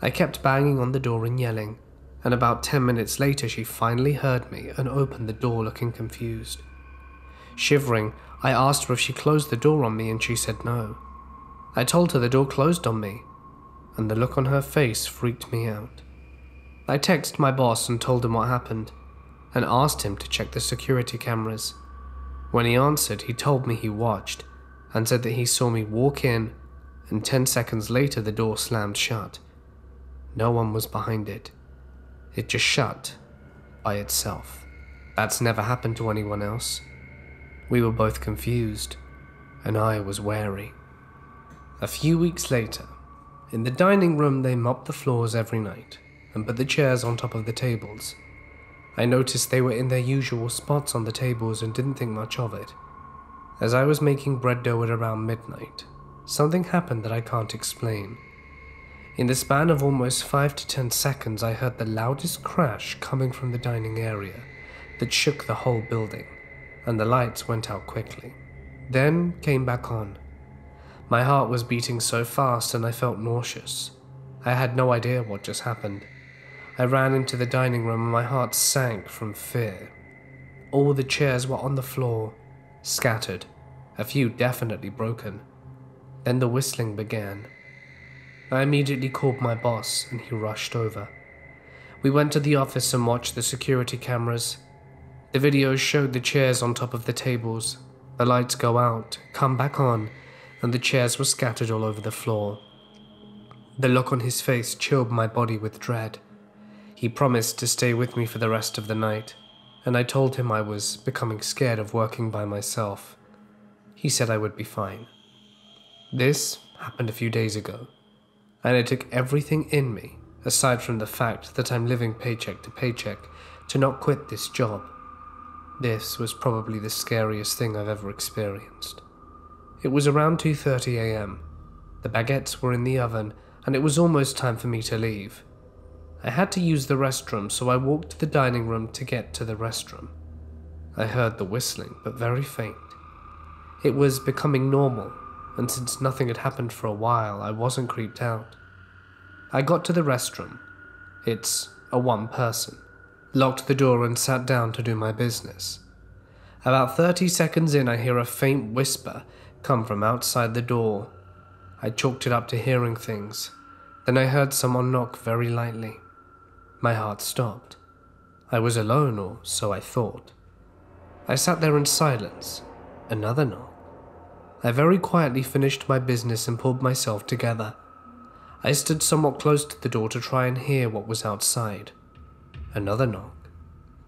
I kept banging on the door and yelling, and about 10 minutes later she finally heard me and opened the door looking confused. Shivering, I asked her if she closed the door on me and she said no. I told her the door closed on me, and the look on her face freaked me out. I texted my boss and told him what happened, and asked him to check the security cameras. When he answered, he told me he watched, and said that he saw me walk in, and 10 seconds later the door slammed shut. No one was behind it. It just shut by itself. That's never happened to anyone else. We were both confused, and I was wary. A few weeks later, in the dining room they mopped the floors every night and put the chairs on top of the tables. I noticed they were in their usual spots on the tables and didn't think much of it. As I was making bread dough at around midnight, something happened that I can't explain. In the span of almost 5 to 10 seconds, I heard the loudest crash coming from the dining area that shook the whole building, and the lights went out quickly, then came back on. My heart was beating so fast and I felt nauseous. I had no idea what just happened. I ran into the dining room and my heart sank from fear. All the chairs were on the floor, scattered, a few definitely broken. Then the whistling began. I immediately called my boss and he rushed over. We went to the office and watched the security cameras. The videos showed the chairs on top of the tables, the lights go out, come back on, and the chairs were scattered all over the floor. The look on his face chilled my body with dread. He promised to stay with me for the rest of the night, and I told him I was becoming scared of working by myself. He said I would be fine. This happened a few days ago, and it took everything in me, aside from the fact that I'm living paycheck to paycheck, to not quit this job. This was probably the scariest thing I've ever experienced. It was around 2:30 a.m. The baguettes were in the oven, and it was almost time for me to leave. I had to use the restroom, so I walked to the dining room to get to the restroom. I heard the whistling, but very faint. It was becoming normal, and since nothing had happened for a while, I wasn't creeped out. I got to the restroom. It's a one-person. Locked the door and sat down to do my business. About 30 seconds in, I hear a faint whisper come from outside the door. I chalked it up to hearing things. Then I heard someone knock very lightly. My heart stopped. I was alone, or so I thought. I sat there in silence. Another knock. I very quietly finished my business and pulled myself together. I stood somewhat close to the door to try and hear what was outside. Another knock,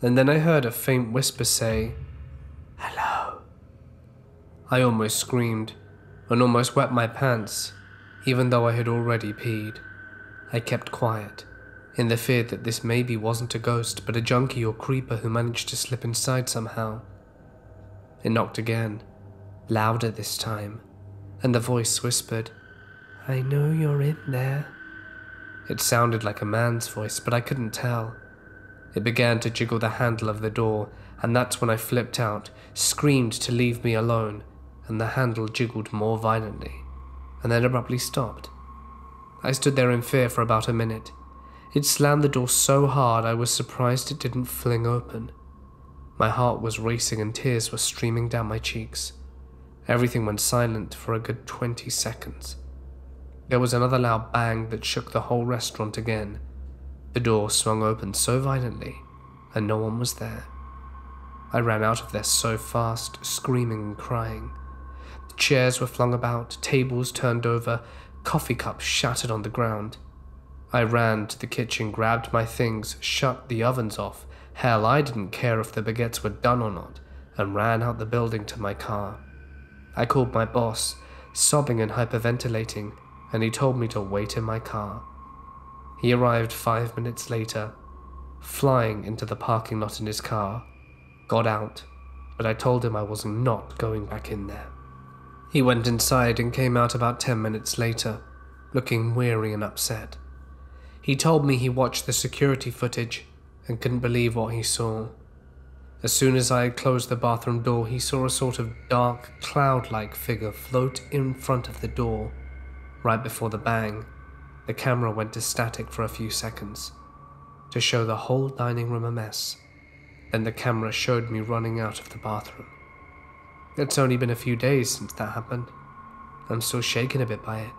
and then I heard a faint whisper say, "Hello." I almost screamed, and almost wet my pants, even though I had already peed. I kept quiet, in the fear that this maybe wasn't a ghost, but a junkie or creeper who managed to slip inside somehow. It knocked again, louder this time, and the voice whispered, "I know you're in there." It sounded like a man's voice, but I couldn't tell. It began to jiggle the handle of the door, and that's when I flipped out, screamed to leave me alone, and the handle jiggled more violently, and then abruptly stopped. I stood there in fear for about a minute. It slammed the door so hard I was surprised it didn't fling open. My heart was racing and tears were streaming down my cheeks. Everything went silent for a good 20 seconds. There was another loud bang that shook the whole restaurant again. The door swung open so violently, and no one was there. I ran out of there so fast, screaming and crying. The chairs were flung about, tables turned over, coffee cups shattered on the ground. I ran to the kitchen, grabbed my things, shut the ovens off. Hell, I didn't care if the baguettes were done or not, and ran out the building to my car. I called my boss, sobbing and hyperventilating, and he told me to wait in my car. He arrived 5 minutes later, flying into the parking lot in his car, got out, but I told him I was not going back in there. He went inside and came out about 10 minutes later, looking weary and upset. He told me he watched the security footage and couldn't believe what he saw. As soon as I had closed the bathroom door, he saw a sort of dark, cloud-like figure float in front of the door. Right before the bang, the camera went to static for a few seconds, to show the whole dining room a mess. Then the camera showed me running out of the bathroom. It's only been a few days since that happened. I'm still shaken a bit by it.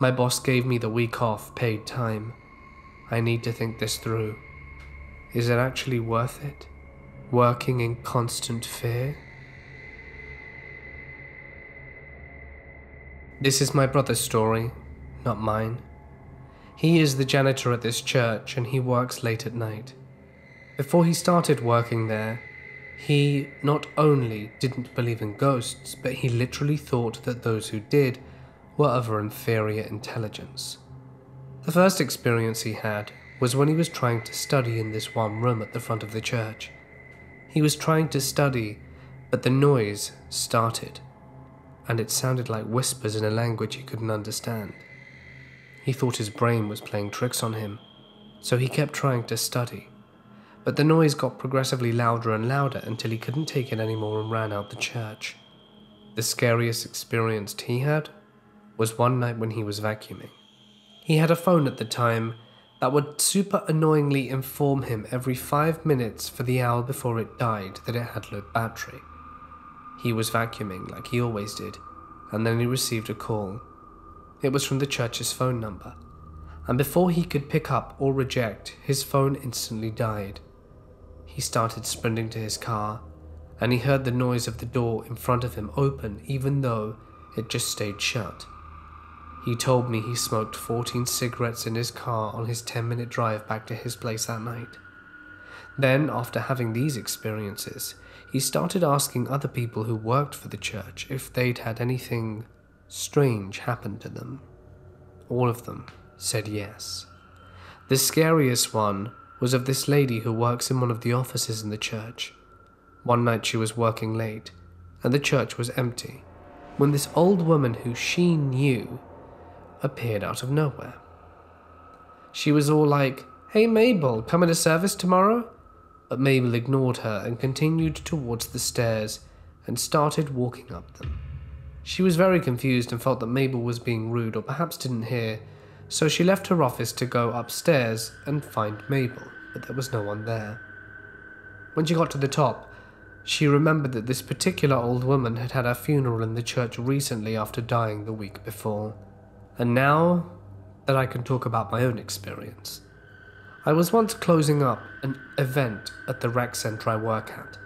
My boss gave me the week off, paid time. I need to think this through. Is it actually worth it? Working in constant fear? This is my brother's story, not mine. He is the janitor at this church and he works late at night. Before he started working there, he not only didn't believe in ghosts, but he literally thought that those who did were of an inferior intelligence. The first experience he had was when he was trying to study in this one room at the front of the church. He was trying to study, but the noise started, and it sounded like whispers in a language he couldn't understand. He thought his brain was playing tricks on him, so he kept trying to study. But the noise got progressively louder and louder until he couldn't take it anymore and ran out the church. The scariest experience he had was one night when he was vacuuming. He had a phone at the time that would super annoyingly inform him every 5 minutes for the hour before it died that it had low battery. He was vacuuming like he always did, and then he received a call. It was from the church's phone number, and before he could pick up or reject, his phone instantly died. He started sprinting to his car, and he heard the noise of the door in front of him open even though it just stayed shut. He told me he smoked 14 cigarettes in his car on his 10-minute drive back to his place that night. Then, after having these experiences, he started asking other people who worked for the church if they'd had anything strange happen to them. All of them said yes. The scariest one was of this lady who works in one of the offices in the church. One night she was working late, and the church was empty, when this old woman who she knew appeared out of nowhere. She was all like, "Hey Mabel, coming to service tomorrow?" But Mabel ignored her and continued towards the stairs and started walking up them. She was very confused and felt that Mabel was being rude or perhaps didn't hear, so she left her office to go upstairs and find Mabel, but there was no one there. When she got to the top, she remembered that this particular old woman had had her funeral in the church recently after dying the week before. And now that I can talk about my own experience, I was once closing up an event at the rec center I work at.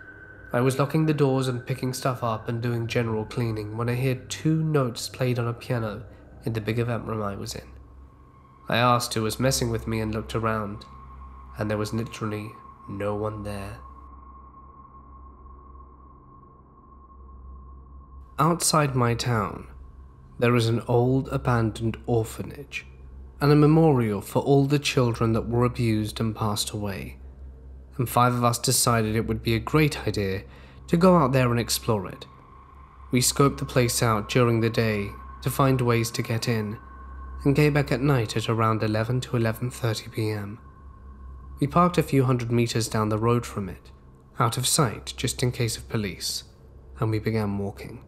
I was locking the doors and picking stuff up and doing general cleaning when I heard 2 notes played on a piano in the big event room I was in. I asked who was messing with me and looked around, and there was literally no one there. Outside my town, there is an old abandoned orphanage and a memorial for all the children that were abused and passed away, and 5 of us decided it would be a great idea to go out there and explore it. We scoped the place out during the day to find ways to get in, and came back at night at around 11 to 11:30 p.m. We parked a few hundred meters down the road from it, out of sight just in case of police, and we began walking.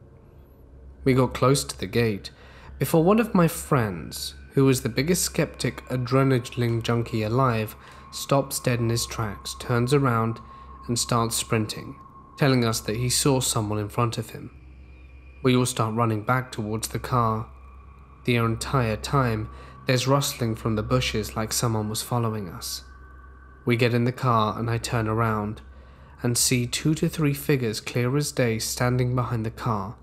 We got close to the gate before one of my friends, who was the biggest skeptic adrenaline junkie alive, stops dead in his tracks, turns around, and starts sprinting, telling us that he saw someone in front of him. We all start running back towards the car. The entire time, there's rustling from the bushes like someone was following us. We get in the car and I turn around and see 2 to 3 figures clear as day standing behind the car,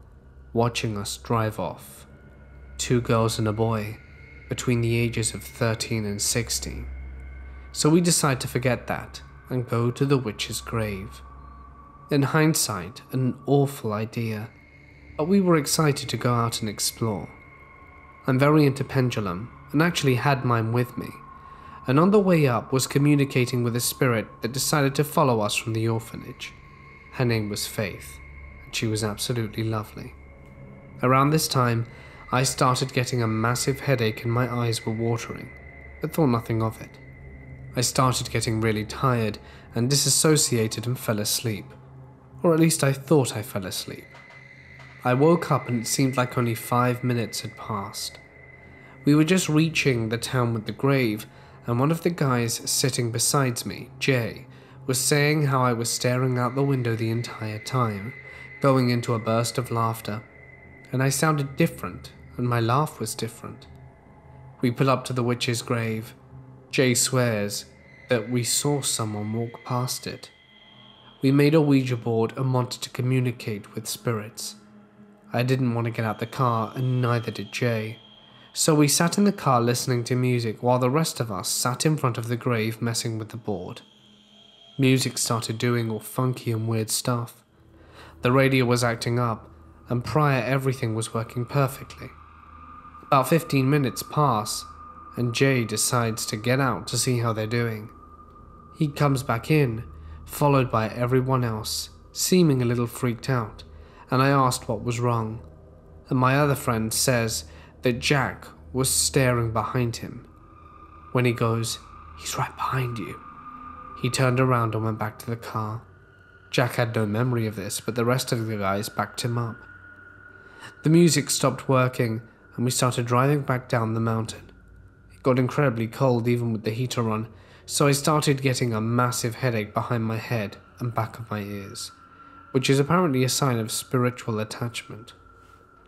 watching us drive off. 2 girls and a boy, between the ages of 13 and 16. So we decide to forget that and go to the witch's grave. In hindsight, an awful idea, but we were excited to go out and explore. I'm very into pendulum and actually had mine with me, and on the way up was communicating with a spirit that decided to follow us from the orphanage. Her name was Faith, and she was absolutely lovely. Around this time, I started getting a massive headache and my eyes were watering, but thought nothing of it. I started getting really tired and disassociated and fell asleep, or at least I thought I fell asleep. I woke up and it seemed like only 5 minutes had passed. We were just reaching the town with the grave, and one of the guys sitting beside me, Jay, was saying how I was staring out the window the entire time, going into a burst of laughter, and I sounded different, and my laugh was different. We pull up to the witch's grave. Jay swears that we saw someone walk past it. We made a Ouija board and wanted to communicate with spirits. I didn't want to get out the car, and neither did Jay. So we sat in the car listening to music while the rest of us sat in front of the grave messing with the board. Music started doing all funky and weird stuff. The radio was acting up, and prior everything was working perfectly. About 15 minutes pass, and Jay decides to get out to see how they're doing. He comes back in, followed by everyone else, seeming a little freaked out, and I asked what was wrong, and my other friend says that Jack was staring behind him. When he goes, "He's right behind you," he turned around and went back to the car. Jack had no memory of this, but the rest of the guys backed him up. The music stopped working, and we started driving back down the mountain. It got incredibly cold even with the heater on, so I started getting a massive headache behind my head and back of my ears, which is apparently a sign of spiritual attachment.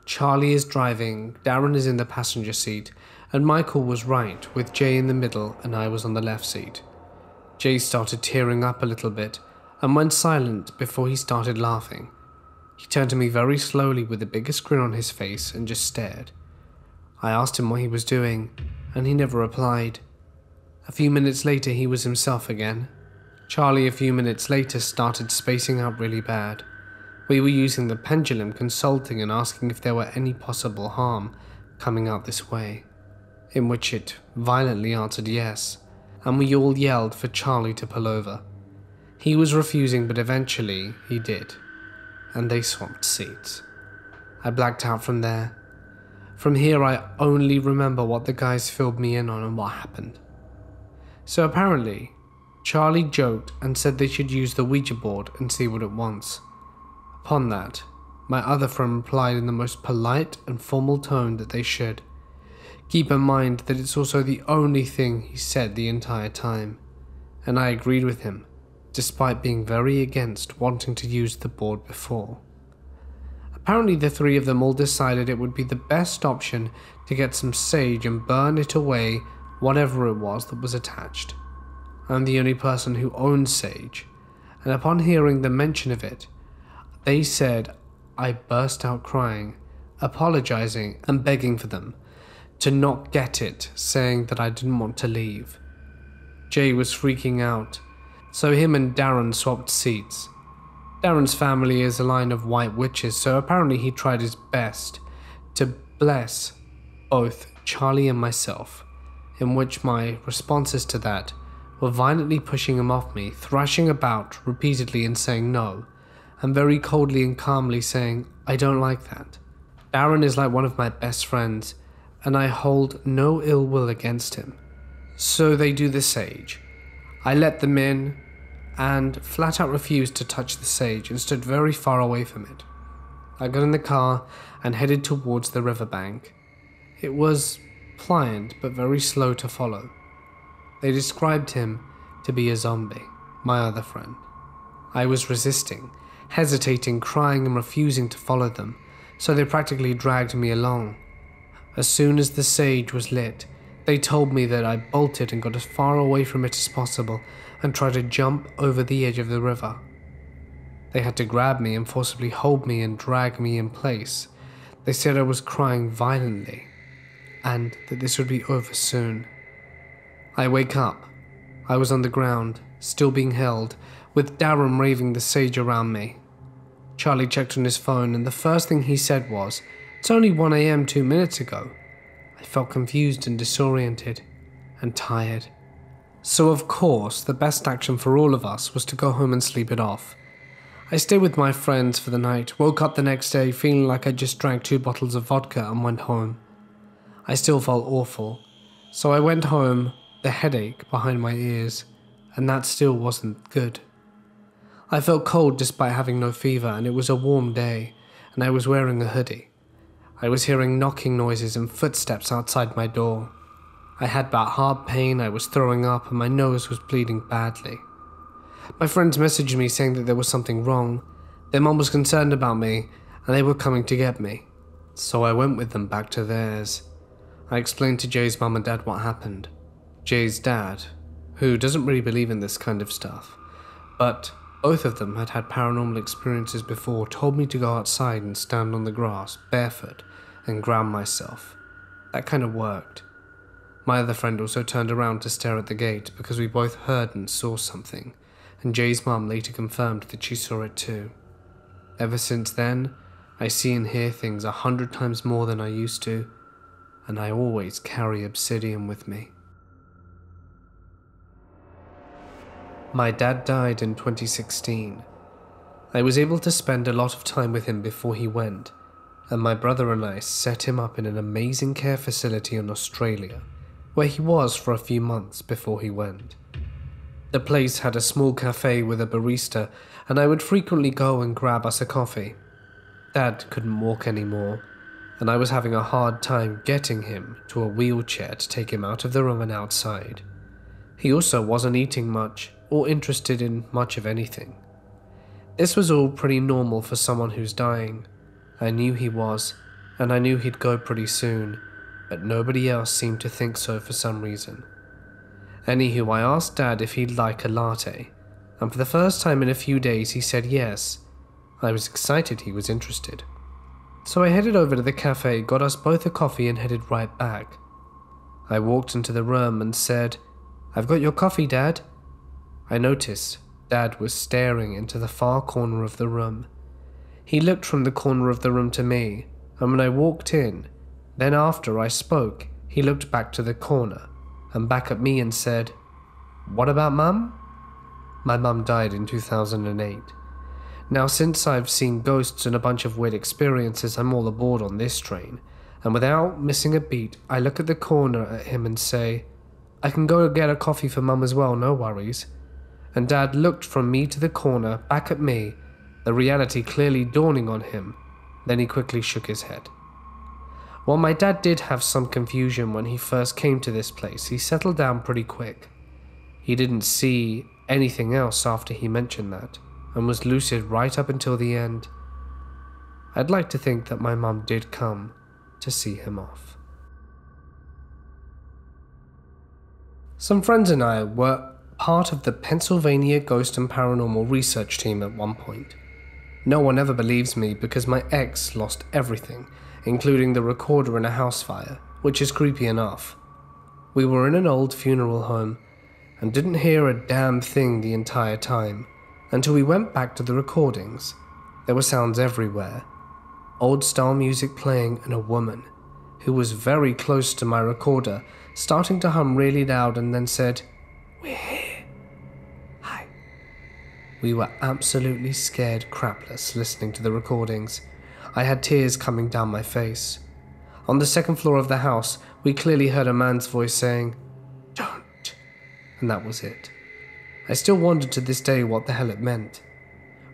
Charlie is driving, Darren is in the passenger seat, and Michael was right, with Jay in the middle and I was on the left seat. Jay started tearing up a little bit and went silent before he started laughing. He turned to me very slowly with the biggest grin on his face and just stared. I asked him what he was doing, and he never replied. A few minutes later he was himself again. Charlie a few minutes later started spacing out really bad. We were using the pendulum, consulting and asking if there were any possible harm coming out this way, in which it violently answered yes, and we all yelled for Charlie to pull over. He was refusing, but eventually he did, and they swapped seats. I blacked out from there. From here I only remember what the guys filled me in on and what happened. So apparently, Charlie joked and said they should use the Ouija board and see what it wants. Upon that, my other friend replied in the most polite and formal tone that they should. Keep in mind that it's also the only thing he said the entire time, and I agreed with him, despite being very against wanting to use the board before. Apparently the 3 of them all decided it would be the best option to get some sage and burn it away, whatever it was that was attached. I'm the only person who owns sage, and upon hearing the mention of it, they said I burst out crying, apologizing and begging for them to not get it, saying that I didn't want to leave. Jay was freaking out, so him and Darren swapped seats. Darren's family is a line of white witches, so apparently he tried his best to bless both Charlie and myself, in which my responses to that were violently pushing him off me, thrashing about repeatedly and saying no, and very coldly and calmly saying, "I don't like that." Darren is like one of my best friends, and I hold no ill will against him. So they do the sage. I let them in, and flat out refused to touch the sage and stood very far away from it. I got in the car and headed towards the riverbank. It was compliant but very slow to follow. They described him to be a zombie, my other friend. I was resisting, hesitating, crying and refusing to follow them, so they practically dragged me along. As soon as the sage was lit, they told me that I bolted and got as far away from it as possible and tried to jump over the edge of the river. They had to grab me and forcibly hold me and drag me in place. They said I was crying violently and that this would be over soon. I wake up. I was on the ground, still being held, with Darren raving the sage around me. Charlie checked on his phone and the first thing he said was, "It's only 1 a.m. 2 minutes ago." I felt confused and disoriented and tired. So of course, the best action for all of us was to go home and sleep it off. I stayed with my friends for the night, woke up the next day feeling like I just drank 2 bottles of vodka and went home. I still felt awful, so I went home, the headache behind my ears, and that still wasn't good. I felt cold despite having no fever, and it was a warm day, and I was wearing a hoodie. I was hearing knocking noises and footsteps outside my door. I had bad heart pain, I was throwing up, and my nose was bleeding badly. My friends messaged me saying that there was something wrong. Their mum was concerned about me, and they were coming to get me. So I went with them back to theirs. I explained to Jay's mum and dad what happened. Jay's dad, who doesn't really believe in this kind of stuff, but both of them had had paranormal experiences before, told me to go outside and stand on the grass, barefoot, and ground myself. That kind of worked. My other friend also turned around to stare at the gate because we both heard and saw something, and Jay's mum later confirmed that she saw it too. Ever since then, I see and hear things 100 times more than I used to, and I always carry obsidian with me. My dad died in 2016. I was able to spend a lot of time with him before he went, and my brother and I set him up in an amazing care facility in Australia, where he was for a few months before he went. The place had a small cafe with a barista, and I would frequently go and grab us a coffee. Dad couldn't walk anymore, and I was having a hard time getting him to a wheelchair to take him out of the room and outside. He also wasn't eating much or interested in much of anything. This was all pretty normal for someone who's dying. I knew he was, and I knew he'd go pretty soon, but nobody else seemed to think so for some reason. Anywho, I asked Dad if he'd like a latte, and for the first time in a few days he said yes. I was excited he was interested. So I headed over to the cafe, got us both a coffee and headed right back. I walked into the room and said, "I've got your coffee, Dad." I noticed Dad was staring into the far corner of the room. He looked from the corner of the room to me, and when I walked in, then after I spoke, he looked back to the corner and back at me and said, "What about Mum?" My mum died in 2008. Now, since I've seen ghosts and a bunch of weird experiences, I'm all aboard on this train, and without missing a beat, I look at the corner at him and say, "I can go get a coffee for Mum as well, no worries." And Dad looked from me to the corner, back at me, the reality clearly dawning on him. Then he quickly shook his head. While my dad did have some confusion when he first came to this place, he settled down pretty quick. He didn't see anything else after he mentioned that, and was lucid right up until the end. I'd like to think that my mum did come to see him off. Some friends and I were part of the Pennsylvania Ghost and Paranormal Research Team at one point. No one ever believes me because my ex lost everything, including the recorder in a house fire, which is creepy enough. We were in an old funeral home and didn't hear a damn thing the entire time until we went back to the recordings. There were sounds everywhere. Old style music playing and a woman, who was very close to my recorder, starting to hum really loud and then said, "We're here. Hi." We were absolutely scared crapless listening to the recordings. I had tears coming down my face. On the second floor of the house, we clearly heard a man's voice saying, "Don't," and that was it. I still wondered to this day what the hell it meant.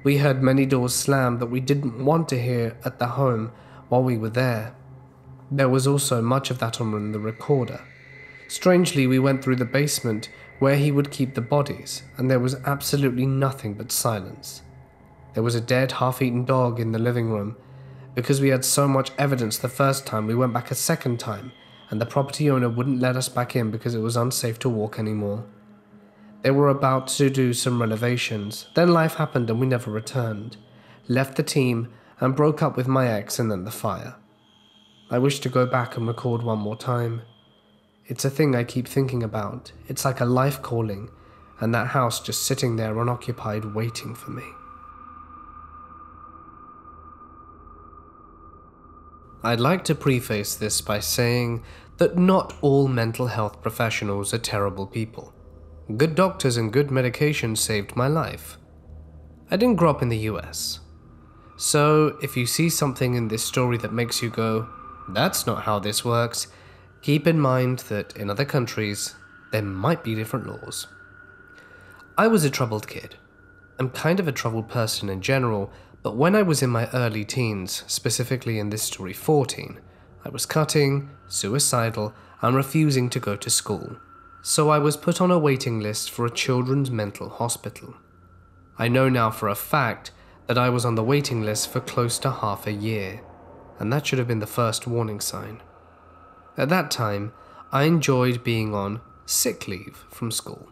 We heard many doors slam that we didn't want to hear at the home while we were there. There was also much of that on the recorder. Strangely, we went through the basement where he would keep the bodies, and there was absolutely nothing but silence. There was a dead, half-eaten dog in the living room. Because we had so much evidence the first time, we went back a second time, and the property owner wouldn't let us back in because it was unsafe to walk anymore. They were about to do some renovations. Then life happened and we never returned. Left the team and broke up with my ex, and then the fire. I wish to go back and record one more time. It's a thing I keep thinking about. It's like a life calling, and that house just sitting there unoccupied waiting for me. I'd like to preface this by saying that not all mental health professionals are terrible people. Good doctors and good medication saved my life. I didn't grow up in the US. So if you see something in this story that makes you go, "That's not how this works," keep in mind that in other countries, there might be different laws. I was a troubled kid. I'm kind of a troubled person in general, but when I was in my early teens, specifically in this story 14, I was cutting, suicidal, and refusing to go to school. So I was put on a waiting list for a children's mental hospital. I know now for a fact that I was on the waiting list for close to half a year, and that should have been the first warning sign. At that time, I enjoyed being on sick leave from school,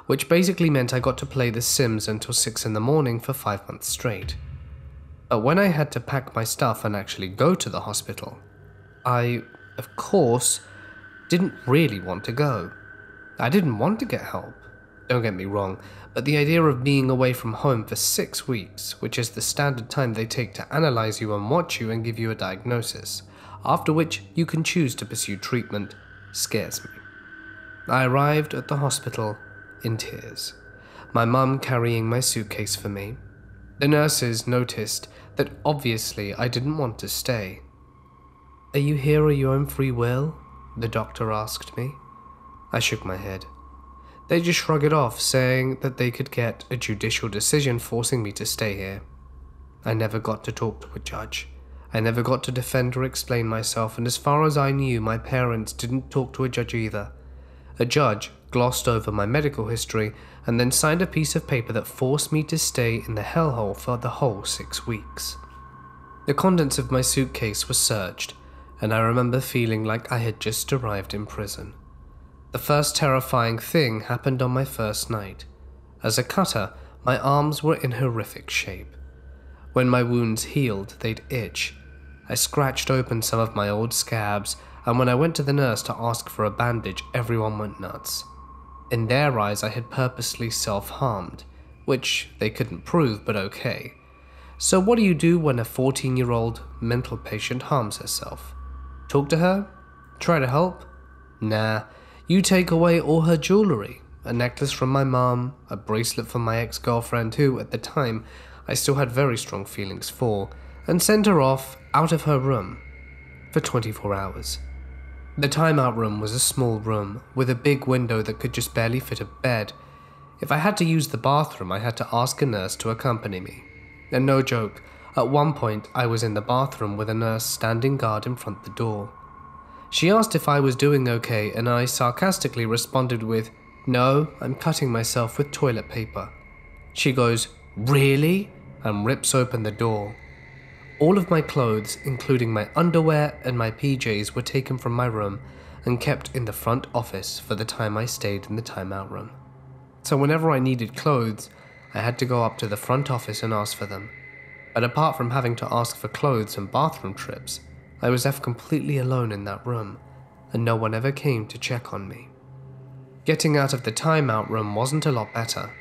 which basically meant I got to play The Sims until 6 in the morning for 5 months straight. But when I had to pack my stuff and actually go to the hospital, I, of course, didn't really want to go. I didn't want to get help, don't get me wrong, but the idea of being away from home for 6 weeks, which is the standard time they take to analyze you and watch you and give you a diagnosis, after which you can choose to pursue treatment, scares me. I arrived at the hospital in tears, my mum carrying my suitcase for me. The nurses noticed that obviously I didn't want to stay. "Are you here of your own free will?" the doctor asked me. I shook my head. They just shrugged it off, saying that they could get a judicial decision forcing me to stay here. I never got to talk to a judge. I never got to defend or explain myself, and as far as I knew, my parents didn't talk to a judge either. A judge glossed over my medical history and then signed a piece of paper that forced me to stay in the hellhole for the whole 6 weeks. The contents of my suitcase were searched, and I remember feeling like I had just arrived in prison. The first terrifying thing happened on my first night. As a cutter, my arms were in horrific shape. When my wounds healed, they'd itch. I scratched open some of my old scabs, and when I went to the nurse to ask for a bandage, everyone went nuts. In their eyes, I had purposely self-harmed, which they couldn't prove, but okay. So what do you do when a 14-year-old mental patient harms herself? Talk to her? Try to help? Nah. You take away all her jewelry, a necklace from my mom, a bracelet from my ex-girlfriend who, at the time, I still had very strong feelings for, and send her off out of her room for 24 hours. The timeout room was a small room with a big window that could just barely fit a bed. If I had to use the bathroom, I had to ask a nurse to accompany me. And no joke, at one point I was in the bathroom with a nurse standing guard in front of the door. She asked if I was doing okay, and I sarcastically responded with, "No, I'm cutting myself with toilet paper." She goes, "Really?" and rips open the door. All of my clothes, including my underwear and my PJs, were taken from my room and kept in the front office for the time I stayed in the timeout room. So whenever I needed clothes, I had to go up to the front office and ask for them. But apart from having to ask for clothes and bathroom trips, I was left completely alone in that room, and no one ever came to check on me. Getting out of the timeout room wasn't a lot better.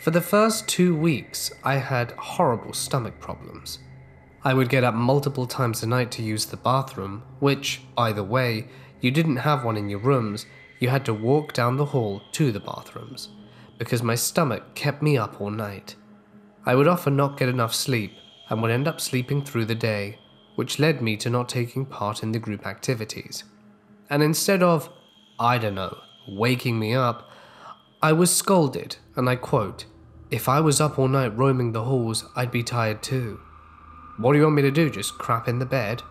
For the first 2 weeks, I had horrible stomach problems. I would get up multiple times a night to use the bathroom, which, by the way, you didn't have one in your rooms, you had to walk down the hall to the bathrooms, because my stomach kept me up all night. I would often not get enough sleep, and would end up sleeping through the day, which led me to not taking part in the group activities. And instead of, I don't know, waking me up, I was scolded, and I quote, "If I was up all night roaming the halls, I'd be tired too. What do you want me to do, just crap in the bed?"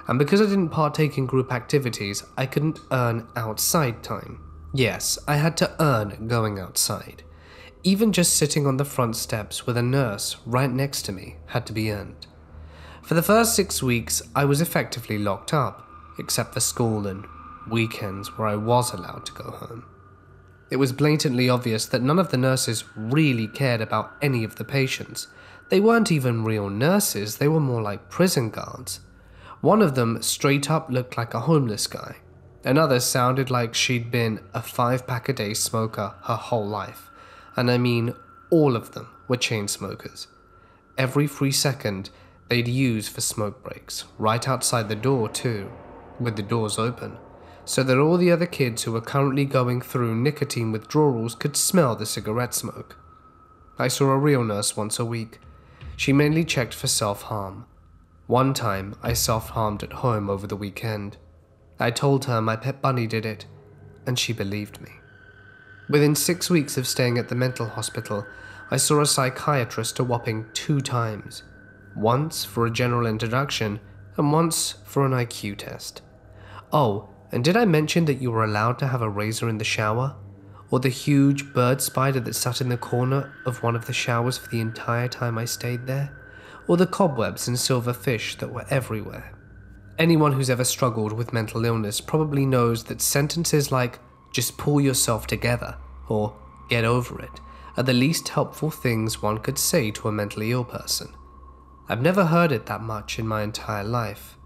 and because I didn't partake in group activities, I couldn't earn outside time. Yes, I had to earn going outside. Even just sitting on the front steps with a nurse right next to me had to be earned. For the first 6 weeks, I was effectively locked up, except for school and weekends where I was allowed to go home. It was blatantly obvious that none of the nurses really cared about any of the patients. They weren't even real nurses, they were more like prison guards. One of them straight up looked like a homeless guy. Another sounded like she'd been a 5-pack-a-day smoker her whole life. And I mean, all of them were chain smokers. Every free second they'd use for smoke breaks, right outside the door too, with the doors open, so that all the other kids who were currently going through nicotine withdrawals could smell the cigarette smoke. I saw a real nurse once a week. She mainly checked for self-harm. One time, I self-harmed at home over the weekend. I told her my pet bunny did it, and she believed me. Within 6 weeks of staying at the mental hospital, I saw a psychiatrist a whopping 2 times. Once for a general introduction, and once for an IQ test. Oh, and did I mention that you were allowed to have a razor in the shower? Or the huge bird spider that sat in the corner of one of the showers for the entire time I stayed there? Or the cobwebs and silver fish that were everywhere? Anyone who's ever struggled with mental illness probably knows that sentences like, "just pull yourself together," or "get over it," are the least helpful things one could say to a mentally ill person. I've never heard it that much in my entire life.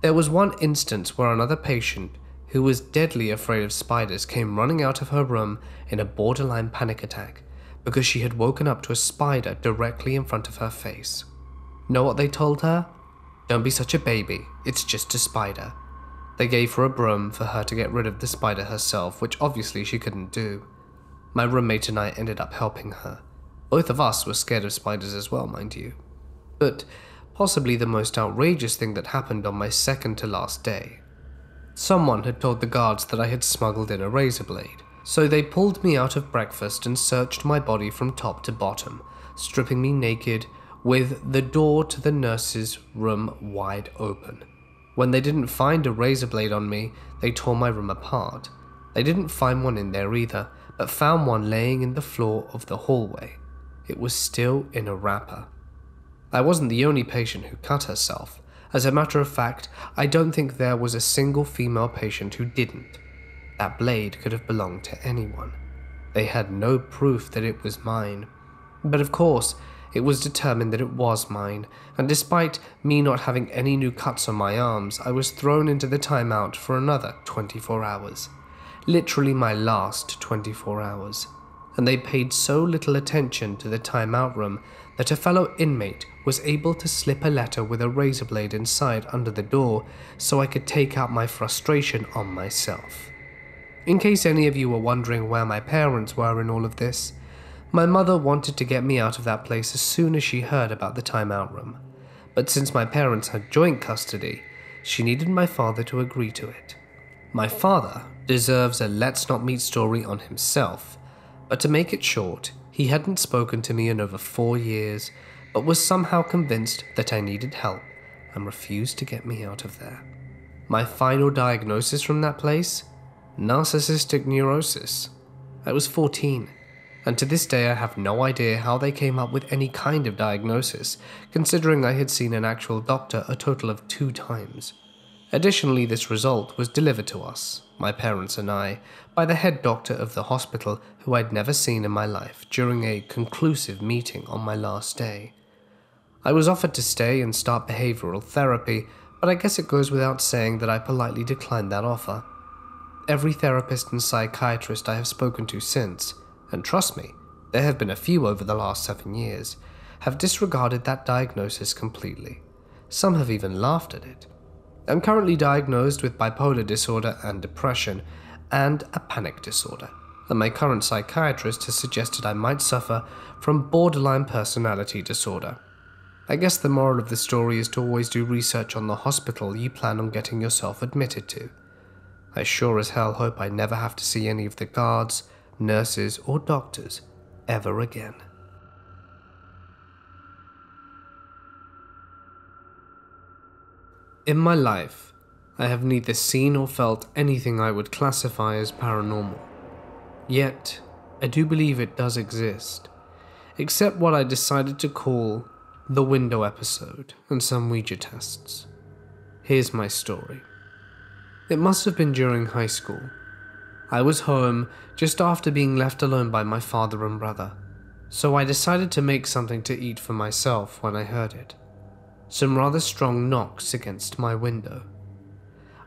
There was one instance where another patient, who was deadly afraid of spiders, came running out of her room in a borderline panic attack because she had woken up to a spider directly in front of her face. Know what they told her? "Don't be such a baby, it's just a spider." They gave her a broom for her to get rid of the spider herself, which obviously she couldn't do. My roommate and I ended up helping her. Both of us were scared of spiders as well, mind you. But possibly the most outrageous thing that happened on my second to last day. Someone had told the guards that I had smuggled in a razor blade, so they pulled me out of breakfast and searched my body from top to bottom, stripping me naked with the door to the nurse's room wide open. When they didn't find a razor blade on me, they tore my room apart. They didn't find one in there either, but found one laying in the floor of the hallway. It was still in a wrapper. I wasn't the only patient who cut herself. As a matter of fact, I don't think there was a single female patient who didn't. That blade could have belonged to anyone. They had no proof that it was mine. But of course, it was determined that it was mine, and despite me not having any new cuts on my arms, I was thrown into the timeout for another 24 hours. Literally my last 24 hours. And they paid so little attention to the timeout room that a fellow inmate was able to slip a letter with a razor blade inside under the door so I could take out my frustration on myself. In case any of you were wondering where my parents were in all of this, my mother wanted to get me out of that place as soon as she heard about the timeout room. But since my parents had joint custody, she needed my father to agree to it. My father deserves a let's not meet story on himself, but to make it short, he hadn't spoken to me in over 4 years, but was somehow convinced that I needed help and refused to get me out of there. My final diagnosis from that place? Narcissistic neurosis. I was 14, and to this day I have no idea how they came up with any kind of diagnosis, considering I had seen an actual doctor a total of 2 times. Additionally, this result was delivered to us, my parents and I, by the head doctor of the hospital who I'd never seen in my life during a conclusive meeting on my last day. I was offered to stay and start behavioral therapy, but I guess it goes without saying that I politely declined that offer. Every therapist and psychiatrist I have spoken to since, and trust me, there have been a few over the last 7 years, have disregarded that diagnosis completely. Some have even laughed at it. I'm currently diagnosed with bipolar disorder and depression, and a panic disorder, and my current psychiatrist has suggested I might suffer from borderline personality disorder. I guess the moral of the story is to always do research on the hospital you plan on getting yourself admitted to. I sure as hell hope I never have to see any of the guards, nurses, or doctors ever again. In my life, I have neither seen or felt anything I would classify as paranormal. Yet, I do believe it does exist, except what I decided to call the window episode and some Ouija tests. Here's my story. It must have been during high school. I was home just after being left alone by my father and brother, so I decided to make something to eat for myself when I heard it. Some rather strong knocks against my window.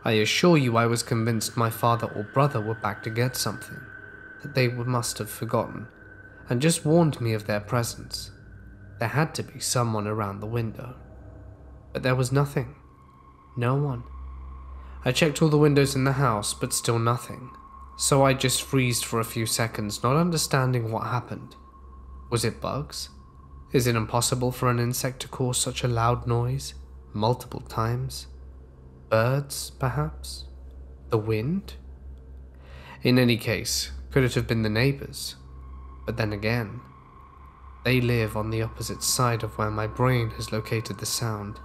I assure you I was convinced my father or brother were back to get something that they must have forgotten and just warned me of their presence. There had to be someone around the window. But there was nothing. No one. I checked all the windows in the house, but still nothing. So I just freezed for a few seconds, not understanding what happened. Was it bugs? Is it impossible for an insect to cause such a loud noise multiple times? Birds, perhaps? The wind? In any case, could it have been the neighbors? But then again, they live on the opposite side of where my brain has located the sound,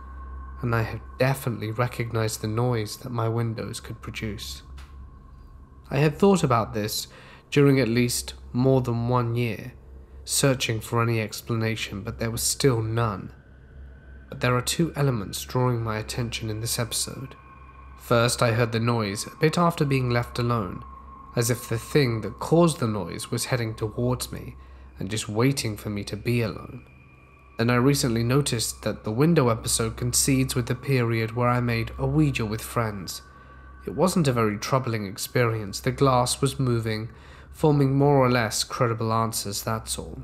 and I have definitely recognized the noise that my windows could produce. I had thought about this during at least more than 1 year, searching for any explanation, but there was still none. But there are two elements drawing my attention in this episode. First, I heard the noise a bit after being left alone, as if the thing that caused the noise was heading towards me and just waiting for me to be alone. Then I recently noticed that the window episode coincides with the period where I made a Ouija with friends. It wasn't a very troubling experience. The glass was moving, forming more or less credible answers, that's all.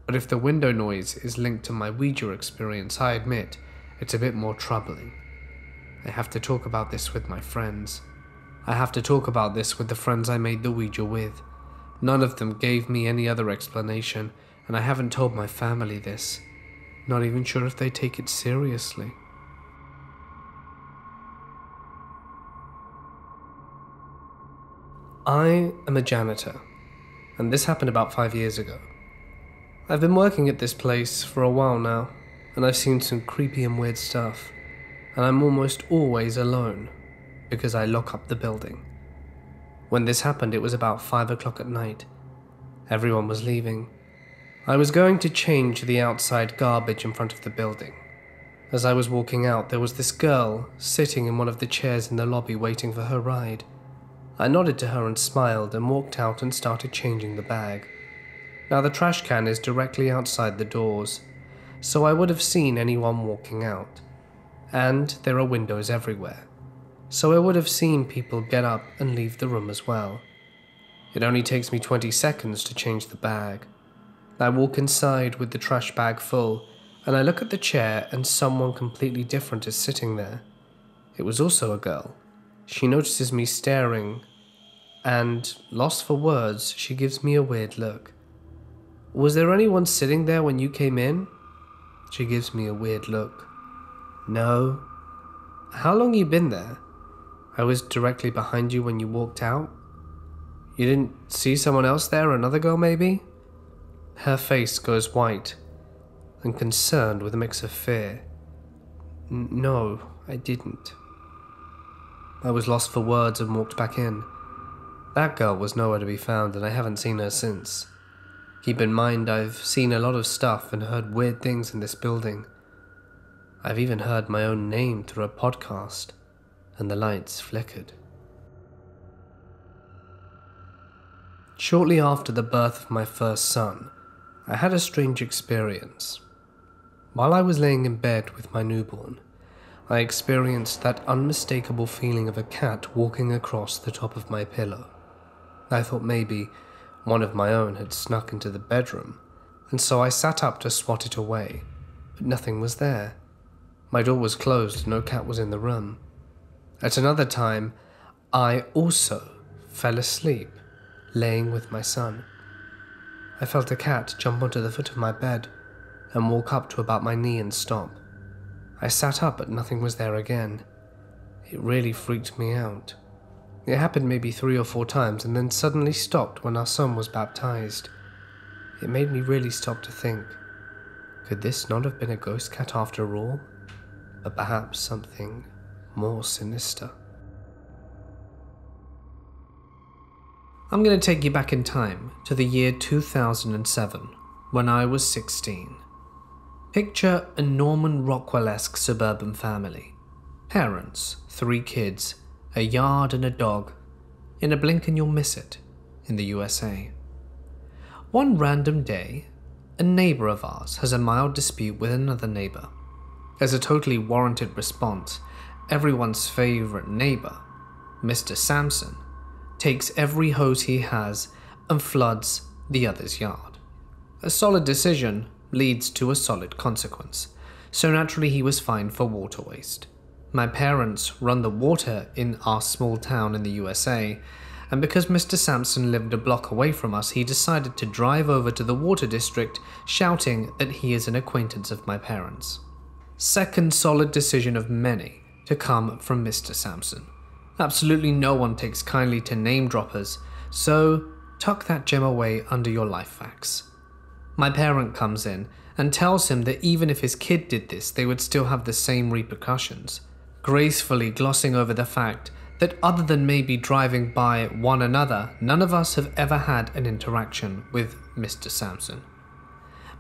But if the window noise is linked to my Ouija experience, I admit it's a bit more troubling. I have to talk about this with my friends. I have to talk about this with the friends I made the Ouija with. None of them gave me any other explanation, and I haven't told my family this. Not even sure if they take it seriously. I am a janitor, and this happened about 5 years ago. I've been working at this place for a while now, and I've seen some creepy and weird stuff, and I'm almost always alone, because I lock up the building. When this happened, it was about 5 o'clock at night. Everyone was leaving. I was going to change the outside garbage in front of the building. As I was walking out, there was this girl sitting in one of the chairs in the lobby waiting for her ride. I nodded to her and smiled and walked out and started changing the bag. Now the trash can is directly outside the doors, so I would have seen anyone walking out. And there are windows everywhere, so I would have seen people get up and leave the room as well. It only takes me 20 seconds to change the bag. I walk inside with the trash bag full, and I look at the chair and someone completely different is sitting there. It was also a girl. She notices me staring, and, lost for words, she gives me a weird look. "Was there anyone sitting there when you came in?" She gives me a weird look. "No." "How long you been there?" "I was directly behind you when you walked out." "You didn't see someone else there, another girl maybe?" Her face goes white and concerned with a mix of fear. "No, I didn't." I was lost for words and walked back in. That girl was nowhere to be found, and I haven't seen her since. Keep in mind, I've seen a lot of stuff and heard weird things in this building. I've even heard my own name through a podcast, and the lights flickered. Shortly after the birth of my first son, I had a strange experience. While I was laying in bed with my newborn, I experienced that unmistakable feeling of a cat walking across the top of my pillow. I thought maybe one of my own had snuck into the bedroom, and so I sat up to swat it away, but nothing was there. My door was closed, no cat was in the room. At another time, I also fell asleep, laying with my son. I felt a cat jump onto the foot of my bed and walk up to about my knee and stop. I sat up, but nothing was there again. It really freaked me out. It happened maybe 3 or 4 times and then suddenly stopped when our son was baptized. It made me really stop to think. Could this not have been a ghost cat after all? But perhaps something more sinister. I'm going to take you back in time to the year 2007, when I was 16. Picture a Norman Rockwell-esque suburban family. Parents, 3 kids, a yard and a dog. In a blink and you'll miss it, in the USA. One random day, a neighbor of ours has a mild dispute with another neighbor. As a totally warranted response, everyone's favorite neighbor, Mr. Sampson, takes every hose he has and floods the other's yard. A solid decision leads to a solid consequence, so naturally he was fined for water waste. My parents run the water in our small town in the USA, and because Mr. Sampson lived a block away from us, he decided to drive over to the water district, shouting that he is an acquaintance of my parents. Second solid decision of many to come from Mr. Sampson. Absolutely no one takes kindly to name droppers, so tuck that gem away under your life facts. My parent comes in and tells him that even if his kid did this, they would still have the same repercussions, gracefully glossing over the fact that other than maybe driving by one another, none of us have ever had an interaction with Mr. Sampson.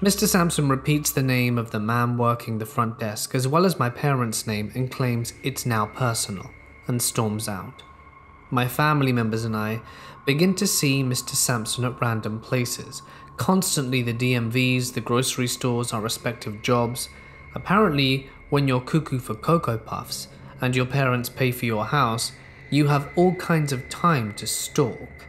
Mr. Sampson repeats the name of the man working the front desk as well as my parents' name and claims it's now personal, and storms out. My family members and I begin to see Mr. Sampson at random places, constantly the DMVs, the grocery stores, our respective jobs. Apparently, when you're cuckoo for Cocoa Puffs and your parents pay for your house, you have all kinds of time to stalk.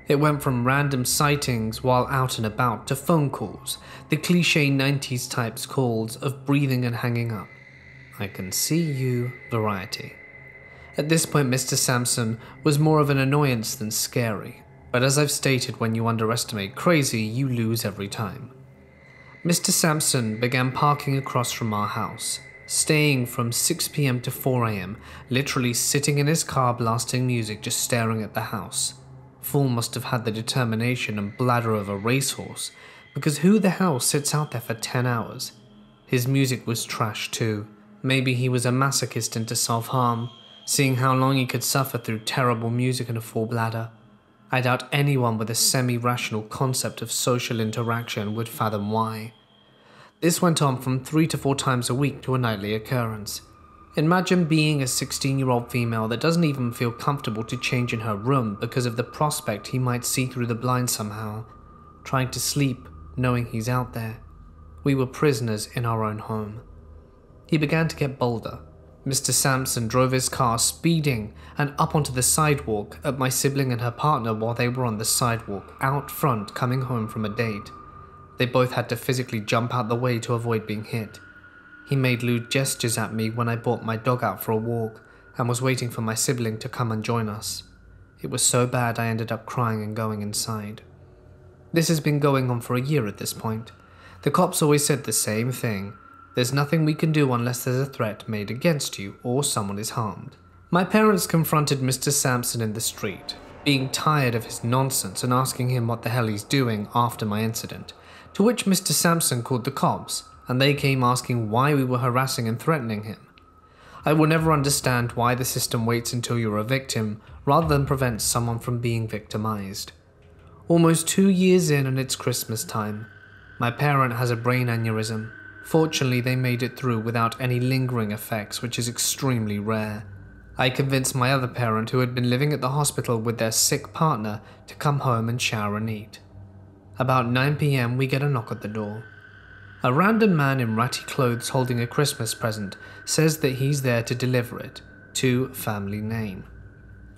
It went from random sightings while out and about to phone calls, the cliche 90s types calls of breathing and hanging up. I can see you variety. At this point, Mr. Sampson was more of an annoyance than scary, but as I've stated, when you underestimate crazy, you lose every time. Mr. Sampson began parking across from our house, staying from 6 p.m. to 4 a.m., literally sitting in his car blasting music just staring at the house. Fool must have had the determination and bladder of a racehorse, because who the hell sits out there for 10 hours? His music was trash too. Maybe he was a masochist into self-harm, seeing how long he could suffer through terrible music and a full bladder. I doubt anyone with a semi-rational concept of social interaction would fathom why. This went on from 3 to 4 times a week to a nightly occurrence. Imagine being a 16-year-old female that doesn't even feel comfortable to change in her room because of the prospect he might see through the blinds somehow, trying to sleep knowing he's out there. We were prisoners in our own home. He began to get bolder. Mr. Sampson drove his car speeding and up onto the sidewalk at my sibling and her partner while they were on the sidewalk out front coming home from a date. They both had to physically jump out the way to avoid being hit. He made lewd gestures at me when I brought my dog out for a walk and was waiting for my sibling to come and join us. It was so bad I ended up crying and going inside. This has been going on for a year at this point. The cops always said the same thing. There's nothing we can do unless there's a threat made against you or someone is harmed. My parents confronted Mr. Sampson in the street, being tired of his nonsense and asking him what the hell he's doing after my incident, to which Mr. Sampson called the cops, and they came asking why we were harassing and threatening him. I will never understand why the system waits until you're a victim rather than prevent someone from being victimized. Almost 2 years in and it's Christmas time. My parent has a brain aneurysm. Fortunately, they made it through without any lingering effects, which is extremely rare. I convinced my other parent, who had been living at the hospital with their sick partner, to come home and shower and eat. About 9 p.m, we get a knock at the door. A random man in ratty clothes holding a Christmas present says that he's there to deliver it, to family name.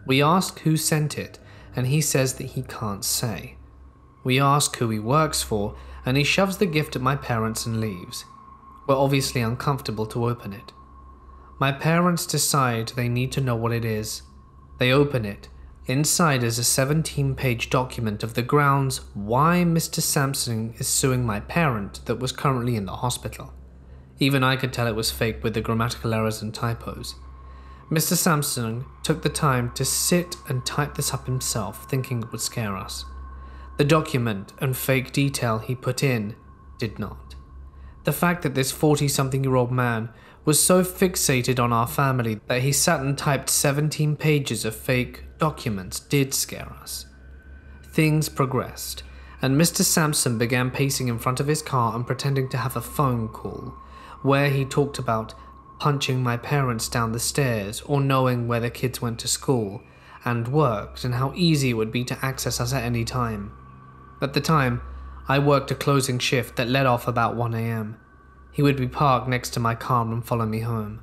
We ask who sent it, and he says that he can't say. We ask who he works for, and he shoves the gift at my parents and leaves. We're obviously uncomfortable to open it. My parents decide they need to know what it is. They open it. Inside is a 17-page document of the grounds why Mr. Sampson is suing my parent that was currently in the hospital. Even I could tell it was fake with the grammatical errors and typos. Mr. Sampson took the time to sit and type this up himself, thinking it would scare us. The document and fake detail he put in did not. The fact that this 40-something-year-old man was so fixated on our family that he sat and typed 17 pages of fake documents did scare us. Things progressed, and Mr. Sampson began pacing in front of his car and pretending to have a phone call, where he talked about punching my parents down the stairs or knowing where the kids went to school and worked and how easy it would be to access us at any time. At the time, I worked a closing shift that let off about 1 a.m. He would be parked next to my car and follow me home.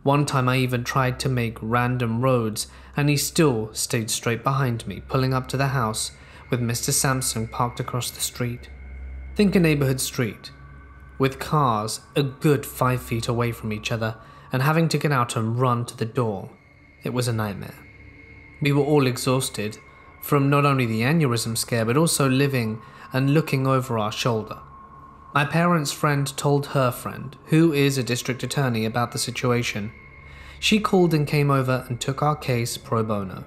One time I even tried to make random roads and he still stayed straight behind me, pulling up to the house with Mr. Sampson parked across the street. Think a neighborhood street, with cars a good 5 feet away from each other and having to get out and run to the door. It was a nightmare. We were all exhausted from not only the aneurysm scare but also living and looking over our shoulder. My parents' friend told her friend, who is a district attorney, about the situation. She called and came over and took our case pro bono.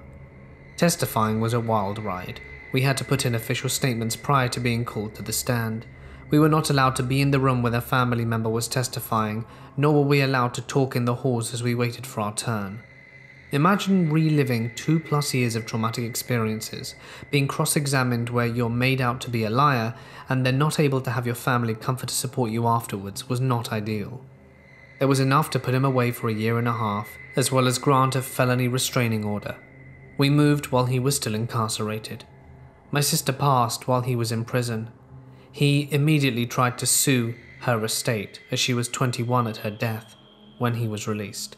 Testifying was a wild ride. We had to put in official statements prior to being called to the stand. We were not allowed to be in the room where a family member was testifying, nor were we allowed to talk in the halls as we waited for our turn. Imagine reliving 2+ years of traumatic experiences, being cross-examined where you're made out to be a liar and then not able to have your family come to support you afterwards was not ideal. There was enough to put him away for 1.5 years, as well as grant a felony restraining order. We moved while he was still incarcerated. My sister passed while he was in prison. He immediately tried to sue her estate as she was 21 at her death when he was released.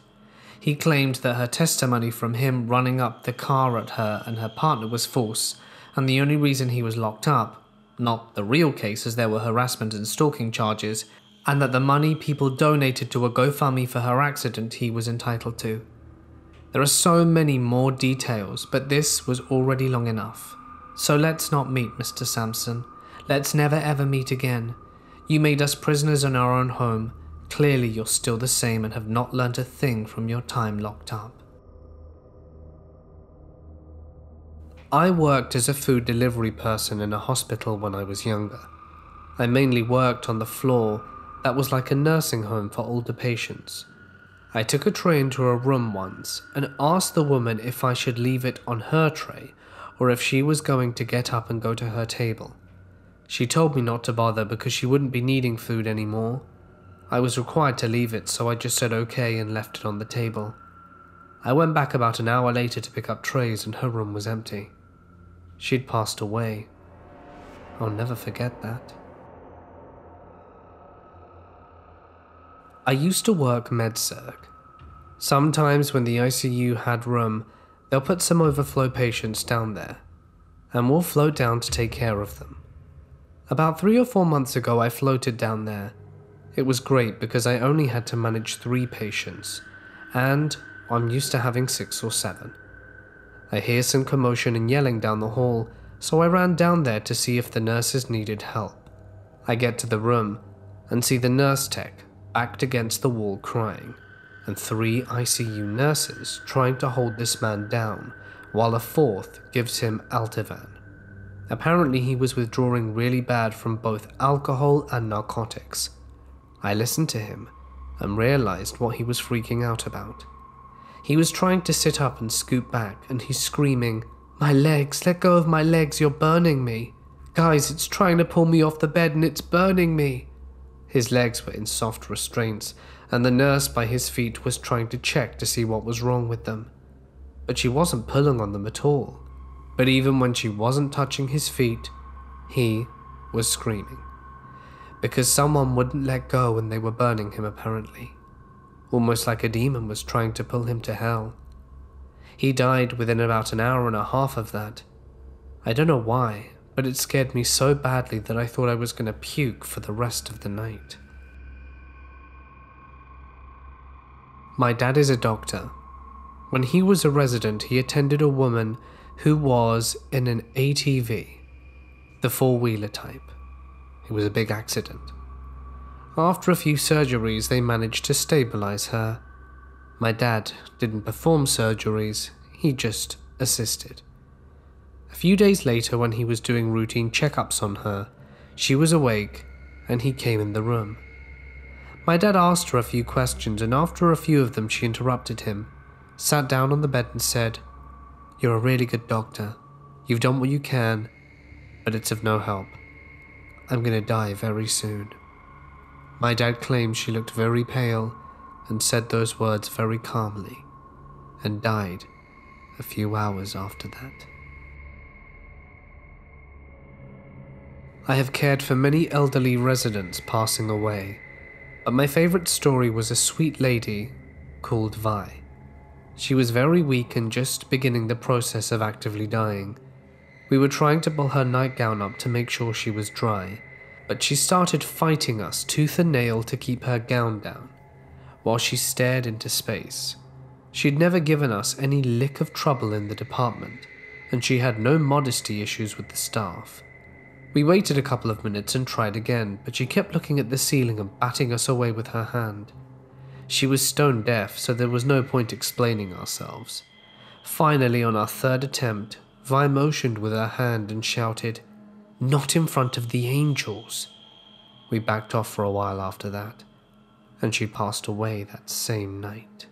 He claimed that her testimony from him running up the car at her and her partner was false, and the only reason he was locked up, not the real case as there were harassment and stalking charges, and that the money people donated to a GoFundMe for her accident he was entitled to. There are so many more details, but this was already long enough. So let's not meet, Mr. Sampson. Let's never ever meet again. You made us prisoners in our own home. Clearly you're still the same and have not learnt a thing from your time locked up. I worked as a food delivery person in a hospital when I was younger. I mainly worked on the floor that was like a nursing home for older patients. I took a tray into a room once and asked the woman if I should leave it on her tray or if she was going to get up and go to her table. She told me not to bother because she wouldn't be needing food anymore. I was required to leave it, so I just said okay and left it on the table. I went back about an hour later to pick up trays and her room was empty. She'd passed away. I'll never forget that. I used to work med-surg. Sometimes when the ICU had room, they'll put some overflow patients down there, and we'll float down to take care of them. About 3 or 4 months ago I floated down there. It was great because I only had to manage 3 patients, and I'm used to having 6 or 7. I hear some commotion and yelling down the hall, so I ran down there to see if the nurses needed help. I get to the room and see the nurse tech backed against the wall crying, and 3 ICU nurses trying to hold this man down, while a 4th gives him Ativan. Apparently he was withdrawing really bad from both alcohol and narcotics. I listened to him and realized what he was freaking out about. He was trying to sit up and scoot back, and he's screaming, "My legs, let go of my legs, you're burning me. Guys, it's trying to pull me off the bed and it's burning me." His legs were in soft restraints, and the nurse by his feet was trying to check to see what was wrong with them. But she wasn't pulling on them at all. But even when she wasn't touching his feet, he was screaming. Because someone wouldn't let go and they were burning him apparently. Almost like a demon was trying to pull him to hell. He died within about 1.5 hours of that. I don't know why, but it scared me so badly that I thought I was going to puke for the rest of the night. My dad is a doctor. When he was a resident, he attended a woman who was in an ATV, the 4-wheeler type. It was a big accident. After a few surgeries, they managed to stabilize her. My dad didn't perform surgeries, he just assisted. A few days later, when he was doing routine checkups on her, she was awake and he came in the room. My dad asked her a few questions, and after a few of them she interrupted him, sat down on the bed and said, "You're a really good doctor. You've done what you can, but it's of no help. I'm going to die very soon." My dad claims she looked very pale and said those words very calmly, and died a few hours after that. I have cared for many elderly residents passing away, but my favorite story was a sweet lady called Vi. She was very weak and just beginning the process of actively dying. We were trying to pull her nightgown up to make sure she was dry, but she started fighting us tooth and nail to keep her gown down, while she stared into space. She'd never given us any lick of trouble in the department, and she had no modesty issues with the staff. We waited a couple of minutes and tried again, but she kept looking at the ceiling and batting us away with her hand. She was stone deaf, so there was no point explaining ourselves. Finally, on our third attempt, Vi motioned with her hand and shouted, "Not in front of the angels." We backed off for a while after that, and she passed away that same night.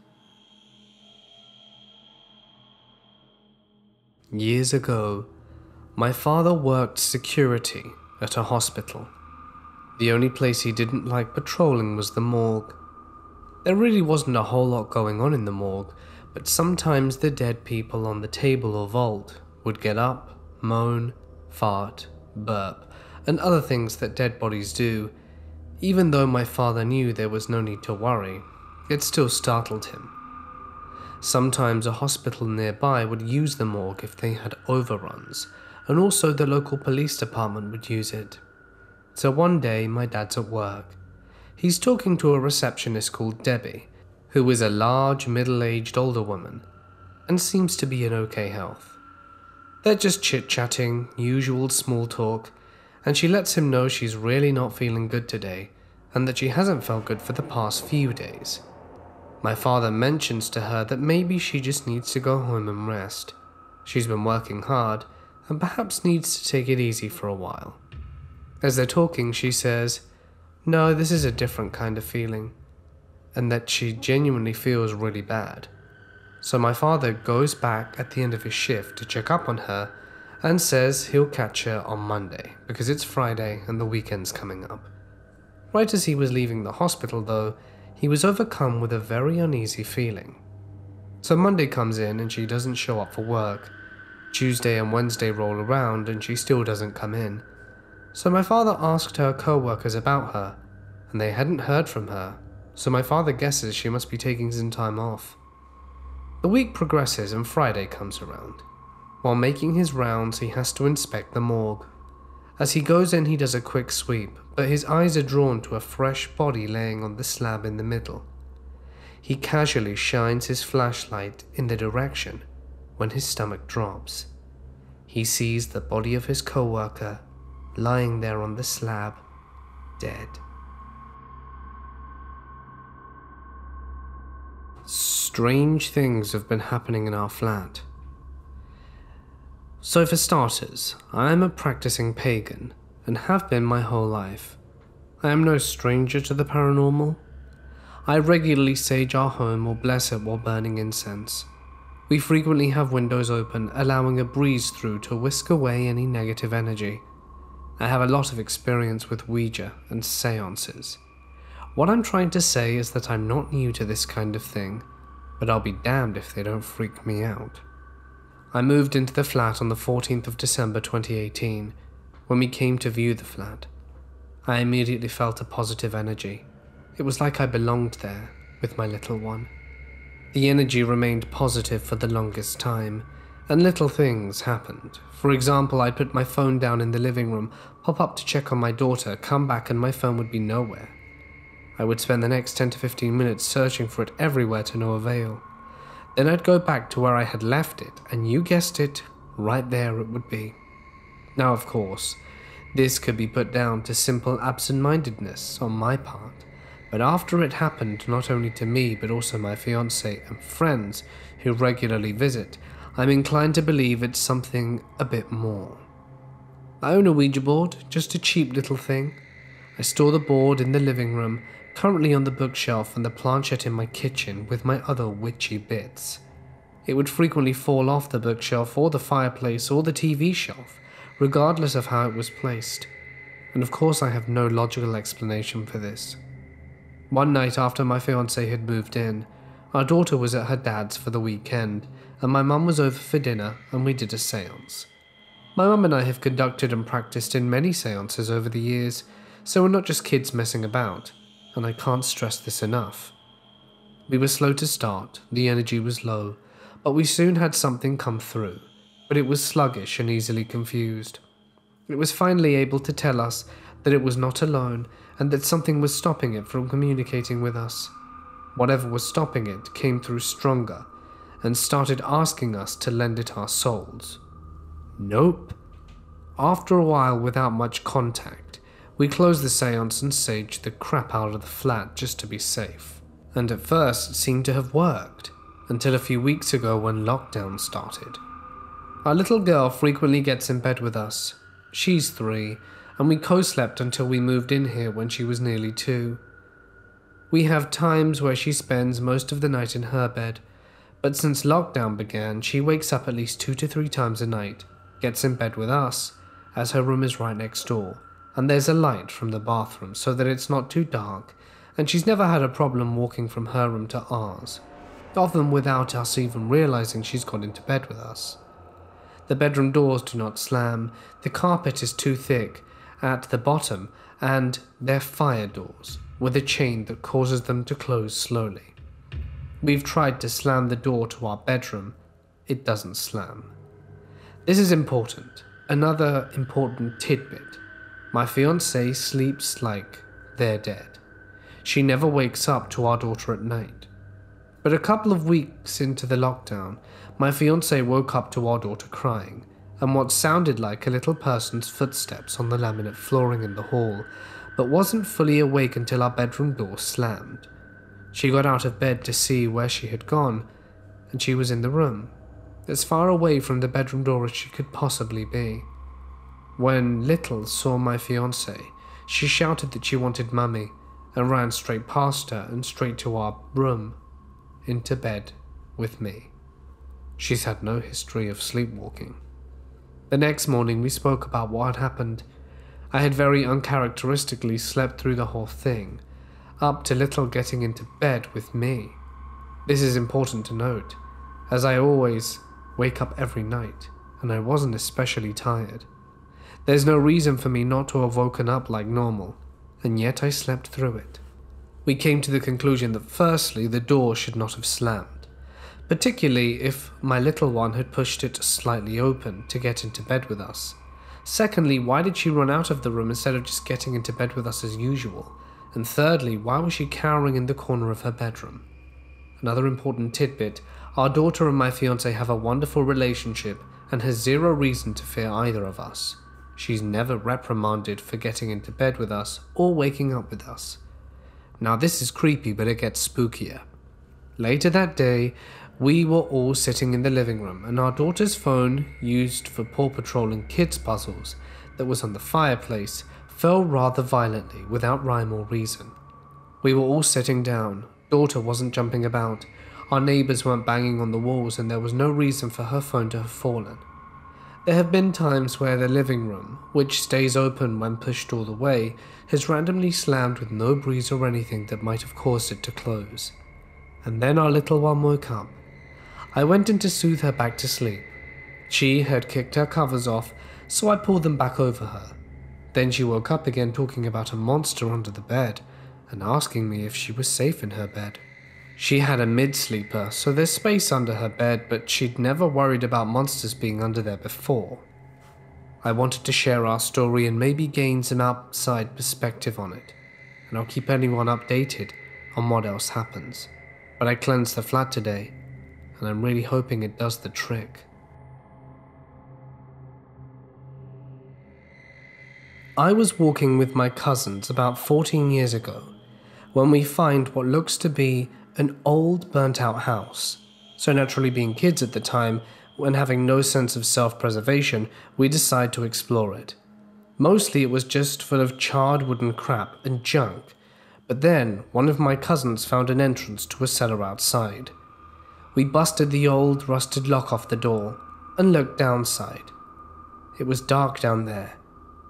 Years ago, my father worked security at a hospital. The only place he didn't like patrolling was the morgue. There really wasn't a whole lot going on in the morgue, but sometimes the dead people on the table or vault would get up, moan, fart, burp, and other things that dead bodies do. Even though my father knew there was no need to worry, it still startled him. Sometimes a hospital nearby would use the morgue if they had overruns, and also the local police department would use it. So one day my dad's at work. He's talking to a receptionist called Debbie, who is a large, middle-aged older woman, and seems to be in okay health. They're just chit-chatting, usual small talk, and she lets him know she's really not feeling good today, and that she hasn't felt good for the past few days. My father mentions to her that maybe she just needs to go home and rest. She's been working hard, and perhaps needs to take it easy for a while. As they're talking, she says, "No, this is a different kind of feeling," and that she genuinely feels really bad. So my father goes back at the end of his shift to check up on her and says he'll catch her on Monday because it's Friday and the weekend's coming up. Right as he was leaving the hospital though, he was overcome with a very uneasy feeling. So Monday comes in and she doesn't show up for work. Tuesday and Wednesday roll around and she still doesn't come in. So my father asked her co-workers about her, and they hadn't heard from her, so my father guesses she must be taking some time off. The week progresses and Friday comes around. While making his rounds, he has to inspect the morgue. As he goes in, he does a quick sweep, but his eyes are drawn to a fresh body laying on the slab in the middle. He casually shines his flashlight in the direction when his stomach drops. He sees the body of his co-worker lying there on the slab, dead. Strange things have been happening in our flat. So for starters, I am a practicing pagan and have been my whole life. I am no stranger to the paranormal. I regularly sage our home or bless it while burning incense. We frequently have windows open, allowing a breeze through to whisk away any negative energy. I have a lot of experience with Ouija and seances. What I'm trying to say is that I'm not new to this kind of thing, but I'll be damned if they don't freak me out. I moved into the flat on the 14th of December 2018. When we came to view the flat, I immediately felt a positive energy. It was like I belonged there with my little one. The energy remained positive for the longest time, and little things happened. For example, I'd put my phone down in the living room, pop up to check on my daughter, come back and my phone would be nowhere. I would spend the next 10 to 15 minutes searching for it everywhere to no avail. Then I'd go back to where I had left it, and you guessed it, right there it would be. Now, of course, this could be put down to simple absent-mindedness on my part, but after it happened not only to me but also my fiancé and friends who regularly visit, I'm inclined to believe it's something a bit more. I own a Ouija board, just a cheap little thing. I store the board in the living room, currently on the bookshelf, and the planchette in my kitchen with my other witchy bits. It would frequently fall off the bookshelf or the fireplace or the TV shelf, regardless of how it was placed. And of course I have no logical explanation for this. One night after my fiancé had moved in, our daughter was at her dad's for the weekend, and my mum was over for dinner, and we did a séance. My mum and I have conducted and practiced in many séances over the years, so we're not just kids messing about, and I can't stress this enough. We were slow to start, the energy was low, but we soon had something come through, but it was sluggish and easily confused. It was finally able to tell us that it was not alone and that something was stopping it from communicating with us. Whatever was stopping it came through stronger and started asking us to lend it our souls. Nope. After a while, without much contact, we closed the séance and saged the crap out of the flat just to be safe. And at first it seemed to have worked, until a few weeks ago when lockdown started. Our little girl frequently gets in bed with us. She's 3, and we co-slept until we moved in here when she was nearly 2. We have times where she spends most of the night in her bed, but since lockdown began, she wakes up at least 2 to 3 times a night, gets in bed with us, as her room is right next door, and there's a light from the bathroom so that it's not too dark, and she's never had a problem walking from her room to ours, often without us even realizing she's got into bed with us. The bedroom doors do not slam, the carpet is too thick at the bottom, and they're fire doors, with a chain that causes them to close slowly. We've tried to slam the door to our bedroom. It doesn't slam. This is important. Another important tidbit. My fiancée sleeps like they're dead. She never wakes up to our daughter at night. But a couple of weeks into the lockdown, my fiancé woke up to our daughter crying, and what sounded like a little person's footsteps on the laminate flooring in the hall, but wasn't fully awake until our bedroom door slammed. She got out of bed to see where she had gone, and she was in the room, as far away from the bedroom door as she could possibly be. When Little saw my fiancé, she shouted that she wanted Mummy, and ran straight past her and straight to our room, into bed with me. She's had no history of sleepwalking. The next morning we spoke about what had happened. I had very uncharacteristically slept through the whole thing, up to Little getting into bed with me. This is important to note, as I always wake up every night, and I wasn't especially tired. There's no reason for me not to have woken up like normal, and yet I slept through it. We came to the conclusion that firstly, the door should not have slammed, particularly if my little one had pushed it slightly open to get into bed with us. Secondly, why did she run out of the room instead of just getting into bed with us as usual? And thirdly, why was she cowering in the corner of her bedroom? Another important tidbit, our daughter and my fiancé have a wonderful relationship and has zero reason to fear either of us. She's never reprimanded for getting into bed with us or waking up with us. Now this is creepy, but it gets spookier. Later that day, we were all sitting in the living room, and our daughter's phone, used for Paw Patrol and kids puzzles, that was on the fireplace, fell rather violently without rhyme or reason. We were all sitting down. Daughter wasn't jumping about. Our neighbours weren't banging on the walls, and there was no reason for her phone to have fallen. There have been times where the living room, which stays open when pushed all the way, has randomly slammed with no breeze or anything that might have caused it to close. And then our little one woke up. I went in to soothe her back to sleep. She had kicked her covers off, so I pulled them back over her. Then she woke up again talking about a monster under the bed and asking me if she was safe in her bed. She had a mid-sleeper, so there's space under her bed, but she'd never worried about monsters being under there before. I wanted to share our story and maybe gain some outside perspective on it, and I'll keep anyone updated on what else happens. But I cleansed the flat today, and I'm really hoping it does the trick. I was walking with my cousins about 14 years ago when we find what looks to be an old burnt-out house. So naturally, being kids at the time and having no sense of self-preservation, we decide to explore it. Mostly it was just full of charred wooden crap and junk, but then one of my cousins found an entrance to a cellar outside. We busted the old, rusted lock off the door and looked downside. It was dark down there,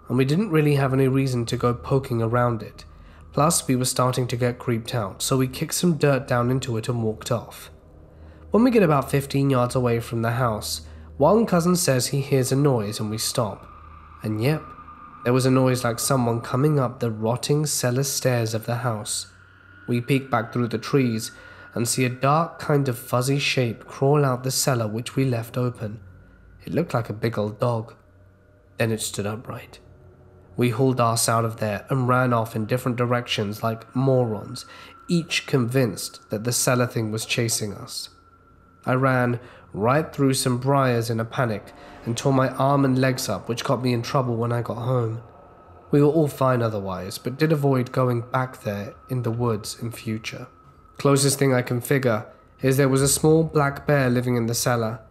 and we didn't really have any reason to go poking around it. Plus, we were starting to get creeped out, so we kicked some dirt down into it and walked off. When we get about 15 yards away from the house, one cousin says he hears a noise and we stop. And yep, there was a noise like someone coming up the rotting cellar stairs of the house. We peek back through the trees and see a dark kind of fuzzy shape crawl out the cellar which we left open. It looked like a big old dog. Then it stood upright. We hauled ass out of there and ran off in different directions like morons, each convinced that the cellar thing was chasing us. I ran right through some briars in a panic and tore my arm and legs up, which got me in trouble when I got home. We were all fine otherwise, but did avoid going back there in the woods in future. Closest thing I can figure is there was a small black bear living in the cellar.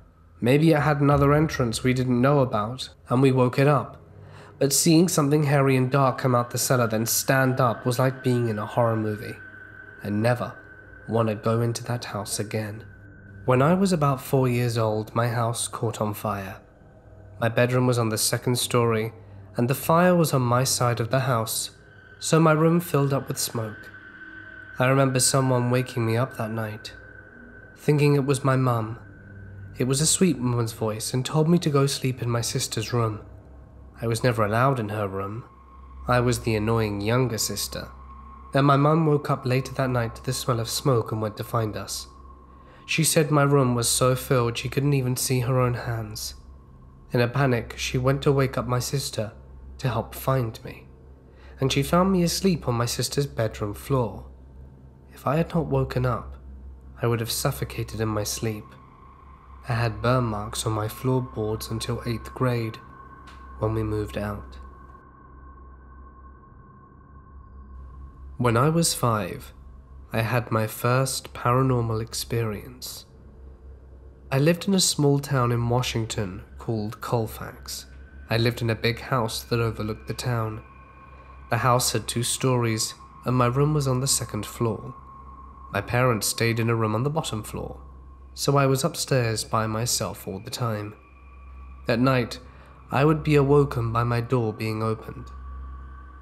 Maybe it had another entrance we didn't know about, and we woke it up. But seeing something hairy and dark come out the cellar then stand up was like being in a horror movie. I never want to go into that house again. When I was about 4 years old, my house caught on fire. My bedroom was on the second story, and the fire was on my side of the house, so my room filled up with smoke. I remember someone waking me up that night, thinking it was my mum. It was a sweet woman's voice and told me to go sleep in my sister's room. I was never allowed in her room. I was the annoying younger sister. Then my mum woke up later that night to the smell of smoke and went to find us. She said my room was so filled she couldn't even see her own hands. In a panic, she went to wake up my sister to help find me, and she found me asleep on my sister's bedroom floor. If I had not woken up, I would have suffocated in my sleep. I had burn marks on my floorboards until 8th grade, when we moved out. When I was 5, I had my first paranormal experience. I lived in a small town in Washington called Colfax. I lived in a big house that overlooked the town. The house had 2 stories, and my room was on the 2nd floor. My parents stayed in a room on the bottom floor, so I was upstairs by myself all the time. At night, I would be awoken by my door being opened.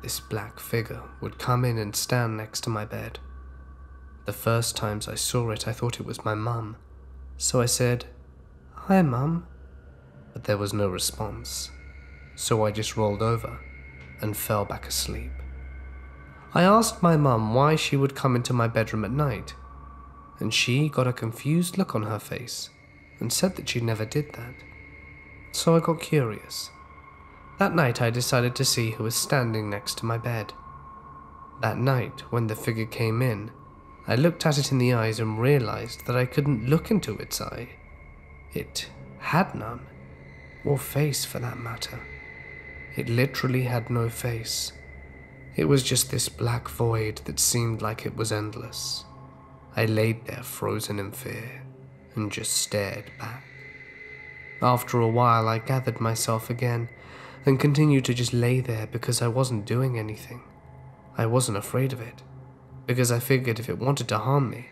This black figure would come in and stand next to my bed. The first times I saw it, I thought it was my mum, so I said, "Hi, Mum," but there was no response, so I just rolled over and fell back asleep. I asked my mum why she would come into my bedroom at night, and she got a confused look on her face and said that she never did that. So I got curious. That night I decided to see who was standing next to my bed. That night, when the figure came in, I looked at it in the eyes and realized that I couldn't look into its eye. It had none, or face for that matter. It literally had no face. It was just this black void that seemed like it was endless. I laid there frozen in fear and just stared back. After a while, I gathered myself again and continued to just lay there because I wasn't doing anything. I wasn't afraid of it, because I figured if it wanted to harm me,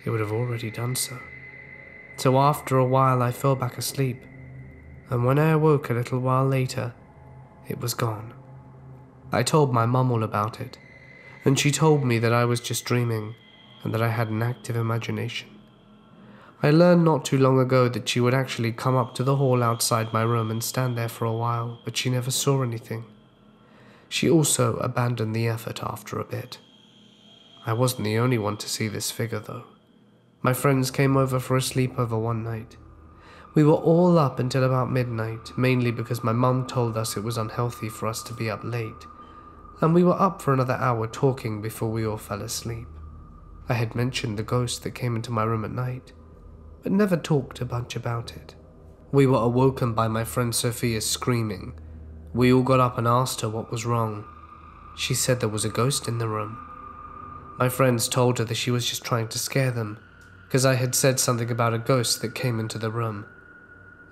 it would have already done so. So after a while, I fell back asleep, and when I awoke a little while later, it was gone. I told my mum all about it, and she told me that I was just dreaming and that I had an active imagination. I learned not too long ago that she would actually come up to the hall outside my room and stand there for a while, but she never saw anything. She also abandoned the effort after a bit. I wasn't the only one to see this figure, though. My friends came over for a sleepover one night. We were all up until about midnight, mainly because my mum told us it was unhealthy for us to be up late, and we were up for another hour talking before we all fell asleep. I had mentioned the ghost that came into my room at night, but never talked much about it. We were awoken by my friend Sophia screaming. We all got up and asked her what was wrong. She said there was a ghost in the room. My friends told her that she was just trying to scare them, because I had said something about a ghost that came into the room.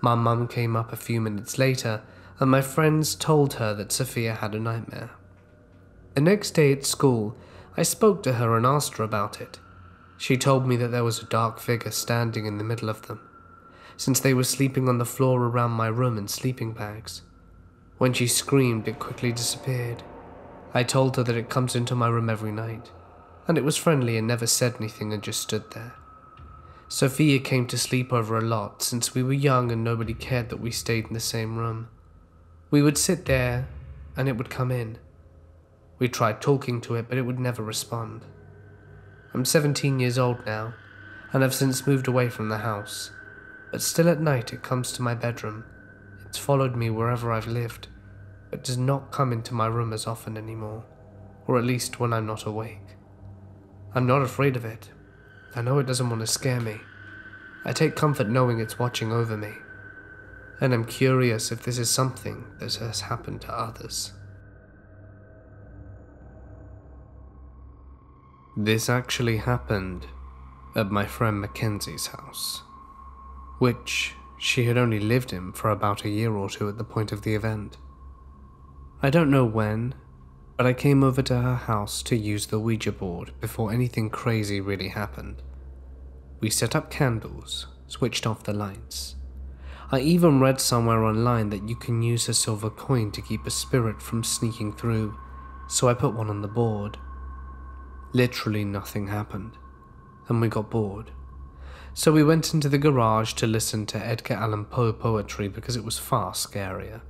My mum came up a few minutes later and my friends told her that Sophia had a nightmare. The next day at school, I spoke to her and asked her about it. She told me that there was a dark figure standing in the middle of them, since they were sleeping on the floor around my room in sleeping bags. When she screamed, it quickly disappeared. I told her that it comes into my room every night, and it was friendly and never said anything and just stood there. Sophia came to sleep over a lot since we were young and nobody cared that we stayed in the same room. We would sit there and it would come in. We tried talking to it, but it would never respond. I'm 17 years old now, and have since moved away from the house, but still at night it comes to my bedroom. It's followed me wherever I've lived, but does not come into my room as often anymore, or at least when I'm not awake. I'm not afraid of it. I know it doesn't want to scare me. I take comfort knowing it's watching over me, and I'm curious if this is something that has happened to others. This actually happened at my friend Mackenzie's house, which she had only lived in for about a year or two at the point of the event. I don't know when, but I came over to her house to use the Ouija board before anything crazy really happened. We set up candles, switched off the lights. I even read somewhere online that you can use a silver coin to keep a spirit from sneaking through, so I put one on the board. Literally nothing happened, and we got bored. So we went into the garage to listen to Edgar Allan Poe poetry because it was far scarier.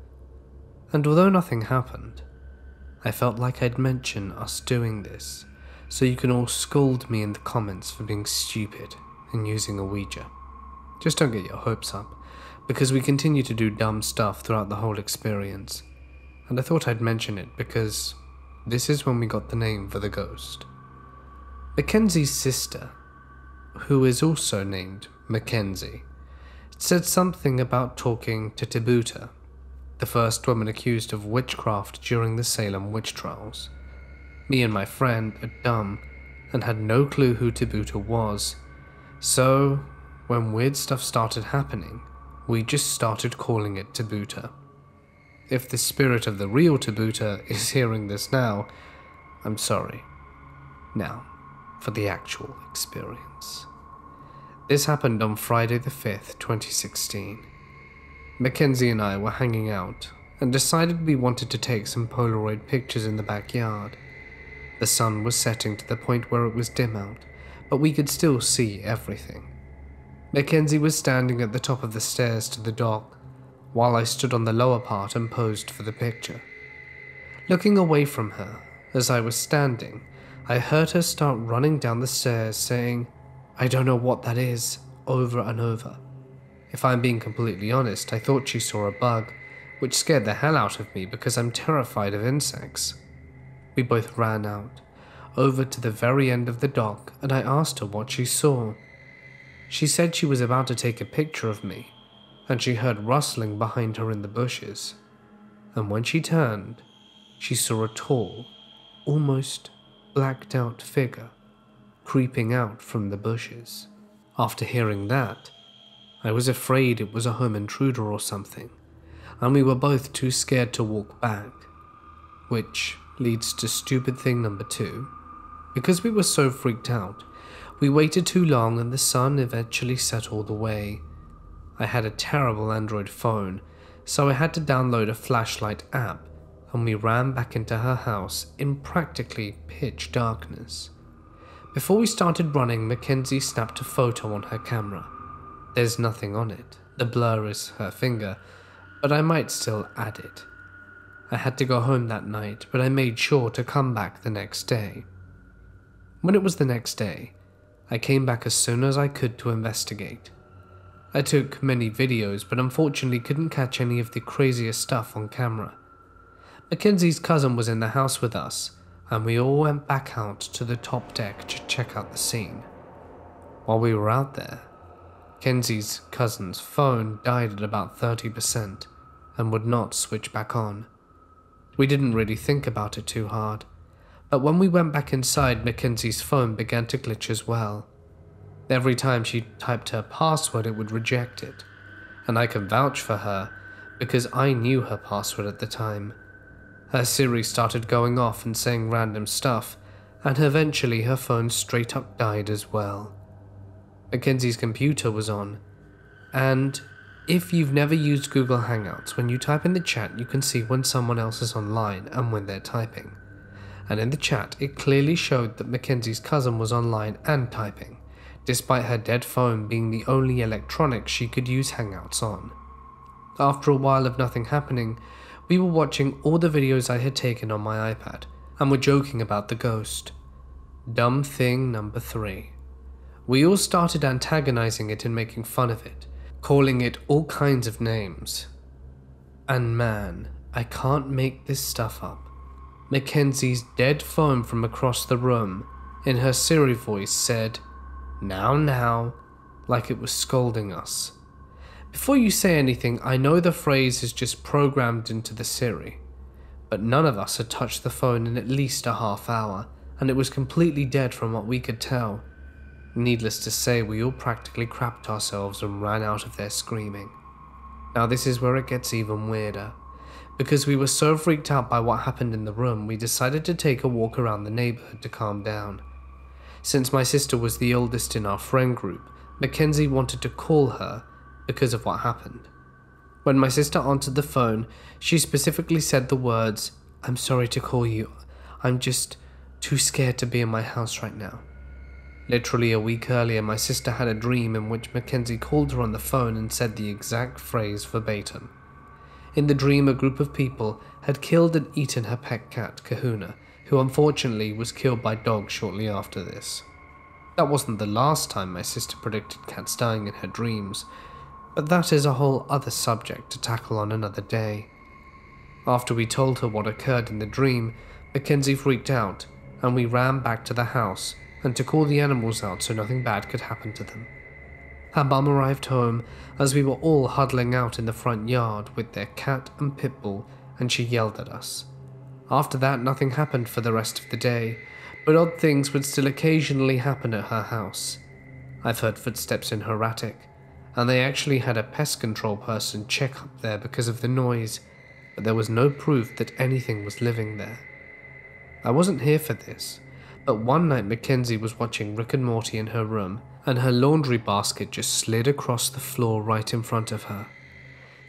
And although nothing happened, I felt like I'd mention us doing this, so you can all scold me in the comments for being stupid and using a Ouija. Just don't get your hopes up, because we continue to do dumb stuff throughout the whole experience, and I thought I'd mention it because this is when we got the name for the ghost. Mackenzie's sister, who is also named Mackenzie, said something about talking to Tabuta, the first woman accused of witchcraft during the Salem witch trials. Me and my friend are dumb and had no clue who Tabuta was, so when weird stuff started happening, we just started calling it Tabuta. If the spirit of the real Tabuta is hearing this now, I'm sorry. Now, for the actual experience. This happened on Friday the 5th, 2016. Mackenzie and I were hanging out and decided we wanted to take some Polaroid pictures in the backyard. The sun was setting to the point where it was dim out, but we could still see everything. Mackenzie was standing at the top of the stairs to the dock, while I stood on the lower part and posed for the picture. Looking away from her, as I was standing, I heard her start running down the stairs saying, "I don't know what that is," over and over. If I'm being completely honest, I thought she saw a bug, which scared the hell out of me because I'm terrified of insects. We both ran out, over to the very end of the dock, and I asked her what she saw. She said she was about to take a picture of me, and she heard rustling behind her in the bushes. And when she turned, she saw a tall, almost blacked out figure creeping out from the bushes. After hearing that, I was afraid it was a home intruder or something, and we were both too scared to walk back, which leads to stupid thing number 2. Because we were so freaked out, we waited too long and the sun eventually set all the way. I had a terrible Android phone, so I had to download a flashlight app, and we ran back into her house in practically pitch darkness. Before we started running, Mackenzie snapped a photo on her camera. There's nothing on it. The blur is her finger, but I might still add it. I had to go home that night, but I made sure to come back the next day. When it was the next day, I came back as soon as I could to investigate. I took many videos, but unfortunately couldn't catch any of the craziest stuff on camera. Mackenzie's cousin was in the house with us, and we all went back out to the top deck to check out the scene. While we were out there, Mackenzie's cousin's phone died at about 30% and would not switch back on. We didn't really think about it too hard, but when we went back inside, Mackenzie's phone began to glitch as well. Every time she typed her password, it would reject it, and I can vouch for her because I knew her password at the time. Her Siri started going off and saying random stuff, and eventually her phone straight up died as well. Mackenzie's computer was on, and if you've never used Google Hangouts, when you type in the chat you can see when someone else is online and when they're typing. And in the chat it clearly showed that Mackenzie's cousin was online and typing, despite her dead phone being the only electronic she could use Hangouts on. After a while of nothing happening, we were watching all the videos I had taken on my iPad, and were joking about the ghost. Dumb thing number 3. We all started antagonizing it and making fun of it, calling it all kinds of names. And man, I can't make this stuff up. Mackenzie's dead phone from across the room, in her Siri voice, said, now, like it was scolding us. Before you say anything, I know the phrase is just programmed into the Siri, but none of us had touched the phone in at least a half hour, and it was completely dead from what we could tell. Needless to say, we all practically crapped ourselves and ran out of there screaming. Now this is where it gets even weirder. Because we were so freaked out by what happened in the room, we decided to take a walk around the neighborhood to calm down. Since my sister was the oldest in our friend group, Mackenzie wanted to call her because of what happened. When my sister answered the phone, she specifically said the words, "I'm sorry to call you, I'm just too scared to be in my house right now." Literally a week earlier, my sister had a dream in which Mackenzie called her on the phone and said the exact phrase verbatim. In the dream, a group of people had killed and eaten her pet cat, Kahuna, who unfortunately was killed by dogs shortly after this. That wasn't the last time my sister predicted cats dying in her dreams, but that is a whole other subject to tackle on another day. After we told her what occurred in the dream, Mackenzie freaked out, and we ran back to the house and to call the animals out so nothing bad could happen to them. Her mum arrived home as we were all huddling out in the front yard with their cat and pit bull, and she yelled at us. After that, nothing happened for the rest of the day, but odd things would still occasionally happen at her house. I've heard footsteps in her attic, and they actually had a pest control person check up there because of the noise, but there was no proof that anything was living there. I wasn't here for this, but one night Mackenzie was watching Rick and Morty in her room, and her laundry basket just slid across the floor right in front of her.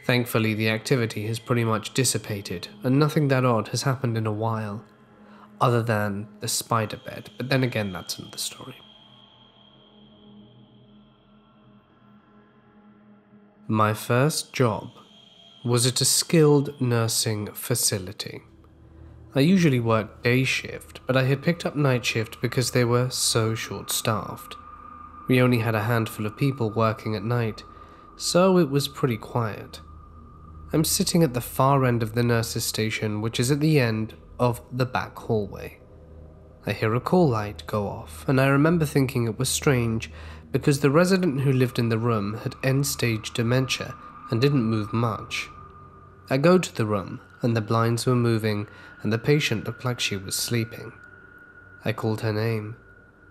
Thankfully, the activity has pretty much dissipated, and nothing that odd has happened in a while, other than the spider bed, but then again, that's another story. My first job was at a skilled nursing facility. I usually worked day shift, but I had picked up night shift because they were so short-staffed. We only had a handful of people working at night, so it was pretty quiet. I'm sitting at the far end of the nurse's station, which is at the end of the back hallway. I hear a call light go off, and I remember thinking it was strange because the resident who lived in the room had end-stage dementia and didn't move much. I go to the room, and the blinds were moving, and the patient looked like she was sleeping. I called her name,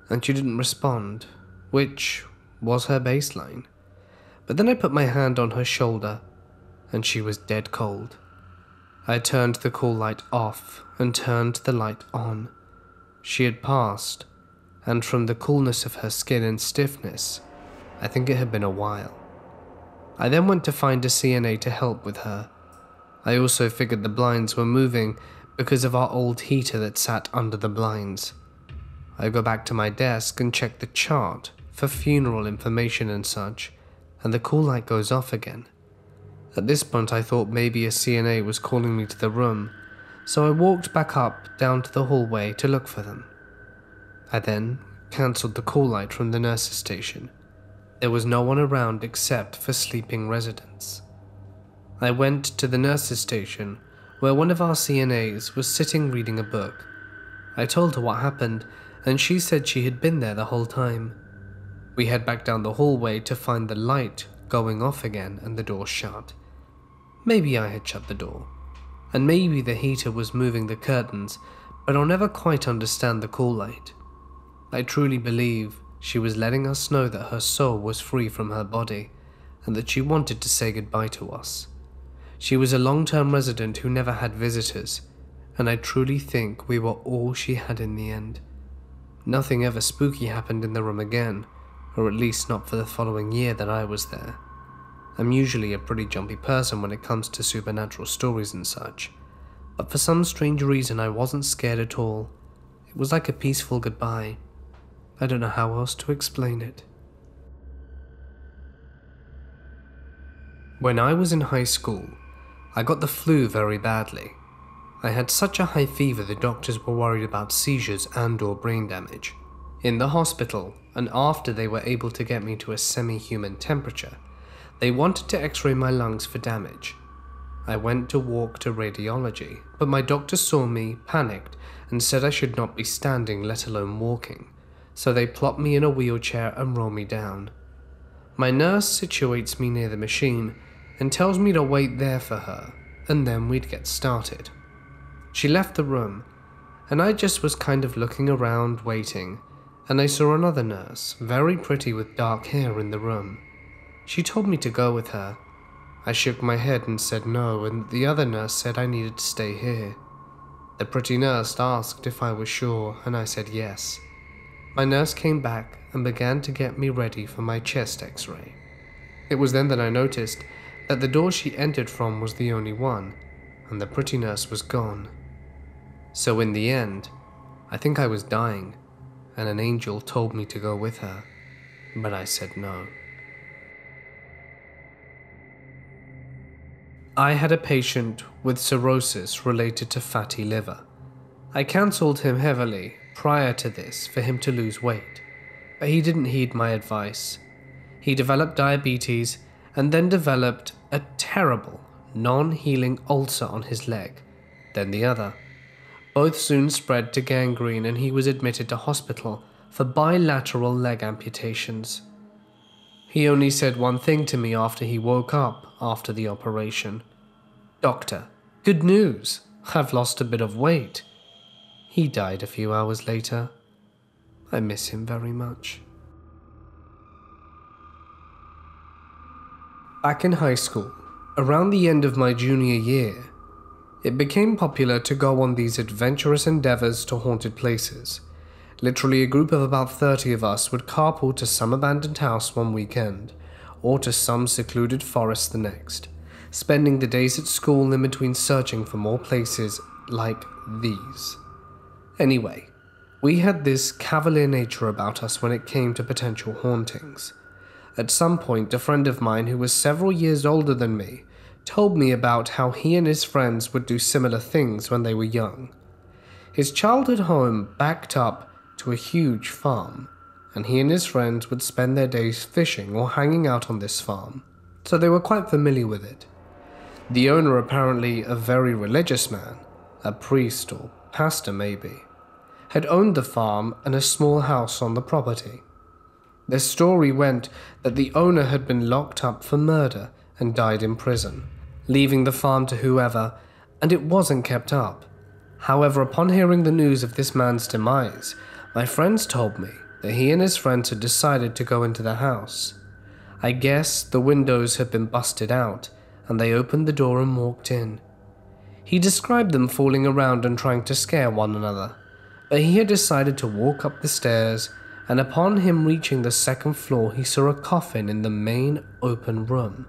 and she didn't respond, which was her baseline. But then I put my hand on her shoulder, and she was dead cold. I turned the call light off and turned the light on. She had passed, and from the coolness of her skin and stiffness, I think it had been a while. I then went to find a CNA to help with her. I also figured the blinds were moving because of our old heater that sat under the blinds. I go back to my desk and check the chart for funeral information and such, and the call light goes off again. At this point I thought maybe a CNA was calling me to the room, so I walked back up down to the hallway to look for them. I then cancelled the call light from the nurse's station. There was no one around except for sleeping residents. I went to the nurse's station, where one of our CNAs was sitting reading a book. I told her what happened, and she said she had been there the whole time. We head back down the hallway to find the light going off again and the door shut. Maybe I had shut the door, and maybe the heater was moving the curtains, but I'll never quite understand the call light. I truly believe she was letting us know that her soul was free from her body, and that she wanted to say goodbye to us. She was a long-term resident who never had visitors, and I truly think we were all she had in the end. Nothing ever spooky happened in the room again, or at least not for the following year that I was there. I'm usually a pretty jumpy person when it comes to supernatural stories and such, but for some strange reason I wasn't scared at all. It was like a peaceful goodbye. I don't know how else to explain it. When I was in high school, I got the flu very badly. I had such a high fever the doctors were worried about seizures and/or brain damage. In the hospital, and after they were able to get me to a semi-human temperature, they wanted to x-ray my lungs for damage. I went to walk to radiology, but my doctor saw me, panicked, and said I should not be standing, let alone walking, so they plop me in a wheelchair and roll me down. My nurse situates me near the machine and tells me to wait there for her, and then we'd get started. She left the room, and I just was kind of looking around, waiting, and I saw another nurse, very pretty with dark hair, in the room. She told me to go with her. I shook my head and said no, and the other nurse said I needed to stay here. The pretty nurse asked if I was sure, and I said yes. My nurse came back and began to get me ready for my chest x-ray. It was then that I noticed that the door she entered from was the only one, and the pretty nurse was gone. So in the end, I think I was dying, and an angel told me to go with her, but I said no. I had a patient with cirrhosis related to fatty liver. I cancelled him heavily prior to this for him to lose weight, but he didn't heed my advice. He developed diabetes and then developed a terrible, non-healing ulcer on his leg, then the other. Both soon spread to gangrene and he was admitted to hospital for bilateral leg amputations. He only said one thing to me after he woke up after the operation. "Doctor, good news, I've lost a bit of weight." He died a few hours later. I miss him very much. Back in high school, around the end of my junior year, it became popular to go on these adventurous endeavors to haunted places. Literally a group of about 30 of us would carpool to some abandoned house one weekend, or to some secluded forest the next, spending the days at school in between searching for more places like these. Anyway, we had this cavalier nature about us when it came to potential hauntings. At some point, a friend of mine who was several years older than me told me about how he and his friends would do similar things when they were young. His childhood home backed up to a huge farm, and he and his friends would spend their days fishing or hanging out on this farm, so they were quite familiar with it. The owner, apparently a very religious man, a priest or pastor maybe, had owned the farm and a small house on the property. The story went that the owner had been locked up for murder and died in prison, leaving the farm to whoever, and it wasn't kept up. However, upon hearing the news of this man's demise, my friends told me that he and his friends had decided to go into the house. I guess the windows had been busted out, and they opened the door and walked in. He described them fooling around and trying to scare one another, but he had decided to walk up the stairs, and upon him reaching the second floor he saw a coffin in the main open room.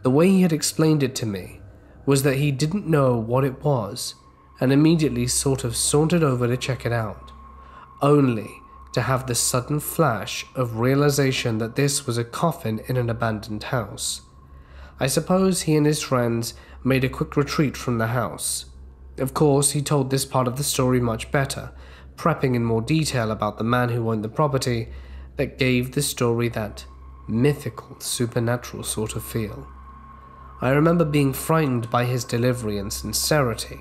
The way he had explained it to me was that he didn't know what it was, and immediately sort of sauntered over to check it out, only to have the sudden flash of realization that this was a coffin in an abandoned house. I suppose he and his friends made a quick retreat from the house. Of course, he told this part of the story much better, prepping in more detail about the man who owned the property that gave the story that mythical, supernatural sort of feel. I remember being frightened by his delivery and sincerity,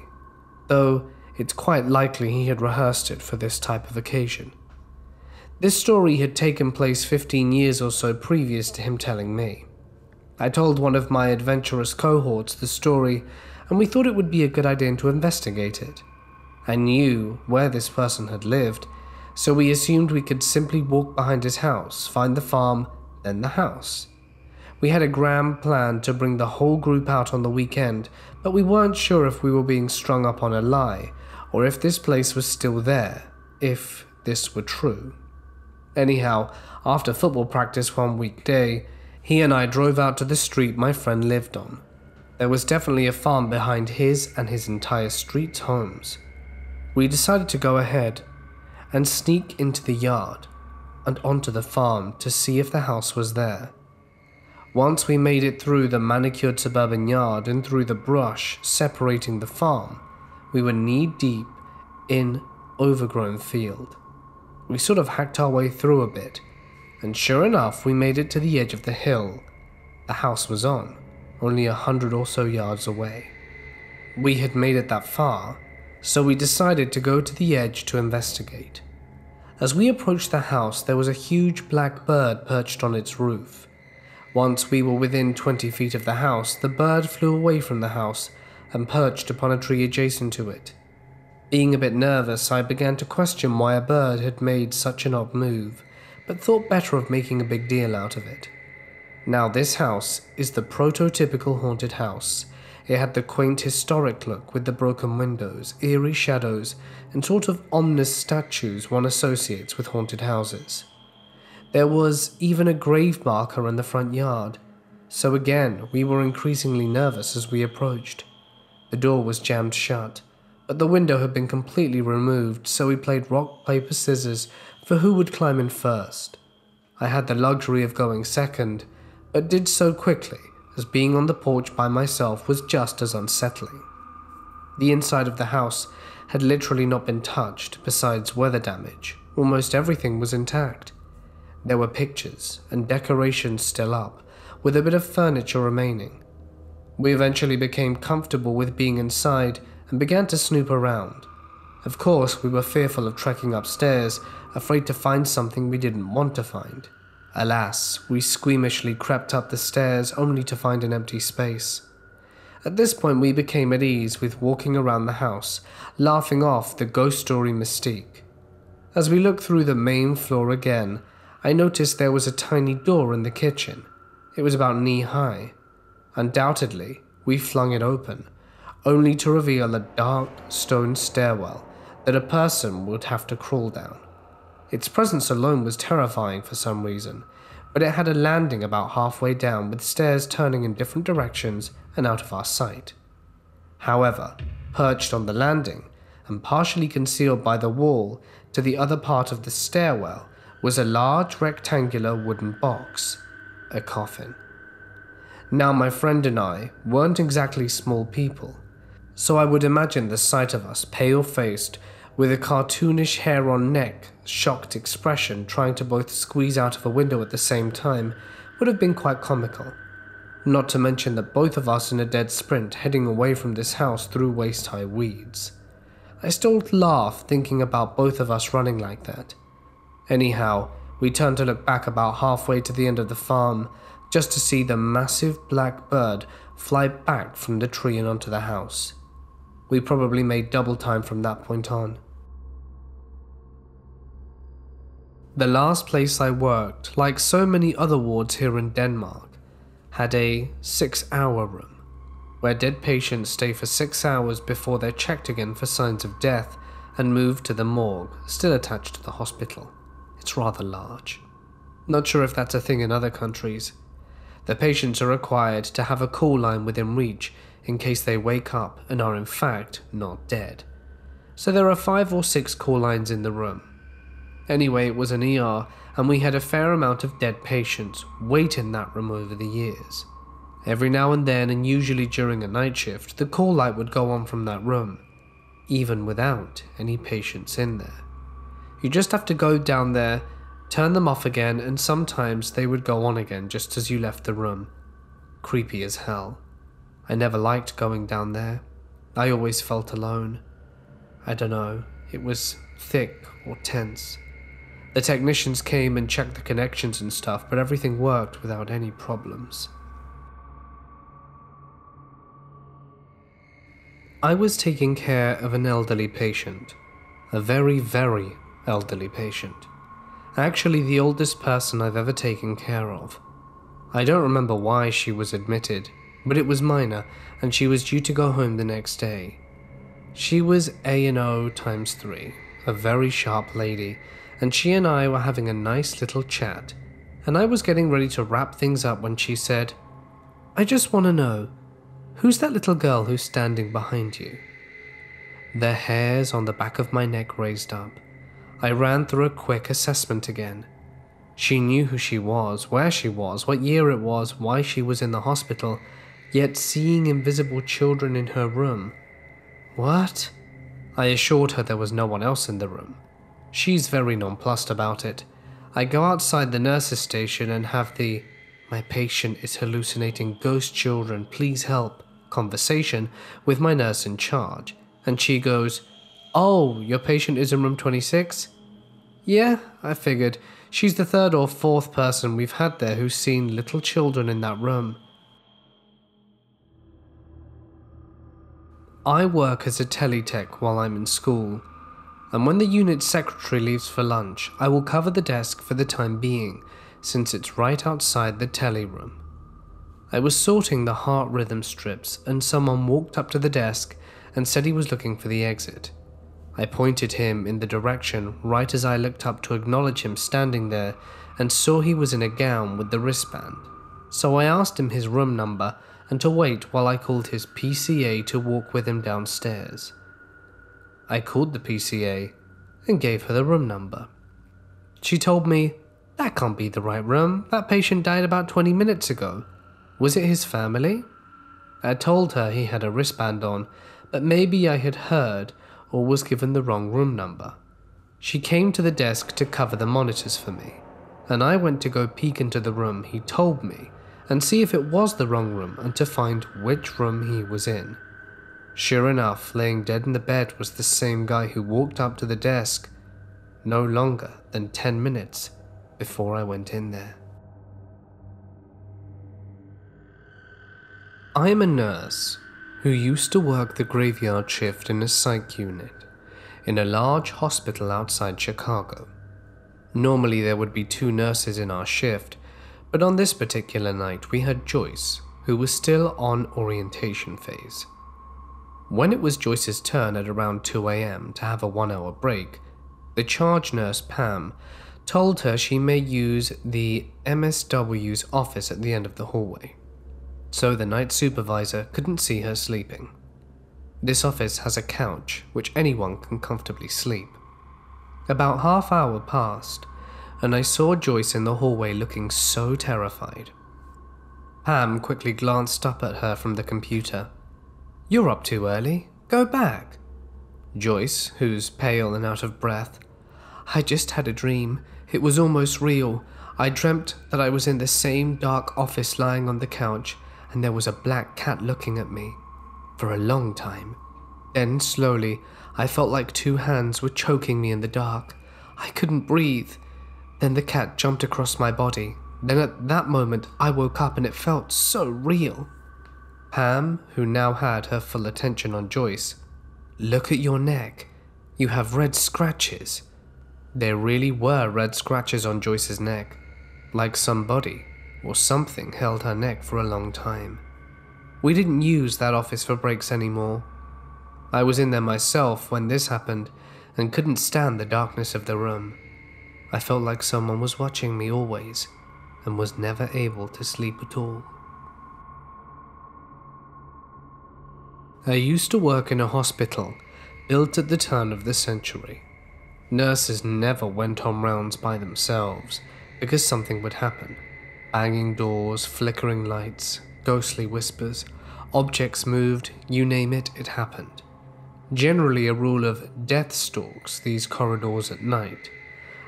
though it's quite likely he had rehearsed it for this type of occasion. This story had taken place 15 years or so previous to him telling me. I told one of my adventurous cohorts the story, and we thought it would be a good idea to investigate it. I knew where this person had lived, so we assumed we could simply walk behind his house, find the farm, then the house. We had a grand plan to bring the whole group out on the weekend, but we weren't sure if we were being strung up on a lie, or if this place was still there, if this were true. Anyhow, after football practice one weekday, he and I drove out to the street my friend lived on. There was definitely a farm behind his and his entire street's homes. We decided to go ahead and sneak into the yard and onto the farm to see if the house was there. Once we made it through the manicured suburban yard and through the brush separating the farm, we were knee-deep in overgrown field. We sort of hacked our way through a bit, and sure enough, we made it to the edge of the hill the house was on, only 100 or so yards away. We had made it that far, so we decided to go to the edge to investigate. As we approached the house, there was a huge black bird perched on its roof. Once we were within 20 feet of the house, the bird flew away from the house and perched upon a tree adjacent to it. Being a bit nervous, I began to question why a bird had made such an odd move, but thought better of making a big deal out of it. Now, this house is the prototypical haunted house. It had the quaint historic look with the broken windows, eerie shadows, and sort of ominous statues one associates with haunted houses. There was even a grave marker in the front yard, so again we were increasingly nervous as we approached. The door was jammed shut, but the window had been completely removed, so we played rock, paper, scissors for who would climb in first. I had the luxury of going second, but did so quickly, as being on the porch by myself was just as unsettling. The inside of the house had literally not been touched, besides weather damage. Almost everything was intact. There were pictures and decorations still up, with a bit of furniture remaining. We eventually became comfortable with being inside and began to snoop around. Of course, we were fearful of trekking upstairs, afraid to find something we didn't want to find. Alas, we squeamishly crept up the stairs only to find an empty space. At this point, we became at ease with walking around the house, laughing off the ghost story mystique. As we looked through the main floor again, I noticed there was a tiny door in the kitchen. It was about knee-high. Undoubtedly, we flung it open, only to reveal a dark stone stairwell that a person would have to crawl down. Its presence alone was terrifying for some reason, but it had a landing about halfway down with stairs turning in different directions and out of our sight. However, perched on the landing, and partially concealed by the wall to the other part of the stairwell, was a large rectangular wooden box, a coffin. Now, my friend and I weren't exactly small people, so I would imagine the sight of us pale-faced, with a cartoonish hair on neck, shocked expression trying to both squeeze out of a window at the same time would have been quite comical. Not to mention that both of us in a dead sprint heading away from this house through waist-high weeds. I still laugh thinking about both of us running like that. Anyhow, we turned to look back about halfway to the end of the farm, just to see the massive black bird fly back from the tree and onto the house. We probably made double time from that point on. The last place I worked, like so many other wards here in Denmark, had a 6-hour room, where dead patients stay for 6 hours before they're checked again for signs of death and moved to the morgue, still attached to the hospital. It's rather large. Not sure if that's a thing in other countries. The patients are required to have a call line within reach in case they wake up and are in fact not dead. So there are 5 or 6 call lines in the room. Anyway, it was an ER, and we had a fair amount of dead patients wait in that room over the years. Every now and then, and usually during a night shift, the call light would go on from that room, even without any patients in there. You just have to go down there, turn them off again, and sometimes they would go on again just as you left the room. Creepy as hell. I never liked going down there. I always felt alone. I don't know, it was thick or tense. The technicians came and checked the connections and stuff, but everything worked without any problems. I was taking care of an elderly patient. A very, very elderly patient. Actually the oldest person I've ever taken care of. I don't remember why she was admitted, but it was minor and she was due to go home the next day. She was A&O times 3, a very sharp lady, and she and I were having a nice little chat, and I was getting ready to wrap things up when she said, "I just want to know, who's that little girl who's standing behind you?" The hairs on the back of my neck raised up. I ran through a quick assessment again. She knew who she was, where she was, what year it was, why she was in the hospital, yet seeing invisible children in her room. What? I assured her there was no one else in the room. She's very nonplussed about it. I go outside the nurse's station and have the "my patient is hallucinating ghost children, please help" conversation with my nurse in charge, and she goes, "Oh, your patient is in room 26? Yeah, I figured. She's the 3rd or 4th person we've had there who's seen little children in that room." I work as a teletech while I'm in school, and when the unit secretary leaves for lunch, I will cover the desk for the time being, since it's right outside the tele room. I was sorting the heart rhythm strips, and someone walked up to the desk and said he was looking for the exit. I pointed him in the direction right as I looked up to acknowledge him standing there and saw he was in a gown with the wristband. So I asked him his room number and to wait while I called his PCA to walk with him downstairs. I called the PCA and gave her the room number. She told me, "That can't be the right room. That patient died about 20 minutes ago. Was it his family?" I told her he had a wristband on, but maybe I had heard or was given the wrong room number. She came to the desk to cover the monitors for me, and I went to go peek into the room he told me and see if it was the wrong room and to find which room he was in. Sure enough, laying dead in the bed was the same guy who walked up to the desk no longer than 10 minutes before I went in there. I am a nurse who used to work the graveyard shift in a psych unit in a large hospital outside Chicago. Normally there would be 2 nurses in our shift, but on this particular night we had Joyce, who was still on orientation phase. When it was Joyce's turn at around 2 a.m. to have a 1-hour break, the charge nurse, Pam, told her she may use the MSW's office at the end of the hallway, so the night supervisor couldn't see her sleeping. This office has a couch which anyone can comfortably sleep. About half-hour passed, and I saw Joyce in the hallway looking so terrified. Pam quickly glanced up at her from the computer. "You're up too early. Go back." Joyce, who's pale and out of breath, "I just had a dream. It was almost real. I dreamt that I was in the same dark office lying on the couch, and there was a black cat looking at me for a long time. Then, slowly, I felt like 2 hands were choking me in the dark. I couldn't breathe. Then the cat jumped across my body. Then at that moment, I woke up and it felt so real." Pam, who now had her full attention on Joyce, "Look at your neck. You have red scratches." There really were red scratches on Joyce's neck, like somebody or something held her neck for a long time. We didn't use that office for breaks anymore. I was in there myself when this happened and couldn't stand the darkness of the room. I felt like someone was watching me always and was never able to sleep at all. I used to work in a hospital built at the turn of the century. Nurses never went on rounds by themselves because something would happen. Banging doors, flickering lights, ghostly whispers, objects moved, you name it, it happened. Generally a rule of death stalks these corridors at night.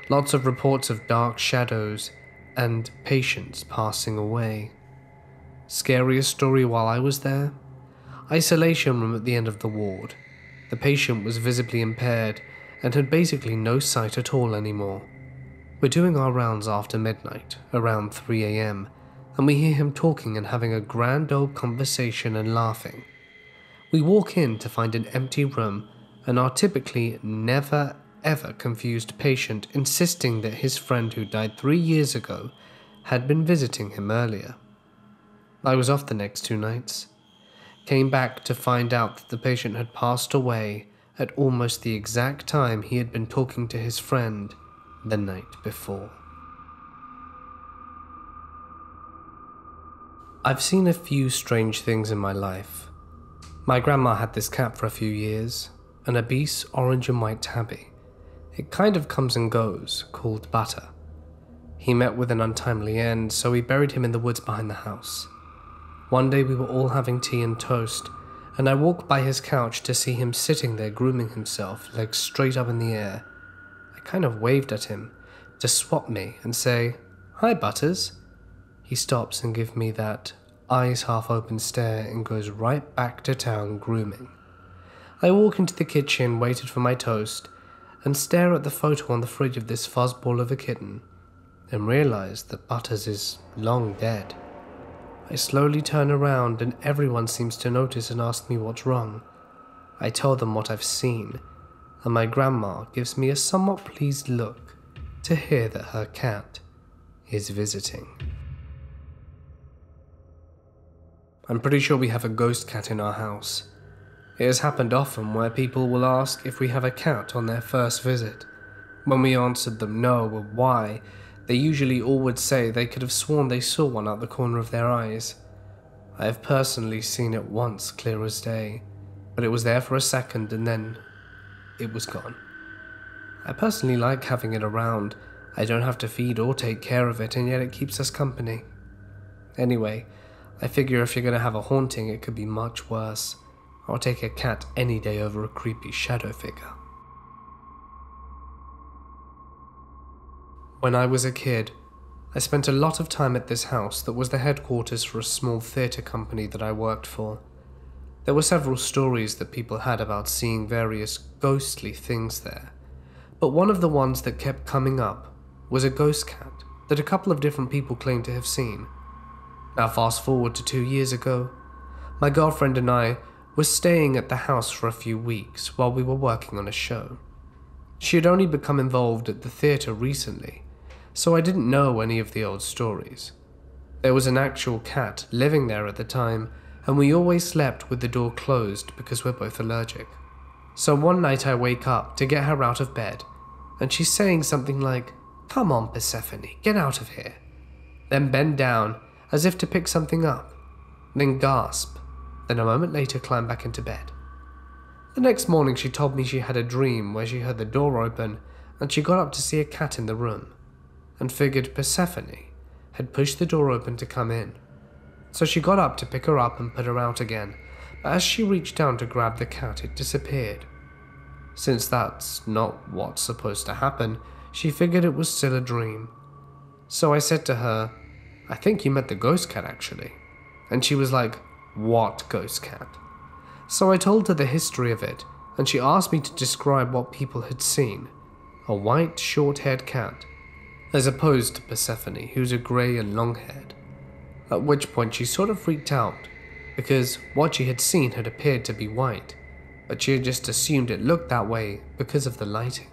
Lots of reports of dark shadows and patients passing away. Scariest story while I was there? Isolation room at the end of the ward. The patient was visibly impaired and had basically no sight at all anymore. We're doing our rounds after midnight, around 3 a.m, and we hear him talking and having a grand old conversation and laughing. We walk in to find an empty room and our typically never ever confused patient insisting that his friend who died 3 years ago had been visiting him earlier. I was off the next 2 nights. Came back to find out that the patient had passed away at almost the exact time he had been talking to his friend the night before. I've seen a few strange things in my life. My grandma had this cat for a few years, an obese orange and white tabby. It kind of comes and goes, called Butter. He met with an untimely end, so we buried him in the woods behind the house. One day we were all having tea and toast, and I walked by his couch to see him sitting there grooming himself, legs straight up in the air. I kind of waved at him to swap me and say, "Hi, Butters." He stops and gives me that eyes half open stare and goes right back to town grooming. I walk into the kitchen, waited for my toast, and stare at the photo on the fridge of this fuzzball of a kitten, and realize that Butters is long dead. I slowly turn around and everyone seems to notice and ask me what's wrong. I tell them what I've seen, and my grandma gives me a somewhat pleased look to hear that her cat is visiting. I'm pretty sure we have a ghost cat in our house. It has happened often where people will ask if we have a cat on their first visit. When we answered them no or why, they usually all would say they could have sworn they saw one out the corner of their eyes. I have personally seen it once, clear as day, but it was there for a second and then it was gone. I personally like having it around. I don't have to feed or take care of it, and yet it keeps us company. Anyway, I figure if you're going to have a haunting, it could be much worse. I'll take a cat any day over a creepy shadow figure. When I was a kid, I spent a lot of time at this house that was the headquarters for a small theatre company that I worked for. There were several stories that people had about seeing various ghostly things there, but one of the ones that kept coming up was a ghost cat that a couple of different people claimed to have seen. Now fast forward to 2 years ago, my girlfriend and I were staying at the house for a few weeks while we were working on a show. She had only become involved at the theatre recently, so I didn't know any of the old stories. There was an actual cat living there at the time, and we always slept with the door closed because we're both allergic. So one night I wake up to get her out of bed, and she's saying something like, "Come on, Persephone, get out of here." Then bend down as if to pick something up, then gasp, then a moment later climb back into bed. The next morning she told me she had a dream where she heard the door open and she got up to see a cat in the room, and figured Persephone had pushed the door open to come in. So she got up to pick her up and put her out again, but as she reached down to grab the cat, it disappeared. Since that's not what's supposed to happen, she figured it was still a dream. So I said to her, "I think you met the ghost cat actually." And she was like, "What ghost cat?" So I told her the history of it, and she asked me to describe what people had seen. A white, short-haired cat, as opposed to Persephone, who's a grey and long-haired. At which point she sort of freaked out, because what she had seen had appeared to be white, but she had just assumed it looked that way because of the lighting.